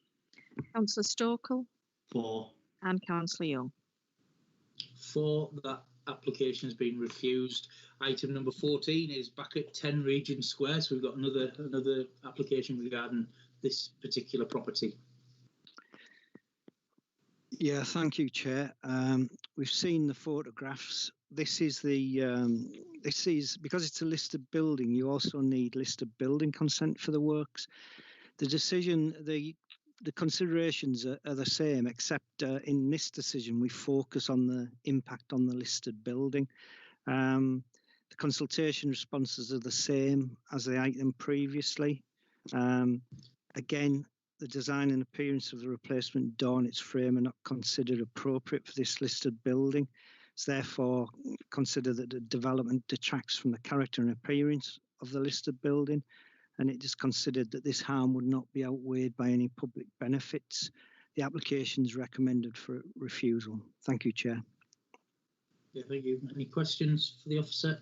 Councillor Stokel. For. And Councillor Young. For. That application has been refused. Item number 14 is back at 10 Regent Square. So we've got another application regarding this particular property. Yeah, thank you, Chair. We've seen the photographs. This is because it's a listed building, you also need listed building consent for the works. The decision, the considerations are the same, except in this decision we focus on the impact on the listed building. The consultation responses are the same as the item previously. Again, the design and appearance of the replacement door and its frame are not considered appropriate for this listed building. It's therefore considered that the development detracts from the character and appearance of the listed building, and it is considered that this harm would not be outweighed by any public benefits. The application is recommended for refusal. Thank you, Chair. Yeah, thank you. Any questions for the officer?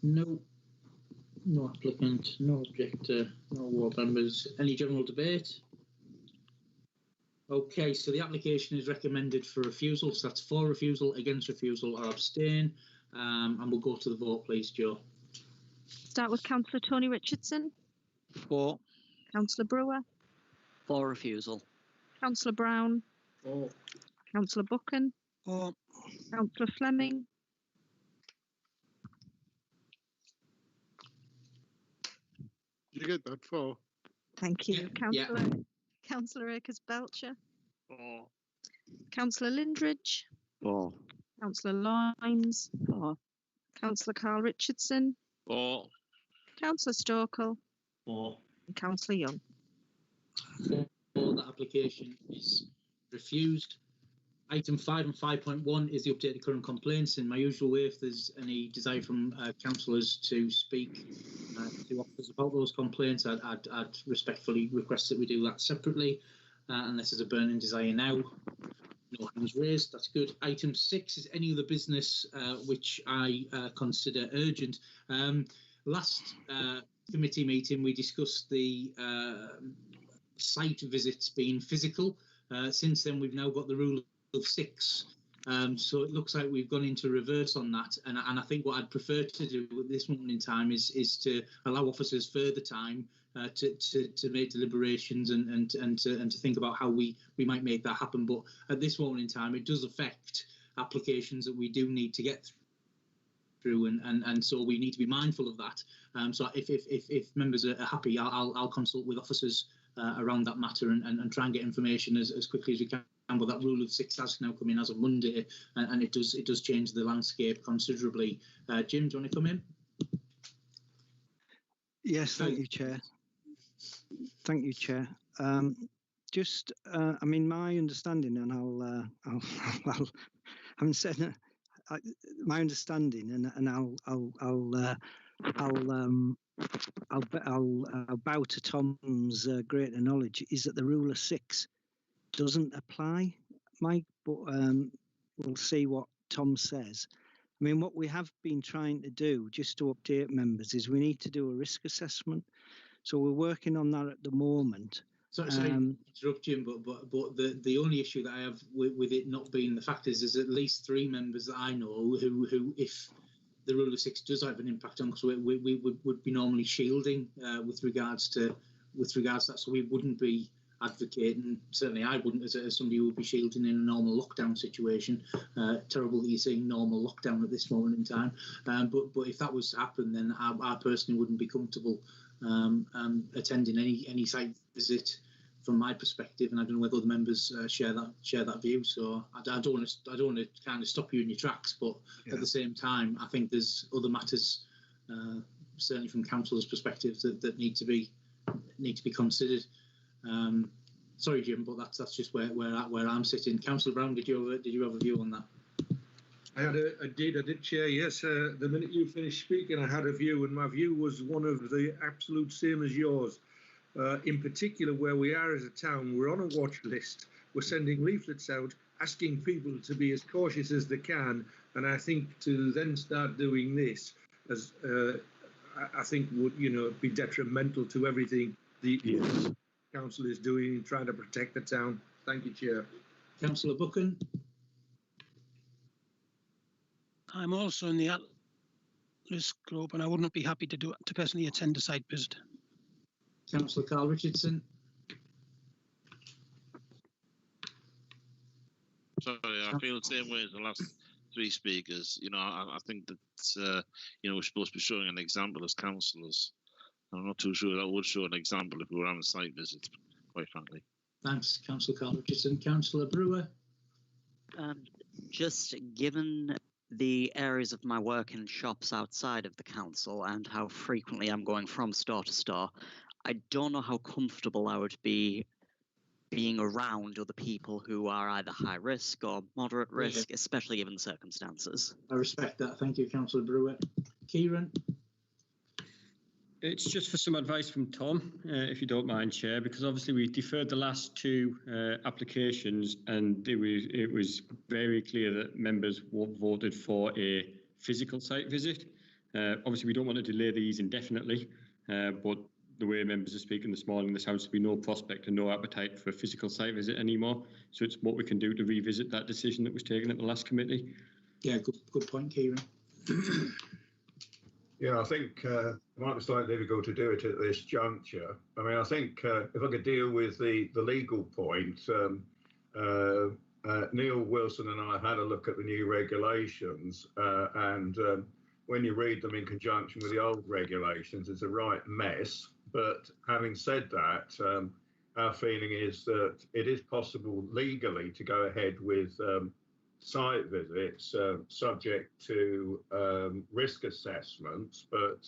No. No applicant, no objector, no ward members. Any general debate? Okay, so the application is recommended for refusal. So that's for refusal, against refusal, or abstain. And we'll go to the vote, please, Jo. Start with Councillor Tony Richardson. For. Councillor Brewer. For refusal. Councillor Brown. For. Councillor Buchan. For. Councillor Fleming. Did you get that? For. Thank you. Councillor Akers-Belcher. For. Councillor Lindridge. For. Councillor Loynes. For. Councillor Carl Richardson. For. Councillor Stokel. For. And Councillor Young. For. That application is refused. Item 5 and 5.1 is the updated current complaints. In my usual way, if there's any desire from councillors to speak to officers about those complaints, I'd respectfully request that we do that separately, unless there's a burning desire now. No hands raised, that's good. Item 6 is any other business which I consider urgent. Last committee meeting, we discussed the site visits being physical. Since then, we've now got the rule of 6. So it looks like we've gone into reverse on that, and I think what I'd prefer to do at this moment in time is to allow officers further time to make deliberations and to think about how we might make that happen. But at this moment in time, it does affect applications that we do need to get through, and so we need to be mindful of that. So if members are happy, I'll consult with officers around that matter and try and get information as quickly as we can. But that rule of 6 has now come in as of Monday, and it does change the landscape considerably. Jim, do you want to come in? Yes, thank you, Chair. Thank you, Chair. Just, I mean, my understanding, and I'll having said my understanding, and I'll bow to Tom's greater knowledge, is that the rule of 6 doesn't apply, Mike, but we'll see what Tom says. I mean, what we have been trying to do, just to update members, is we need to do a risk assessment. So we're working on that at the moment. Sorry to interrupt, Jim, but the only issue that I have with it not being the fact is there's at least 3 members that I know who if the rule of 6 does have an impact on, because we would be normally shielding with regards to that, so we wouldn't be advocating, certainly I wouldn't, as somebody who would be shielding in a normal lockdown situation. Terrible that you're saying normal lockdown at this moment in time, but if that was to happen, then I personally wouldn't be comfortable attending any site visit from my perspective, and I don't know whether other members share that view. So I don't want to kind of stop you in your tracks, but at the same time, I think there's other matters, certainly from councillors' perspectives, that need to be considered. Sorry, Jim, but that's just where I'm sitting. Councillor Brown, did you have a view on that? I did, Chair. Yes, the minute you finished speaking, I had a view, and my view was one of the absolute same as yours. In particular, where we are as a town, we're on a watch list. We're sending leaflets out asking people to be as cautious as they can, and I think to then start doing this, as I think would be detrimental to everything the council is doing in trying to protect the town. Thank you, Chair. Councillor Buchan. I'm also in the at-risk group, and I would not be happy to personally attend a site visit. Councillor Carl Richardson. Sorry, I feel the same way as the last 3 speakers. I think that we're supposed to be showing an example as councillors. I'm not too sure that would show an example if we were on a site visit, quite frankly. Thanks, Councillor Carl Richardson. Councillor Brewer. Just given the areas of my work in shops outside of the council and how frequently I'm going from store to store, I don't know how comfortable I would be being around other people who are either high risk or moderate risk, especially given the circumstances. I respect that. Thank you, Councillor Brewer. Kieran. It's just for some advice from Tom, if you don't mind, Chair, because obviously we deferred the last 2 applications, and it was very clear that members voted for a physical site visit. Obviously, we don't want to delay these indefinitely, but the way members are speaking this morning, there sounds to be no prospect and no appetite for a physical site visit anymore. So it's what we can do to revisit that decision that was taken at the last committee. Yeah, good point, Kieran. Yeah, I think it might be slightly difficult to do it at this juncture. I mean, I think if I could deal with the legal point, Neil Wilson and I had a look at the new regulations, and when you read them in conjunction with the old regulations, it's a right mess. But having said that, our feeling is that it is possible legally to go ahead with site visits subject to risk assessments, but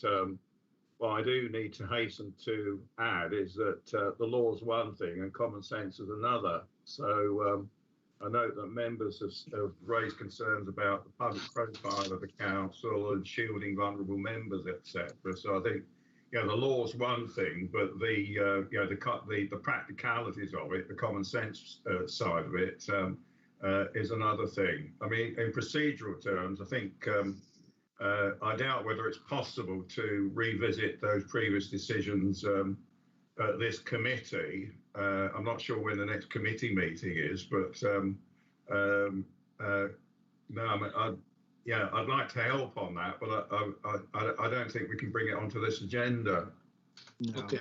what I do need to hasten to add is that the law is one thing and common sense is another. So I note that members have raised concerns about the public profile of the council and shielding vulnerable members, etc. So I think the law is one thing, but the practicalities of it, the common sense side of it, is another thing. I mean, in procedural terms, I think I doubt whether it's possible to revisit those previous decisions at this committee. I'm not sure when the next committee meeting is, but no, I'd like to help on that, but I don't think we can bring it onto this agenda. No. Okay.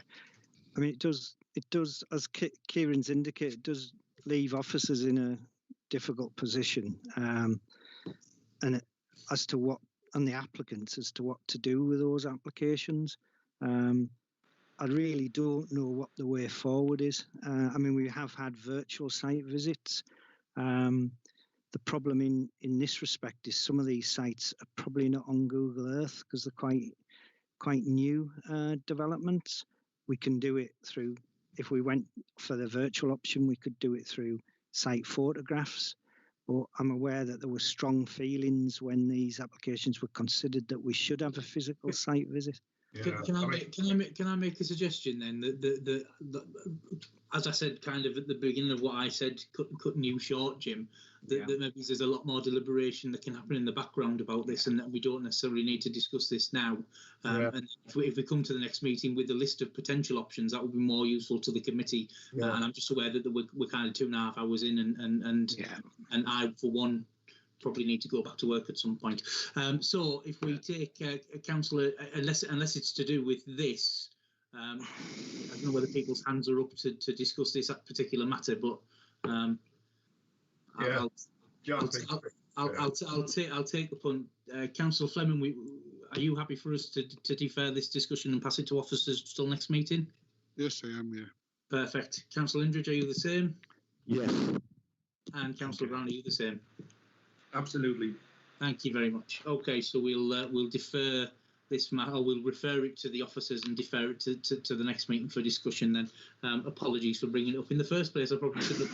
I mean, it does, as Kieran's indicated, it does leave officers in a difficult position, and as to what, and the applicants as to what to do with those applications. I really don't know what the way forward is. I mean, we have had virtual site visits. The problem in this respect is some of these sites are probably not on Google Earth because they're quite new developments. We can do it through, if we went for the virtual option, we could do it through site photographs. But I'm aware that there were strong feelings when these applications were considered that we should have a physical site visit. Yeah. Can I make a suggestion then? The as I said, kind of at the beginning of what I said, cutting you short, Jim. That maybe there's a lot more deliberation that can happen in the background about this, and that we don't necessarily need to discuss this now. And if we come to the next meeting with a list of potential options, that would be more useful to the committee. And I'm just aware that we're kind of 2.5 hours in, and I, for one, probably need to go back to work at some point. So if we take councillor, unless it's to do with this, I don't know whether people's hands are up to discuss this particular matter, but I'll take the punt. Councillor Fleming, are you happy for us to defer this discussion and pass it to officers till next meeting? Yes, I am. Yeah. Perfect. Councillor Indridge, are you the same? Yes. And Councillor Brown, are you the same? Absolutely. Thank you very much. Okay, so we'll defer this matter, or we'll refer it to the officers and defer it to the next meeting for discussion then. Apologies for bringing it up in the first place. I probably should have.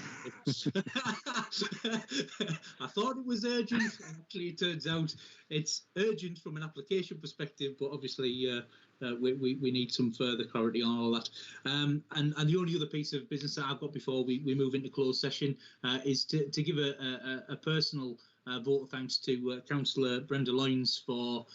I thought it was urgent. Actually, it turns out it's urgent from an application perspective, but obviously we need some further clarity on all that. And the only other piece of business that I've got before we move into closed session is to give a personal vote of thanks to Councillor Brenda Loynes for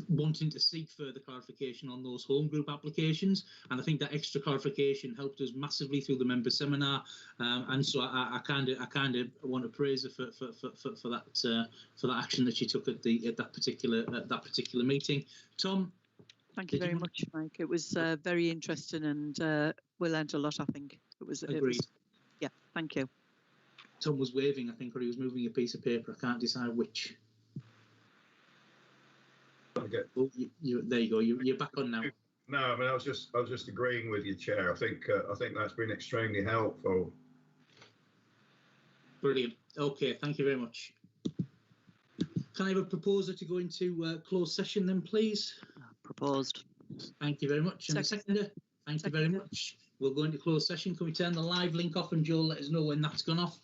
wanting to seek further clarification on those home group applications, and I think that extra clarification helped us massively through the member seminar, and so I kind of want to praise her for that action that she took at that particular meeting. Tom, thank you very much, Mike. It was very interesting, and we learned a lot. I think it was. Yeah, thank you. Tom was waving, I think, or he was moving a piece of paper. I can't decide which. Okay. Oh, there you go. You're back on now. No, I mean I was just agreeing with you, Chair. I think that's been extremely helpful. Brilliant. Okay, thank you very much. Can I have a proposer to go into closed session then, please? Proposed. Thank you very much. And a seconder. Thank you very much. We'll go into closed session. Can we turn the live link off, and Joel let us know when that's gone off?